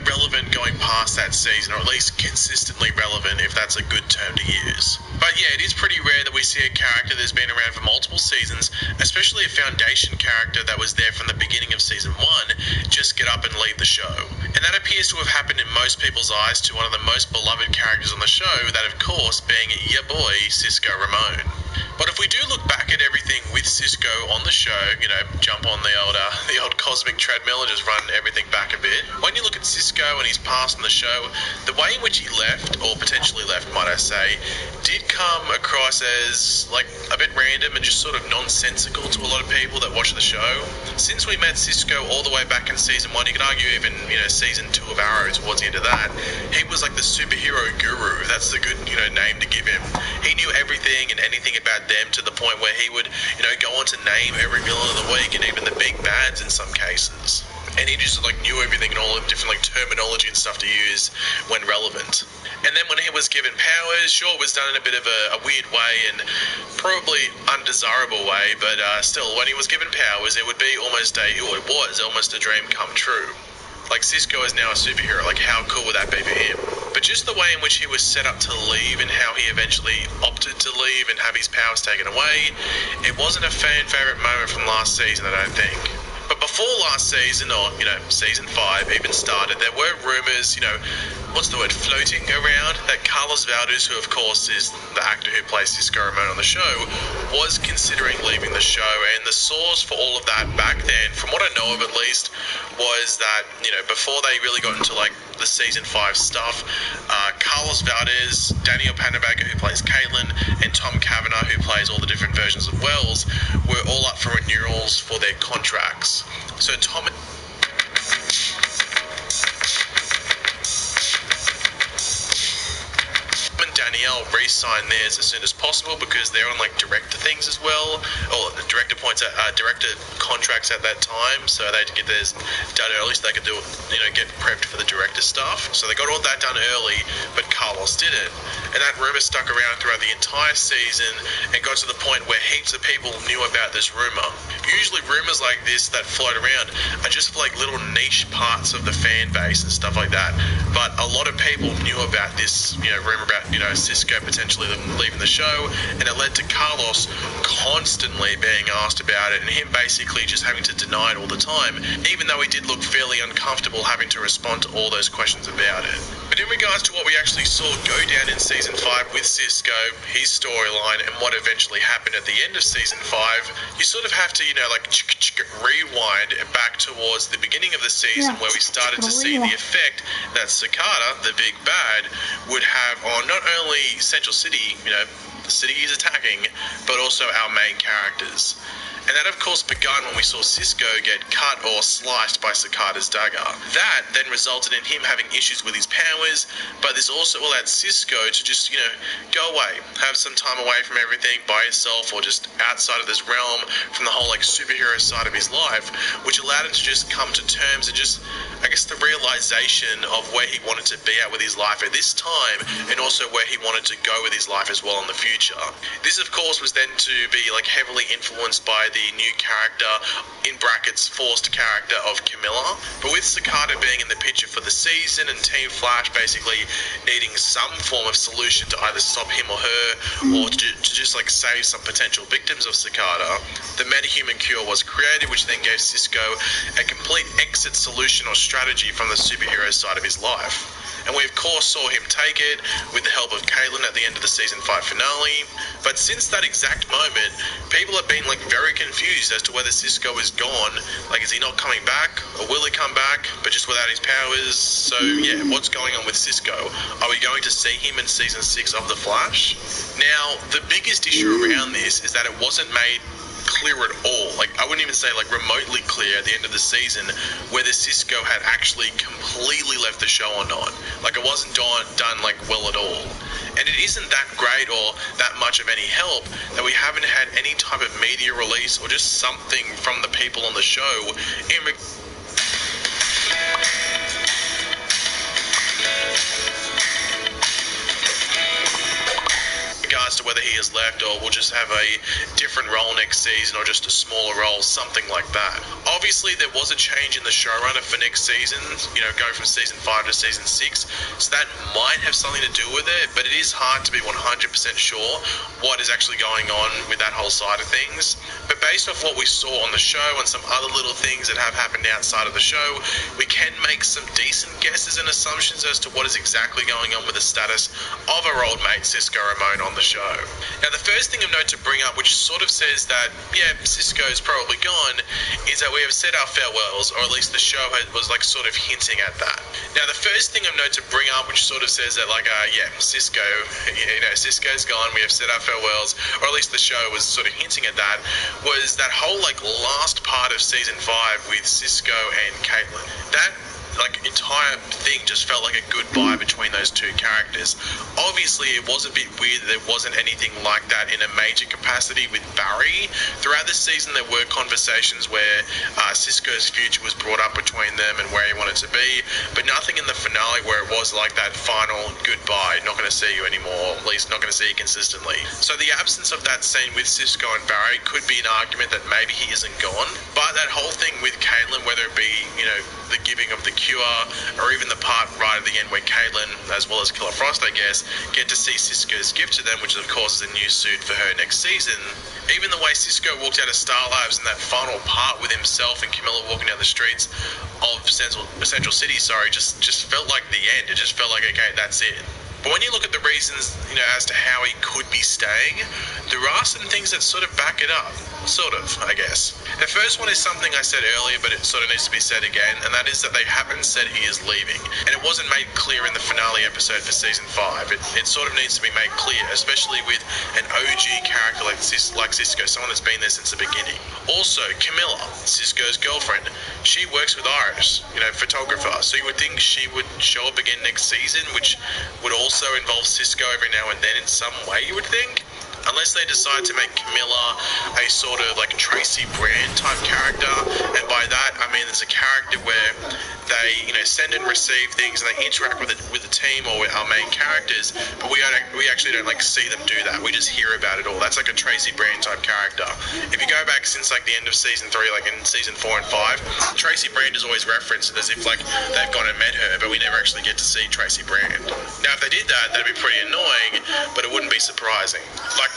relevant going past that season, or at least consistently relevant, if that's a good term to use. But yeah, it is pretty rare that we see a character that's been around for multiple seasons, especially a foundation character that was there from the beginning of season 1, just get up and leave the show. And that appears to have happened in most people's eyes to one of the most beloved characters on the show, that of course being your boy, Cisco Ramon. But if we do look back at everything with Cisco on the show, jump on the old cosmic treadmill and just run everything back a bit. When you look at Cisco and his past on the show, the way in which he left, or potentially left might I say, did come across as like a bit random and just sort of nonsensical to a lot of people that watch the show. Since we met Cisco all the way back in season 1, you could argue even, season 2 of Arrow towards the end of that, he was like the superhero guru. That's the good, name to give him. He knew everything and anything about them, to the point where he would, go on to name every villain of the week and even the big bads in some cases. And he just knew everything and all the different terminology and stuff to use when relevant. And then when he was given powers, sure, it was done in a bit of a weird way and probably undesirable way, but still, when he was given powers, it was almost a dream come true. Like, Cisco is now a superhero. Like, how cool would that be for him? But just the way in which he was set up to leave and how he eventually opted to leave and have his powers taken away, it wasn't a fan favourite moment from last season, I don't think. But before last season, or, you know, season 5 even started, there were rumours, you know, floating around that Carlos Valdez, who of course is the actor who plays Cisco Ramon on the show, was considering leaving the show. And the source for all of that back then, from what I know of at least, was that, you know, before they really got into like the season 5 stuff, Carlos Valdez, Daniel Panabaker, who plays Caitlin, and Tom Cavanagh, who plays all the different versions of Wells, were all up for renewals for their contracts. So Tom and Danielle re-signed theirs as soon as possible because they're on like director things as well, or director contracts at that time, so they had to get theirs done early so they could do, you know, get prepped for the director stuff. So they got all that done early, but Carlos didn't, and that rumor stuck around throughout the entire season and got to the point where heaps of people knew about this rumor. Usually rumors like this that float around are just for like little niche parts of the fan base and stuff like that, but a lot of people knew about this, you know, rumor about, you know, Cisco potentially leaving the show, and it led to Carlos constantly being asked about it and him basically just having to deny it all the time, even though he did look fairly uncomfortable having to respond to all those questions about it. But in regards to what we actually saw go down in season 5 with Cisco, his storyline, and what eventually happened at the end of season 5, you sort of have to, you know, like rewind back towards the beginning of the season where we started to see the effect that Cicada, the big bad, would have on not only Central City, you know, the city he's attacking, but also our main characters. And that, of course, began when we saw Cisco get cut or sliced by Cicada's dagger. That then resulted in him having issues with his powers, but this also allowed Cisco to just, you know, go away, have some time away from everything by himself or just outside of this realm from the whole, like, superhero side of his life, which allowed him to just come to terms and just, I guess, the realization of where he wanted to be at with his life at this time, and also where he wanted to go with his life as well in the future. This, of course, was then to be, like, heavily influenced by the new character, in brackets, forced character of Camilla. But with Cicada being in the picture for the season and Team Flash basically needing some form of solution to either stop him or her, or to just like save some potential victims of Cicada, the metahuman cure was created, which then gave Cisco a complete exit solution or strategy from the superhero side of his life. And we of course saw him take it with the help of Caitlin at the end of the season 5 finale. But since that exact moment, people have been like very confused as to whether Cisco is gone. Like, is he not coming back, or will he come back, but just without his powers? So yeah, what's going on with Cisco? Are we going to see him in season 6 of The Flash? Now, the biggest issue around this is that it wasn't made clear at all. Like, I wouldn't even say like remotely clear at the end of the season whether Cisco had actually completely left the show or not. Like, it wasn't done like well at all. And it isn't that great or that much of any help that we haven't had any type of media release or just something from the people on the show in regards to whether he has left or we'll just have a different role next season or just a smaller role, something like that. Obviously, there was a change in the showrunner for next season, you know, going from season 5 to season 6, so that might have something to do with it, but it is hard to be 100% sure what is actually going on with that whole side of things. But based off what we saw on the show and some other little things that have happened outside of the show, we can make some decent guesses and assumptions as to what is exactly going on with the status of our old mate Cisco Ramon on the show. Now, the first thing of note to bring up, which sort of says that, yeah, Cisco's probably gone, is that we have said our farewells, or at least the show was like sort of hinting at that. Now, the first thing of note to bring up, which sort of says that, like, yeah, Cisco, you know, Cisco's gone, we have said our farewells, or at least the show was sort of hinting at that, was that whole, like, last part of season 5 with Cisco and Caitlin. That like entire thing just felt like a goodbye between those two characters. Obviously, it was a bit weird that there wasn't anything like that in a major capacity with Barry. Throughout this season, there were conversations where Cisco's future was brought up between them and where he wanted to be, but nothing in the finale where it was like that final goodbye, not going to see you anymore, at least not going to see you consistently. So the absence of that scene with Cisco and Barry could be an argument that maybe he isn't gone, but that whole thing with Caitlin, whether it be, you know, the giving of the Cure, or even the part right at the end where Caitlin, as well as Killer Frost, I guess, get to see Cisco's gift to them, which of course is a new suit for her next season. Even the way Cisco walked out of Star Labs in that final part with himself and Camilla walking down the streets of Central City, just felt like the end. It just felt like, okay, that's it. But when you look at the reasons, as to how he could be staying, there are some things that sort of back it up. Sort of, I guess. The first one is something I said earlier, but it sort of needs to be said again, and that is that they haven't said he is leaving. And it wasn't made clear in the finale episode for Season 5. It sort of needs to be made clear, especially with an OG character like Cisco, someone that's been there since the beginning. Also, Camilla, Cisco's girlfriend, she works with Iris, photographer, so you would think she would show up again next season, which would also involve Cisco every now and then in some way, you would think. Unless they decide to make Camilla a sort of like Tracy Brand type character, and by that I mean there's a character where they send and receive things and they interact with the team or with our main characters, but we actually don't see them do that. We just hear about it all. That's like a Tracy Brand type character. If you go back since the end of season 3, like in season 4 and 5, Tracy Brand is always referenced as if they've gone and met her, but we never actually get to see Tracy Brand. Now if they did that, that'd be pretty annoying, but it wouldn't be surprising.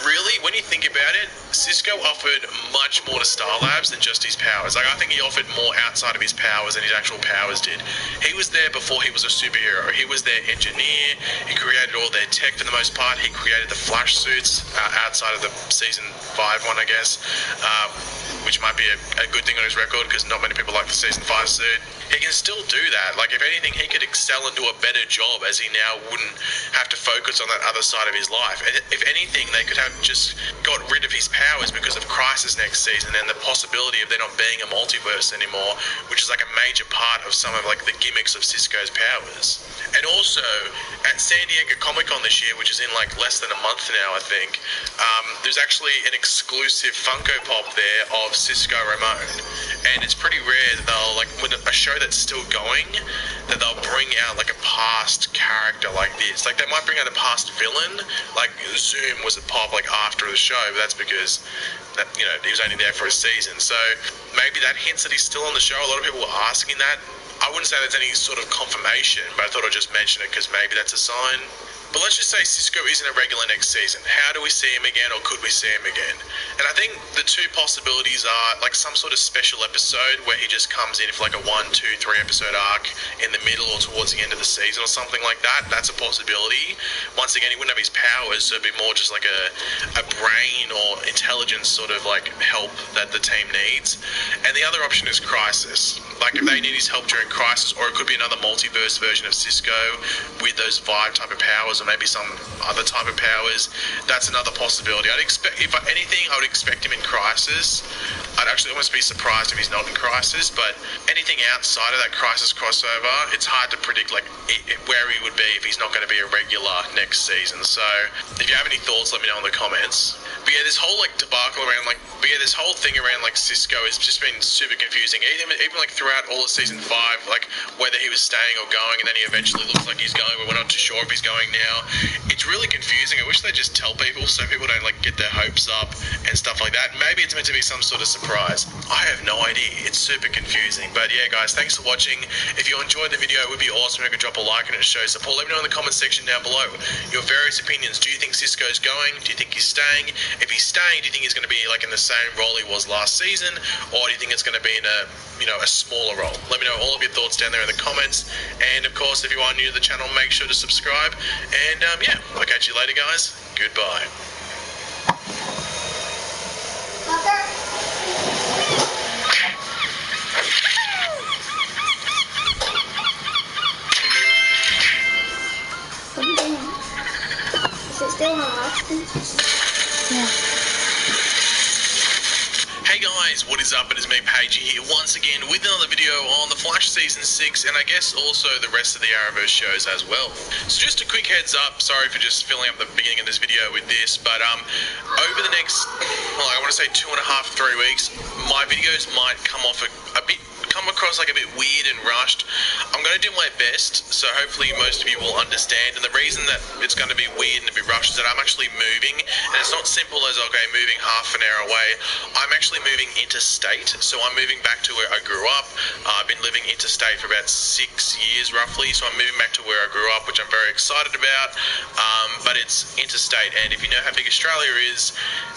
Really, when you think about it, Cisco offered much more to Star Labs than just his powers. I think he offered more outside of his powers than his actual powers did. He was there before he was a superhero. He was their engineer. He created all their tech for the most part. He created the Flash suits outside of the season 5 one, I guess, which might be a good thing on his record because not many people like the season 5 suit. He can still do that. If anything, he could excel and do a better job, as he now wouldn't have to focus on that other side of his life. And if anything, they could have just got rid of his powers because of Crisis next season and the possibility of there not being a multiverse anymore, which is a major part of some of the gimmicks of Cisco's powers. And also, at San Diego Comic-Con this year, which is in less than a month now, I think, there's actually an exclusive Funko Pop there of Cisco Ramon. And it's pretty rare that they'll, with a show that's still going, that they'll bring out a past character like this. They might bring out a past villain, Zoom was a pop after the show, but that's because he was only there for a season. So maybe that hints that he's still on the show. A lot of people were asking that. I wouldn't say there's any sort of confirmation, but I thought I'd just mention it because maybe that's a sign. But let's just say Cisco isn't a regular next season. How do we see him again, or could we see him again? And I think the two possibilities are some sort of special episode where he just comes in for a 1, 2, 3 episode arc in the middle or towards the end of the season or something like that. That's a possibility. Once again, he wouldn't have his powers, so it'd be more just a brain or intelligence sort of help that the team needs. And the other option is Crisis. If they need his help during Crisis, or it could be another multiverse version of Cisco with those 5 type of powers, or maybe some other type of powers. That's another possibility. I'd expect, if anything, I would expect him in Crisis. I'd actually almost be surprised if he's not in Crisis, but anything outside of that Crisis crossover, it's hard to predict where he would be if he's not going to be a regular next season. So if you have any thoughts, let me know in the comments. But yeah, this whole debacle around this whole thing around Cisco has just been super confusing. Even throughout all of season 5, whether he was staying or going, and then he eventually looks like he's going, but we're not too sure if he's going now. It's really confusing. I wish they'd just tell people so people don't get their hopes up and stuff like that. Maybe it's meant to be some sort of surprise. I have no idea. It's super confusing. But yeah, guys, thanks for watching. If you enjoyed the video, it would be awesome if you could drop a like and it shows support. Let me know in the comment section down below your various opinions. Do you think Cisco's going? Do you think he's staying? If he's staying, do you think he's going to be in the same role he was last season, or do you think it's going to be in a smaller role? Let me know all of your thoughts down there in the comments. And of course, if you are new to the channel, make sure to subscribe. And yeah, I'll catch you later, guys. Goodbye. Is it still not? Yeah. Hey guys, what is up? It is me, Pagey, here once again with another video on The Flash Season 6, and I guess also the rest of the Arrowverse shows as well. So just a quick heads up, sorry for just filling up the beginning of this video with this, but over the next, I want to say 2.5 to 3 weeks, my videos might come off a bit come across like a bit weird and rushed, I'm going to do my best, so hopefully most of you will understand. And the reason that it's going to be weird and a bit rushed is that I'm actually moving, and it's not simple as, okay, moving half an hour away. I'm actually moving interstate, so I'm moving back to where I grew up. I've been living interstate for about 6 years roughly, so I'm moving back to where I grew up, which I'm very excited about. But it's interstate, and if you know how big Australia is,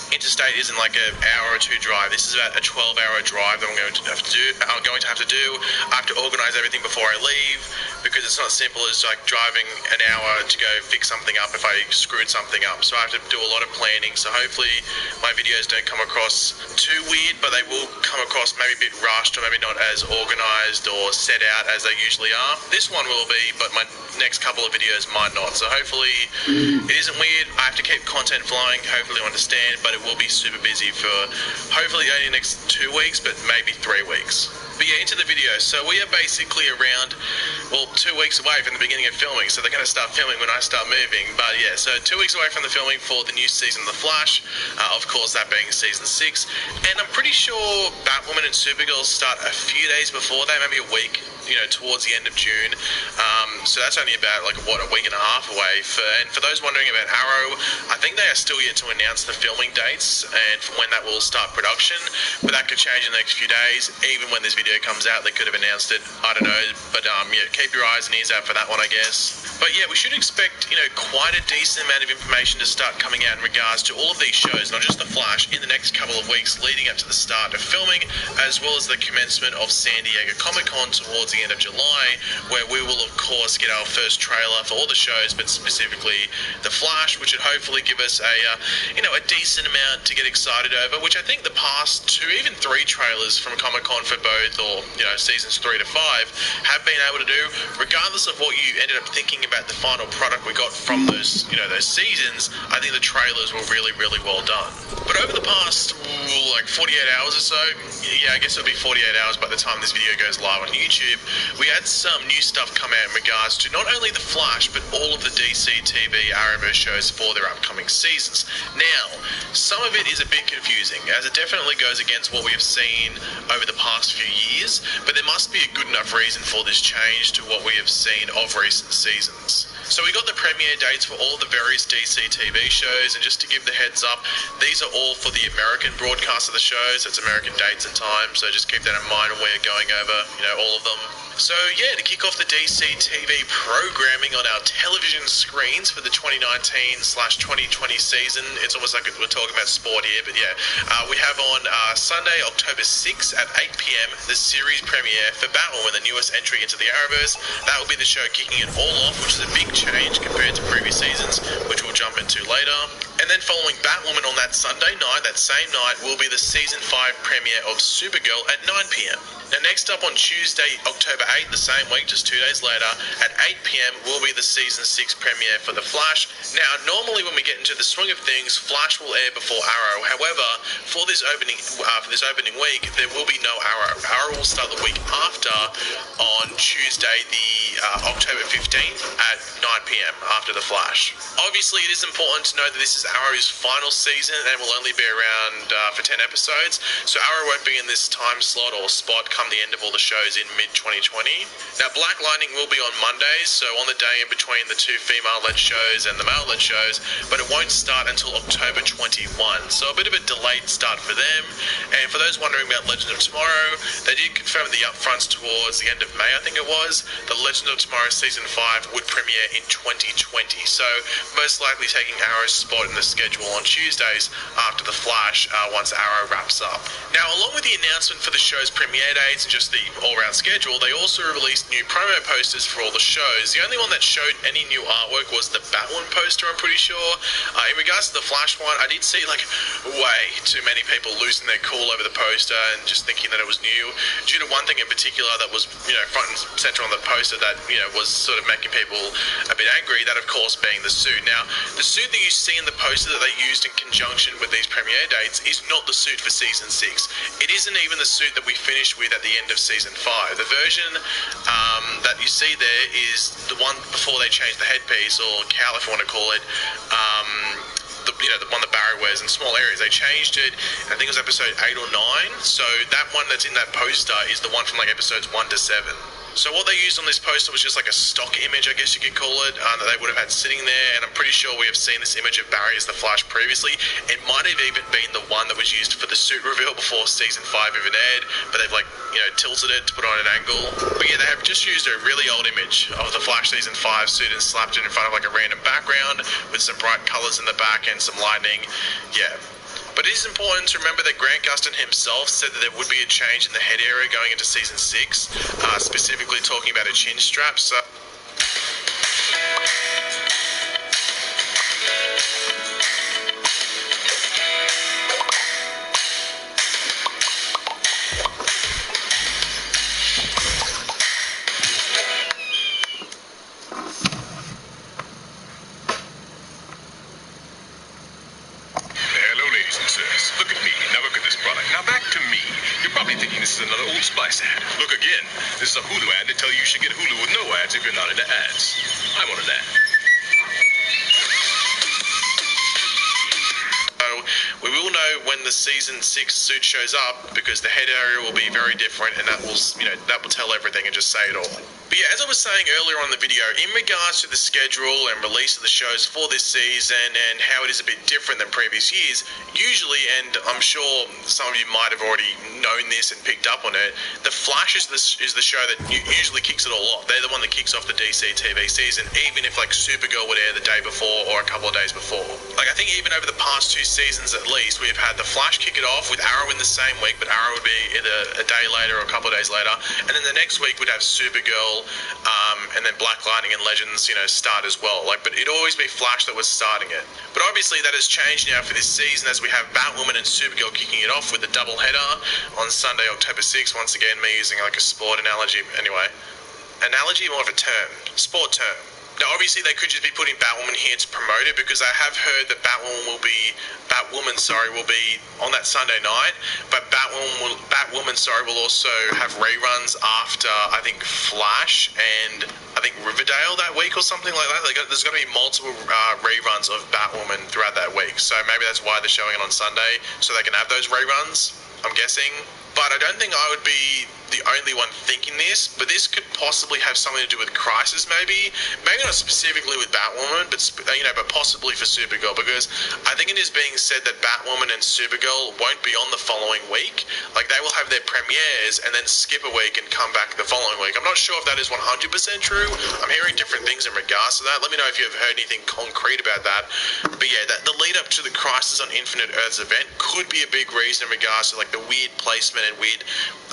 interstate isn't like an hour or two drive. This is about a 12-hour drive that I'm going to have to do. I have to organise everything before I leave, because it's not simple as like driving an hour to go fix something up if I screwed something up. So I have to do a lot of planning. So hopefully my videos don't come across too weird, but they will come across maybe a bit rushed or maybe not as organised or set out as they usually are. This one will be, but my next couple of videos might not. So hopefully it isn't weird. I have to keep content flowing. Hopefully you understand, but it will be super busy for hopefully only the next 2 weeks, but maybe 3 weeks. But yeah, into the video. So we are basically around, well, 2 weeks away from the beginning of filming. So they're going to start filming when I start moving. But yeah, so 2 weeks away from the filming for the new season of The Flash. Of course, that being season 6. And I'm pretty sure Batwoman and Supergirl start a few days before that, maybe a week, towards the end of June. So that's only about like a week and a half away. And for those wondering about Arrow, I think they are still yet to announce the filming dates and for when that will start production. But that could change in the next few days. Even when this video comes out, they could have announced it. I don't know. But yeah, keep your eyes and ears out for that one, I guess. But yeah, we should expect, quite a decent amount of information to start coming out in regards to all of these shows, not just The Flash, in the next couple of weeks leading up to the start of filming, as well as the commencement of San Diego Comic-Con towards the end of July, where we will, of course, get our first trailer for all the shows, but specifically The Flash, which should hopefully give us a decent amount to get excited over, which I think the past 2, even 3 trailers from Comic-Con for both, or, seasons 3 to 5, have been able to do, regardless of what you ended up thinking about the final product we got from those seasons. I think the trailers were really, really well done. But over the past, 48 hours or so, yeah, I guess it'll be 48 hours by the time this video goes live on YouTube, we had some new stuff come out in regards to not only The Flash, but all of the DC TV Arrowverse shows for their upcoming seasons. Now, some of it is a bit confusing, as it definitely goes against what we have seen over the past few years, but there must be a good enough reason for this change to what we have seen of recent seasons. So we got the premiere dates for all the various DC TV shows, and just to give the heads up, these are all for the American broadcast of the shows. It's American dates and times, so just keep that in mind when we're going over, all of them. So yeah, to kick off the DC TV programming on our television screens for the 2019/2020 season, it's almost like we're talking about sport here, but yeah, we have on Sunday, October 6th at 8 p.m, the series premiere for Batwoman, the newest entry into the Arrowverse. That will be the show kicking it all off, which is a big change compared to previous seasons, which we'll jump into later. And then following Batwoman on that Sunday night, that same night, will be the season 5 premiere of Supergirl at 9 p.m. Now next up on Tuesday, October 8th, the same week, just 2 days later, at 8 p.m. will be the season 6 premiere for The Flash. Now, normally when we get into the swing of things, Flash will air before Arrow. However, for this opening week, there will be no Arrow. Arrow will start the week after on Tuesday, the October 15th at 9 p.m. after The Flash. Obviously, it is important to know that this is Arrow's final season and will only be around for 10 episodes, so Arrow won't be in this time slot or spot come the end of all the shows in mid-2020. Now, Black Lightning will be on Mondays, so on the day in between the 2 female-led shows and the male-led shows, but it won't start until October 21, so a bit of a delayed start for them. And for those wondering about Legend of Tomorrow, they did confirm the upfronts towards the end of May, I think it was. The Legend of Tomorrow Season 5 would premiere in 2020, so most likely taking Arrow's spot in the schedule on Tuesdays after The Flash once Arrow wraps up. Now, along with the announcement for the show's premiere dates and just the all-round schedule, they also released new promo posters for all the shows. The only one that showed any new artwork was the Batwoman poster, I'm pretty sure. In regards to the Flash one, I did see way too many people losing their cool over the poster and just thinking that it was new, due to one thing in particular that was front and center on the poster that was sort of making people a bit angry, that of course being the suit. Now, the suit that you see in the poster that they used in conjunction with these premiere dates is not the suit for season 6. It isn't even the suit that we finished with at the end of season 5. The version that you see there is the one before they changed the headpiece, or cowl if you want to call it, the one that Barry wears in small areas. They changed it. I think it was episode 8 or 9. So that one that's in that poster is the one from like episodes 1 to 7. So what they used on this poster was just like a stock image, I guess you could call it, that they would have had sitting there. And I'm pretty sure we have seen this image of Barry as the Flash previously. It might have even been the one that was used for the suit reveal before season 5 even aired, but they've tilted it to put it on an angle. But yeah, they have just used a really old image of the Flash season 5 suit and slapped it in front of like a random background with some bright colors in the back and some lightning. Yeah. But it is important to remember that Grant Gustin himself said that there would be a change in the head area going into season 6, specifically talking about a chin strap. So look at me. Now look at this product. Now back to me. You're probably thinking this is another Old Spice ad. Look again. This is a Hulu ad to tell you should get Hulu with no ads if you're not into ads. I want an ad. we will know when the season 6 suit shows up, because the head area will be very different, and that will tell everything and just say it all. But yeah, as I was saying earlier on in the video, in regards to the schedule and release of the shows for this season and how it is a bit different than previous years, usually, and I'm sure some of you might have already known this and picked up on it, The Flash is the show that usually kicks it all off. They're the one that kicks off the DC TV season, even if like Supergirl would air the day before or a couple of days before. Like I think even over the past 2 seasons at least, we've had The Flash kick it off with Arrow in the same week, but Arrow would be either a day later or a couple of days later, and then the next week we'd have Supergirl, and then Black Lightning and Legends, start as well. But it'd always be Flash that was starting it. But obviously that has changed now for this season, as we have Batwoman and Supergirl kicking it off with a double header on Sunday, October 6th. Once again, me using like a sport analogy. Anyway, analogy, more of a term, sport term. Now, obviously, they could just be putting Batwoman here to promote it, because I have heard that Batwoman will be on that Sunday night. But Batwoman will also have reruns after, I think, Flash and I think Riverdale that week or something like that. There's going to be multiple reruns of Batwoman throughout that week. So maybe that's why they're showing it on Sunday, so they can have those reruns, I'm guessing. But I don't think I would be the only one thinking this, but this could possibly have something to do with Crisis, maybe not specifically with Batwoman, but possibly for Supergirl, because I think it is being said that Batwoman and Supergirl won't be on the following week. Like, they will have their premieres and then skip a week and come back the following week. I'm not sure if that is 100% true. I'm hearing different things in regards to that. Let me know if you have heard anything concrete about that. But yeah, the lead up to the Crisis on Infinite Earths event could be a big reason in regards to like the weird placement and weird,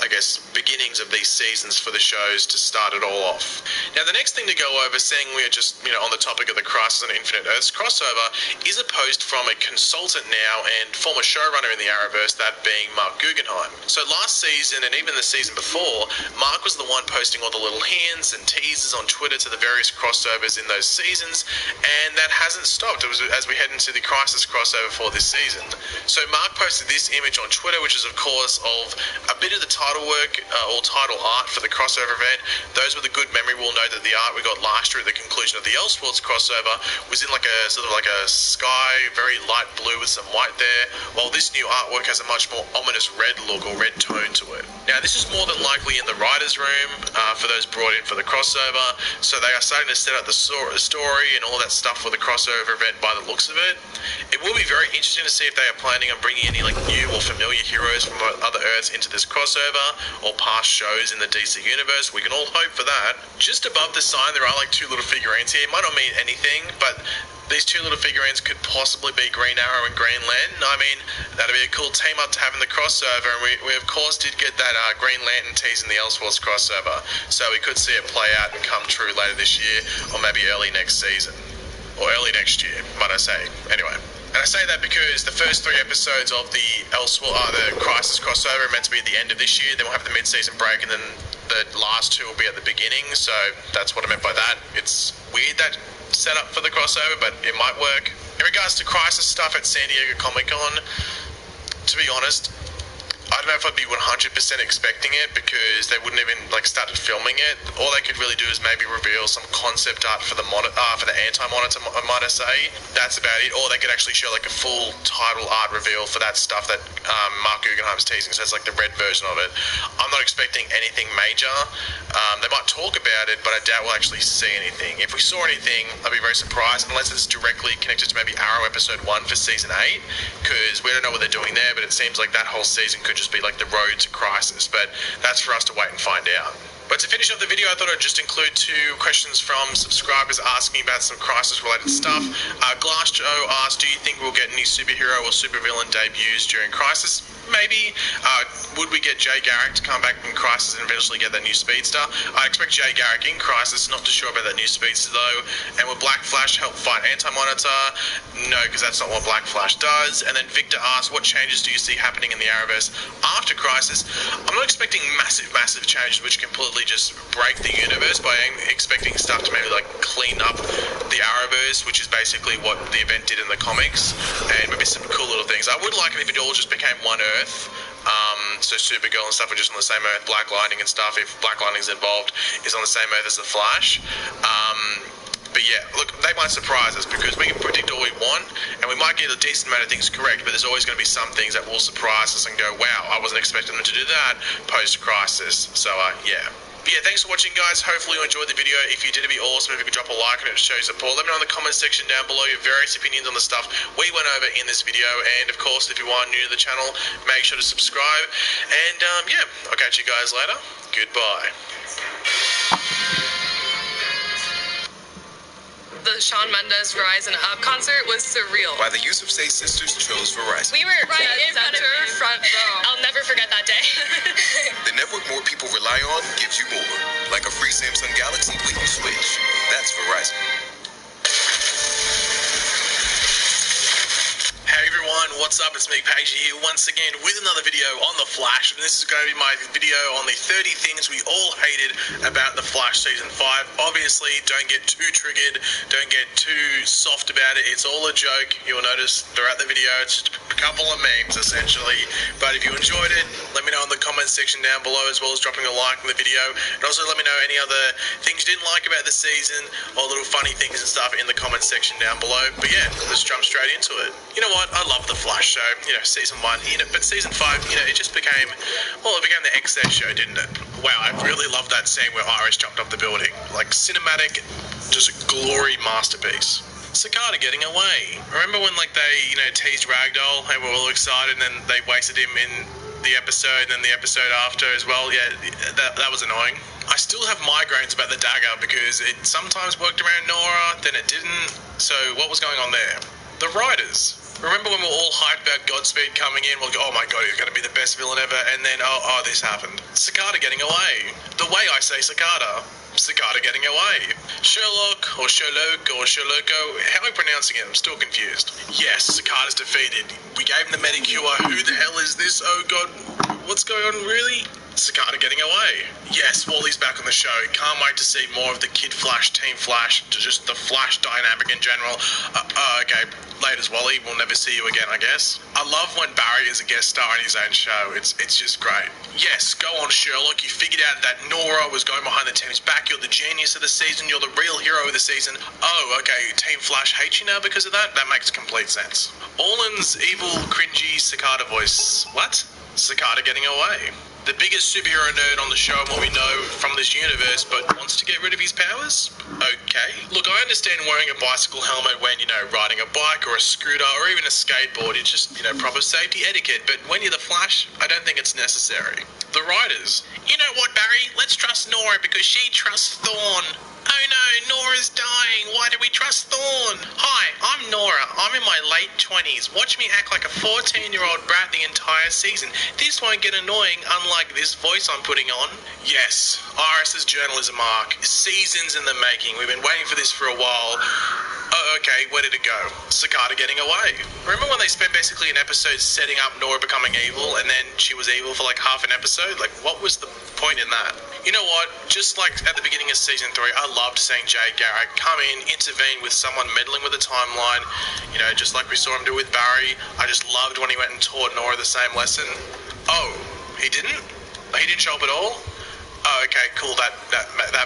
I guess, beginnings of these seasons for the shows to start it all off. Now, the next thing to go over, seeing we are just on the topic of the Crisis on Infinite Earths crossover, is a post from a consultant now and former showrunner in the Arrowverse, that being Mark Guggenheim. So last season and even the season before, Mark was the one posting all the little hints and teasers on Twitter to the various crossovers in those seasons, and that hasn't stopped as we head into the Crisis crossover for this season. So Mark posted this image on Twitter, which is of course of a bit of the title work or title art for the crossover event. Those with a good memory will know that the art we got last year at the conclusion of the Elseworlds crossover was in like a sort of like a sky, very light blue with some white there, while this new artwork has a much more ominous red look or red tone to it. Now, this is more than likely in the writer's room for those brought in for the crossover, so they are starting to set up the story and all that stuff for the crossover event by the looks of it. It will be very interesting to see if they are planning on bringing any like new or familiar heroes from other Earths into this crossover, or past shows in the DC universe. We can all hope for that. Just above the sign, there are like 2 little figurines here. It might not mean anything, but these 2 little figurines could possibly be Green Arrow and Green Lantern. I mean, that'd be a cool team up to have in the crossover, and we of course did get that Green Lantern tease in the Elseworlds crossover, so we could see it play out and come true later this year, or maybe early next season, or early next year, might I say. Anyway. And I say that because the first 3 episodes of the Crisis crossover are meant to be at the end of this year. Then we'll have the mid-season break, and then the last 2 will be at the beginning. So that's what I meant by that. It's weird that setup for the crossover, but it might work. In regards to Crisis stuff at San Diego Comic-Con, to be honest, I don't know if I'd be 100% expecting it because they wouldn't even like started filming it. All they could really do is maybe reveal some concept art for the for the anti-monitor, might I say. That's about it. Or they could actually show like a full title art reveal for that stuff that Mark Guggenheim's teasing. So it's like the red version of it. I'm not expecting anything major. They might talk about it, but I doubt we'll actually see anything. If we saw anything, I'd be very surprised, unless it's directly connected to maybe Arrow episode 1 for season 8, because we don't know what they're doing there, but it seems like that whole season could just be like the road to Crisis, but that's for us to wait and find out. But to finish off the video, I thought I'd just include 2 questions from subscribers asking about some Crisis-related stuff. Glass Joe asked, do you think we'll get any superhero or supervillain debuts during Crisis? Maybe. Would we get Jay Garrick to come back in Crisis and eventually get that new Speedster? I expect Jay Garrick in Crisis, not too sure about that new Speedster though. And will Black Flash help fight Anti-Monitor? No, because that's not what Black Flash does. And then Victor asked, what changes do you see happening in the Arrowverse after Crisis? I'm not expecting massive changes which completely just break the universe, but I'm expecting stuff to maybe like clean up the Arrowverse, which is basically what the event did in the comics, and maybe some cool little things. I would like it if it all just became one Earth. So Supergirl and stuff are just on the same Earth. Black Lightning and stuff, if Black Lightning's involved, is on the same Earth as the Flash. But yeah, look, they might surprise us because we can predict all we want and we might get a decent amount of things correct, but there's always going to be some things that will surprise us and go, wow, I wasn't expecting them to do that post-Crisis. So yeah. But yeah, thanks for watching, guys. Hopefully you enjoyed the video. If you did, it'd be awesome if you could drop a like and it shows support. Let me know in the comment section down below your various opinions on the stuff we went over in this video. And of course, if you are new to the channel, make sure to subscribe. And yeah, I'll catch you guys later. Goodbye. The Shawn Mendes Verizon Up concert was surreal. By the use of Say Sisters chose Verizon. We were right in front row. I'll never forget that day. The network more people rely on gives you more. Like a free Samsung Galaxy when you switch. That's Verizon. Hey everyone, what's up? It's me, Pagey here, once again with another video on The Flash. And this is going to be my video on the 30 things we all hated about The Flash Season 5. Obviously, don't get too triggered, don't get too soft about it. It's all a joke. You'll notice throughout the video, it's just a couple of memes, essentially. But if you enjoyed it, let me know in the comment section down below, as well as dropping a like on the video. And also let me know any other things you didn't like about the season, or little funny things and stuff in the comment section down below. But yeah, let's jump straight into it. You know what? I love The Flash show, you know, season 1, you know, but season 5, you know, it just became, well, it became the Excess show, didn't it? Wow, I really loved that scene where Iris jumped off the building. Like, cinematic, just a glory masterpiece. Cicada getting away. Remember when, like, they, you know, teased Ragdoll and we were all excited and then they wasted him in the episode and then the episode after as well? Yeah, that was annoying. I still have migraines about the dagger because it sometimes worked around Nora, then it didn't. So what was going on there? The writers. Remember when we were all hyped about Godspeed coming in? We'll go, oh my god, he's going to be the best villain ever. And then, oh, this happened. Cicada getting away. The way I say Cicada. Cicada getting away. Sherlock, or Sherlock, or Sherlocko. How are we pronouncing it? I'm still confused. Yes, Cicada's defeated. We gave him the Medicure. Who the hell is this? Oh god, what's going on, really? Cicada getting away. Yes, Wally's back on the show. Can't wait to see more of the Kid Flash, Team Flash, just the Flash dynamic in general. Okay, laters, Wally. We'll never see you again, I guess. I love when Barry is a guest star in his own show. It's just great. Yes, go on, Sherlock. You figured out that Nora was going behind the team's back. You're the genius of the season. You're the real hero of the season. Oh, okay, Team Flash hates you now because of that? That makes complete sense. Orland's evil, cringy Cicada voice. What? Cicada getting away. The biggest superhero nerd on the show and what we know from this universe, but wants to get rid of his powers? Okay. Look, I understand wearing a bicycle helmet when, you know, riding a bike or a scooter or even a skateboard. It's just, you know, proper safety etiquette. But when you're the Flash, I don't think it's necessary. The writers. You know what, Barry? Let's trust Nora because she trusts Thorn. Oh no, Nora's dying. Why do we trust Thorn? Hi, I'm Nora. I'm in my late 20s. Watch me act like a 14-year-old brat the entire season. This won't get annoying, unlike this voice I'm putting on. Yes, Iris's journalism arc. Seasons in the making. We've been waiting for this for a while. Oh, okay, where did it go? Cicada getting away. Remember when they spent basically an episode setting up Nora becoming evil, and then she was evil for like half an episode? Like, what was the point in that? You know what? Just like at the beginning of Season 3, I loved seeing Jay Garrick come in, intervene with someone meddling with the timeline, you know, just like we saw him do with Barry. I just loved when he went and taught Nora the same lesson. Oh, he didn't? He didn't show up at all? Oh, okay, cool. That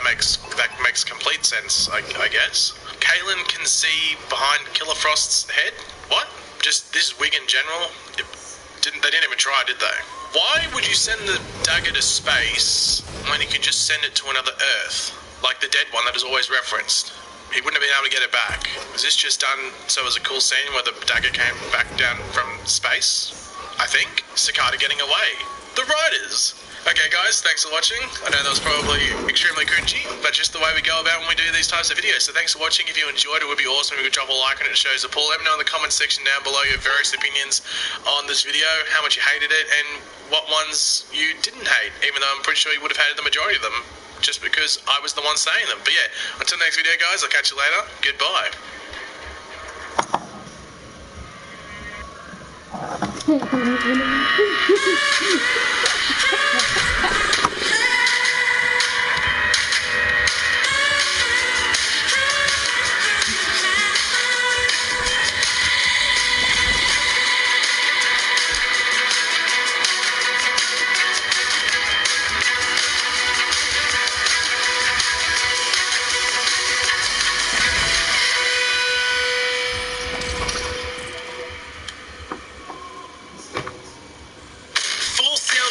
makes complete sense, I guess. Caitlin can see behind Killer Frost's head? What? Just this wig in general? They didn't even try, did they? Why would you send the dagger to space when you could just send it to another Earth? Like the dead one that is always referenced. He wouldn't have been able to get it back. Was this just done so it was a cool scene where the dagger came back down from space? I think. Cicada getting away. The writers. Okay guys, thanks for watching. I know that was probably extremely cringy, but just the way we go about when we do these types of videos. So thanks for watching. If you enjoyed it, would be awesome if you could drop a like on it. It shows support. Let me know in the comment section down below your various opinions on this video, how much you hated it, and what ones you didn't hate, even though I'm pretty sure you would have hated the majority of them, just because I was the one saying them. But yeah, until next video guys, I'll catch you later. Goodbye.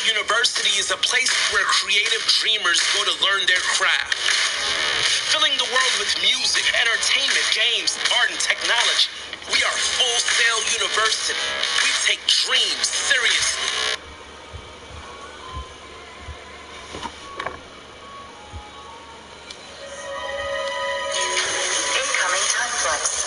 University is a place where creative dreamers go to learn their craft. Filling the world with music, entertainment, games, art, and technology. We are Full Sail University. We take dreams seriously. Incoming time flux.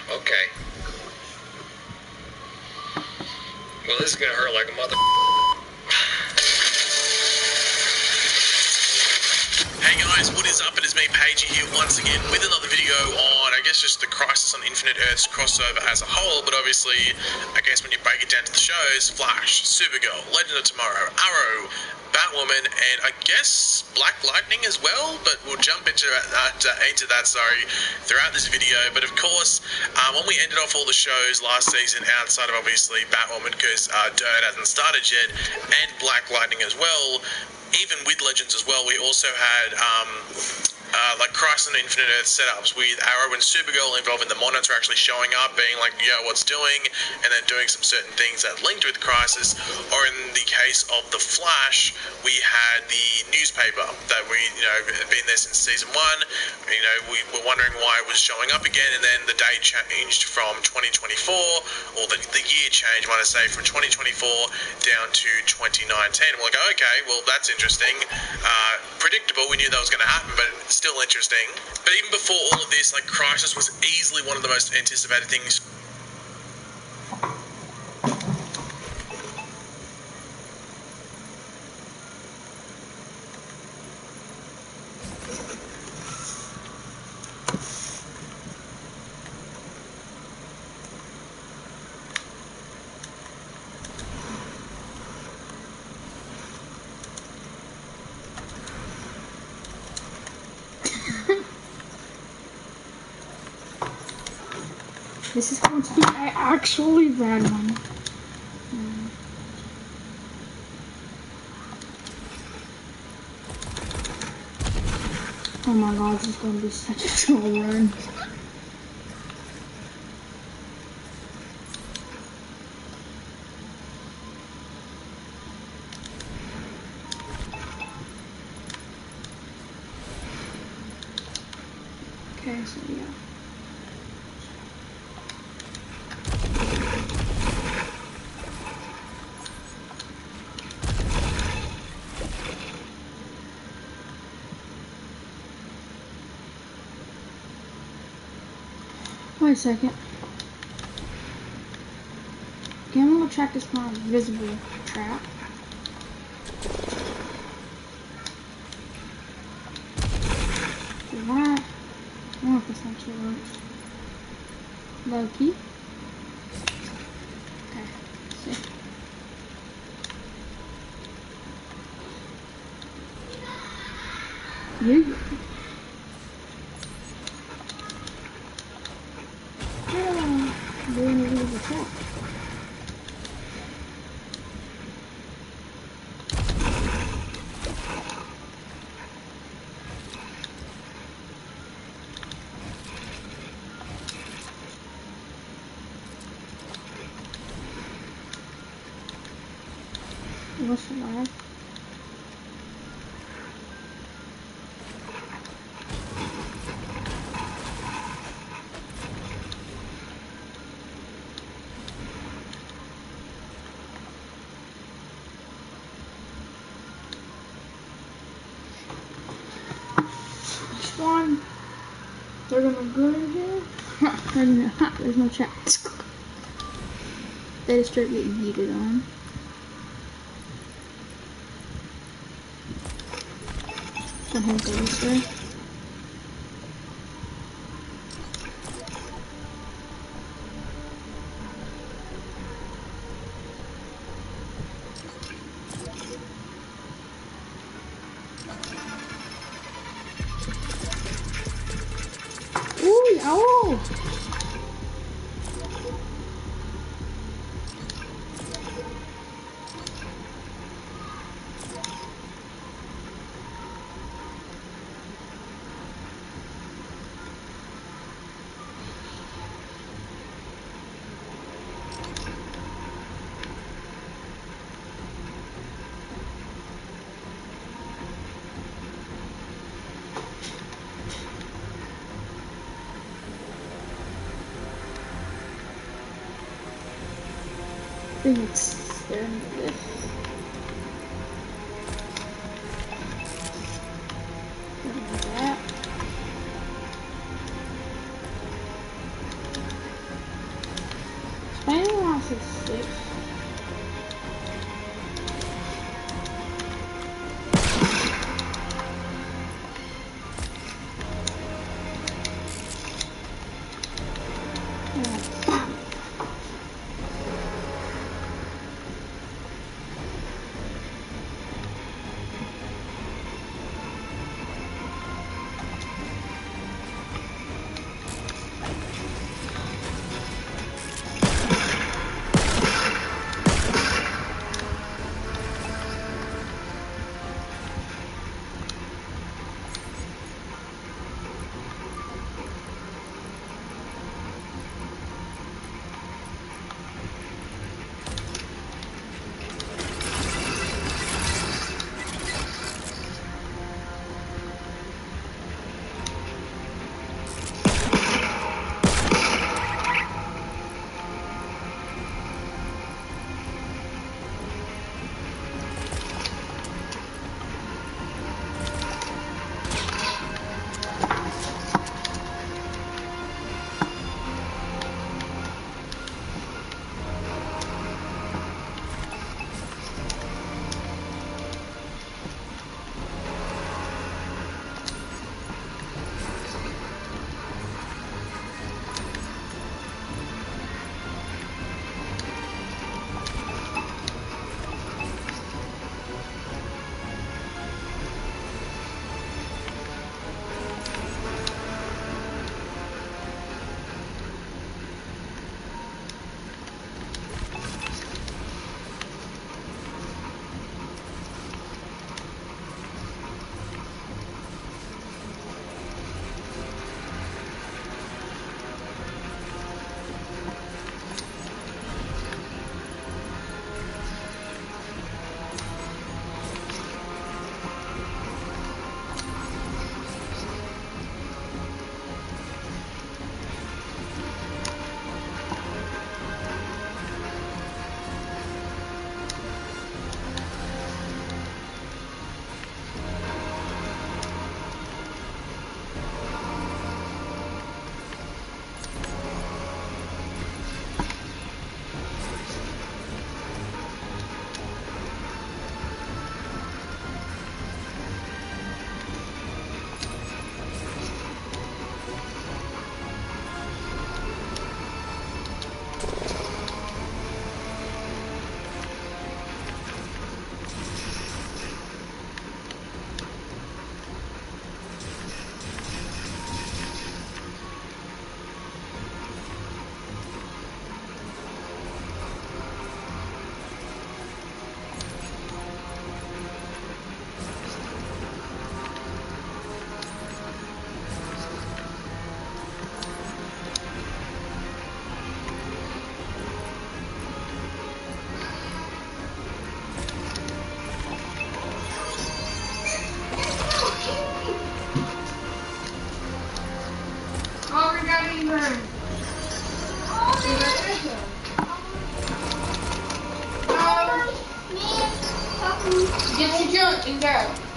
Okay. Well, this is gonna hurt like a mother. Hey guys, what is up? It is me, Pagey, here once again with another video on, I guess, just the Crisis on Infinite Earths crossover as a whole, but obviously, I guess when you break it down to the shows, Flash, Supergirl, Legend of Tomorrow, Arrow, Batwoman, and I guess Black Lightning as well, but we'll jump into that throughout this video. But of course, when we ended off all the shows last season outside of obviously Batwoman, because Dirt hasn't started yet, and Black Lightning as well, even with Legends as well, we also had like Crisis on Infinite Earth setups with Arrow and Supergirl involving the Monitor actually showing up, being like, yo, what's doing, and then doing some certain things that linked with Crisis. Or in the case of the Flash, we had the newspaper that we, you know, had been there since season 1. You know, we were wondering why it was showing up again, and then the date changed from 2024, or the year changed, might I say, from 2024 down to 2019. And we're like, okay, well, that's interesting. Predictable, we knew that was going to happen, but still interesting. But even before all of this, like, Crisis was easily one of the most anticipated things. This is going to be an actually bad one. Oh my god, this is going to be such a slow run. Okay, so yeah. Wait a second. Okay, I'm gonna track this my invisible trap. short. Loki. Okay. See. Yeah. Doing a little attack. What's the last? One. They're gonna go to jail. There's no chat. They just start getting heated on. Go ahead and go this way. Ooh, ow! I think it's there in this. That. Spending loss is 6. And go.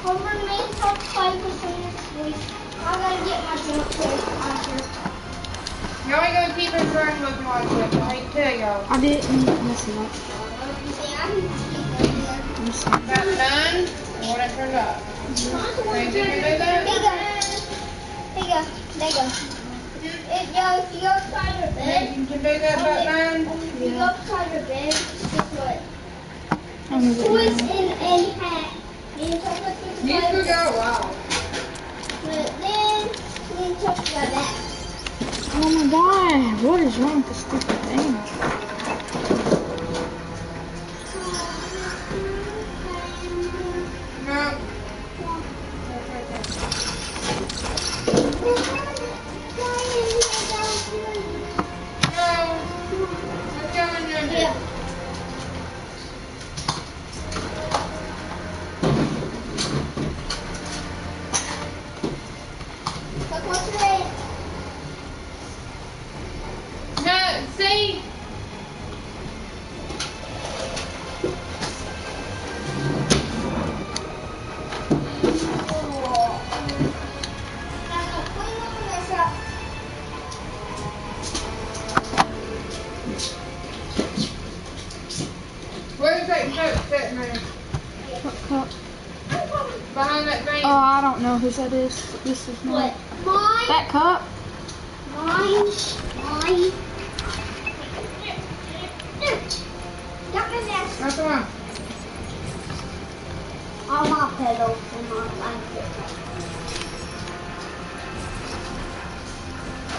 Over me, top 5% next week. I gotta get my jump suit after. Now we gonna keep it trying with my shit. I tell y'all. I didn't mess it up. See, I can keep it Got none. And what I turned up. Thank you. There you go. There you go. If you go beside your bed, You can do that, Batman. if you go beside your bed, just put I'm gonna toys get in a hat. Me and Chuck put the These toys could in. go wow. But then, me and Chuck got that. Oh my god, what is wrong with this stupid thing? No. No. Let's go in there. Yeah. Look what's red. No, see? Now, clean all this up. Where's that coat sitting there? What cup? Behind that thing. Oh, I don't know whose that is. This is mine. What? Mine. That cup? Mine. Got my desk. That's the one. All my pillows and my blanket.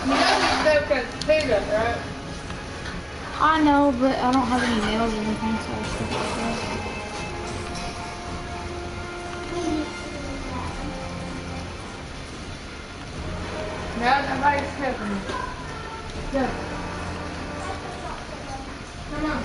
You know these stuff got potatoes, right? I know, but I don't have any nails or anything, so I stuff like that. No, nobody's helping me. Go. Come on.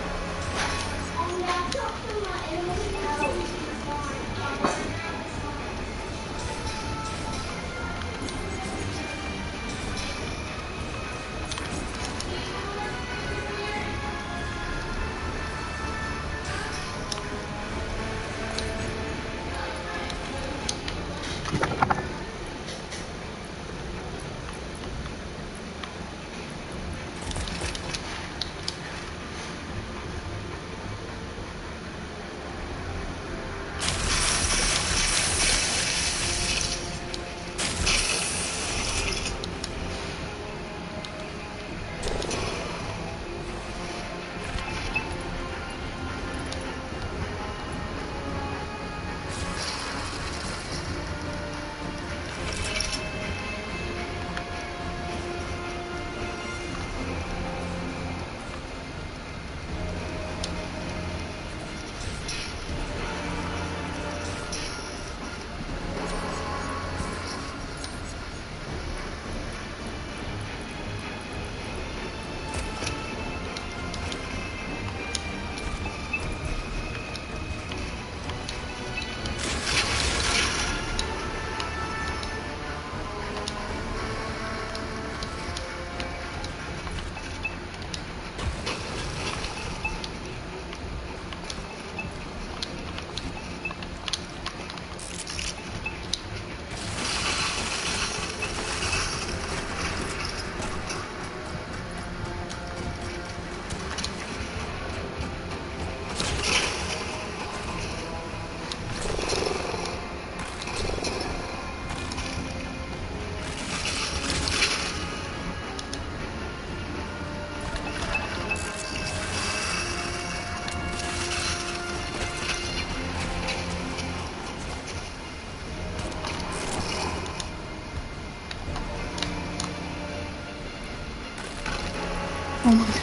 Oh my god.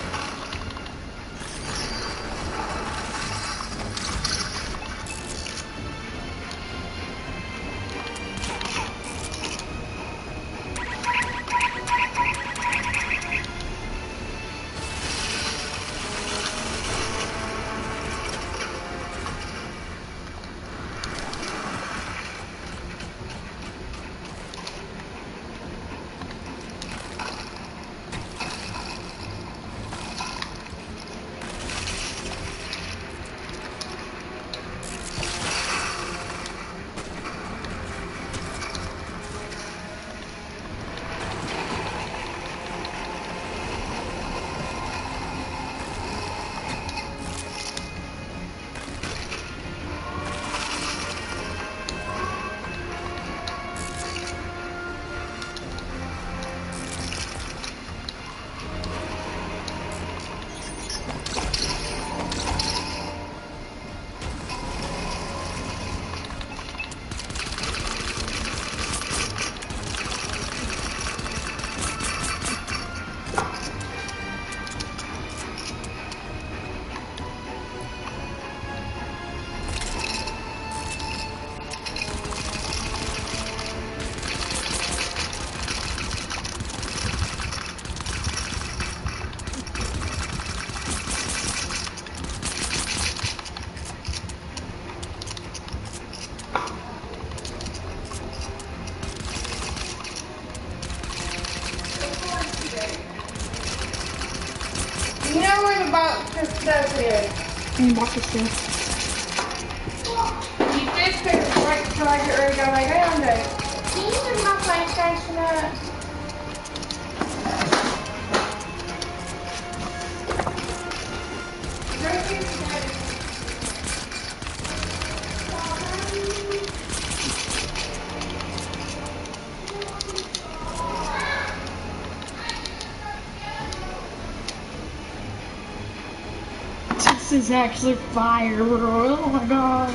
You know where the box is stuck is. And the box is still. You just put it right till I get ready to go lay down there. Can you leave my PlayStation up? This is actually fire, bro. Oh my god.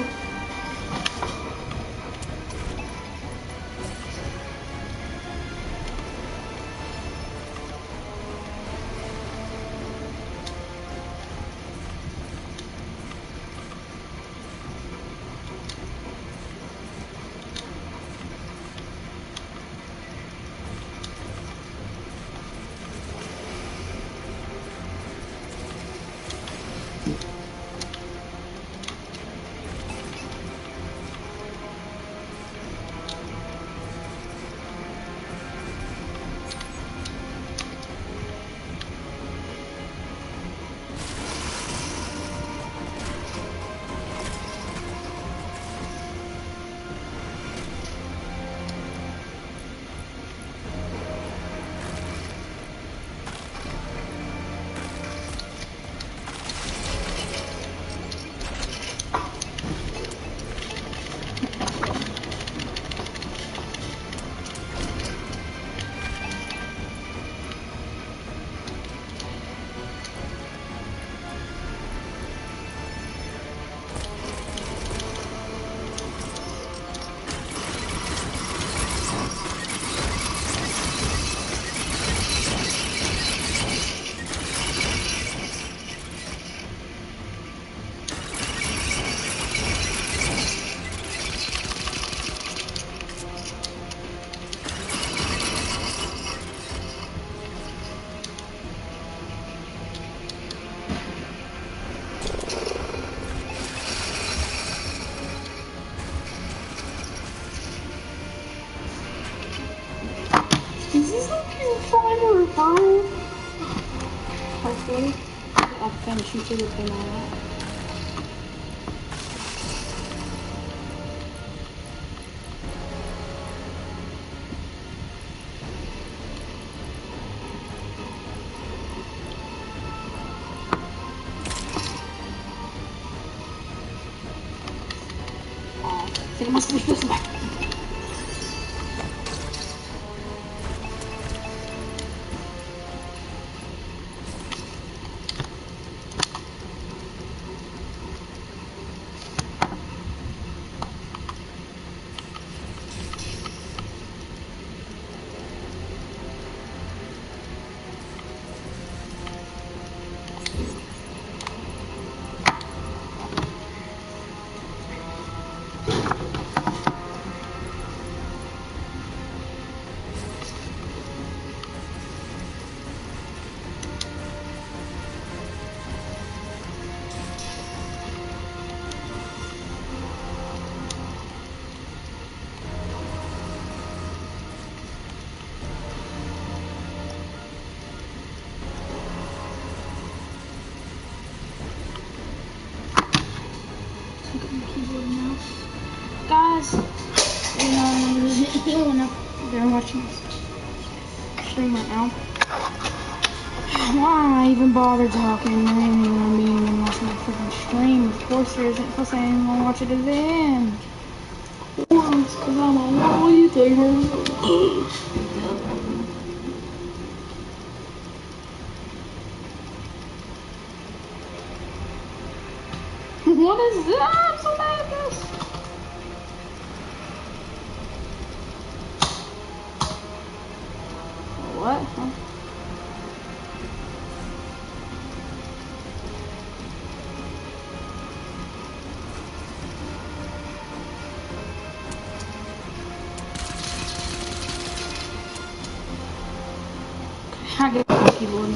Is this like your final or five? Hopefully. I'll finish you through the thing on that. I think I must push this back. Guys, they're watching this stream right now. Why I even bother talking? There ain't anyone gonna be even watching my freaking stream. Of course there isn't, because I ain't gonna watch it to the end. Well, it's because I'm a little YouTuber. What is that? I'm so bad at this. What? Huh? I get the keyboard now.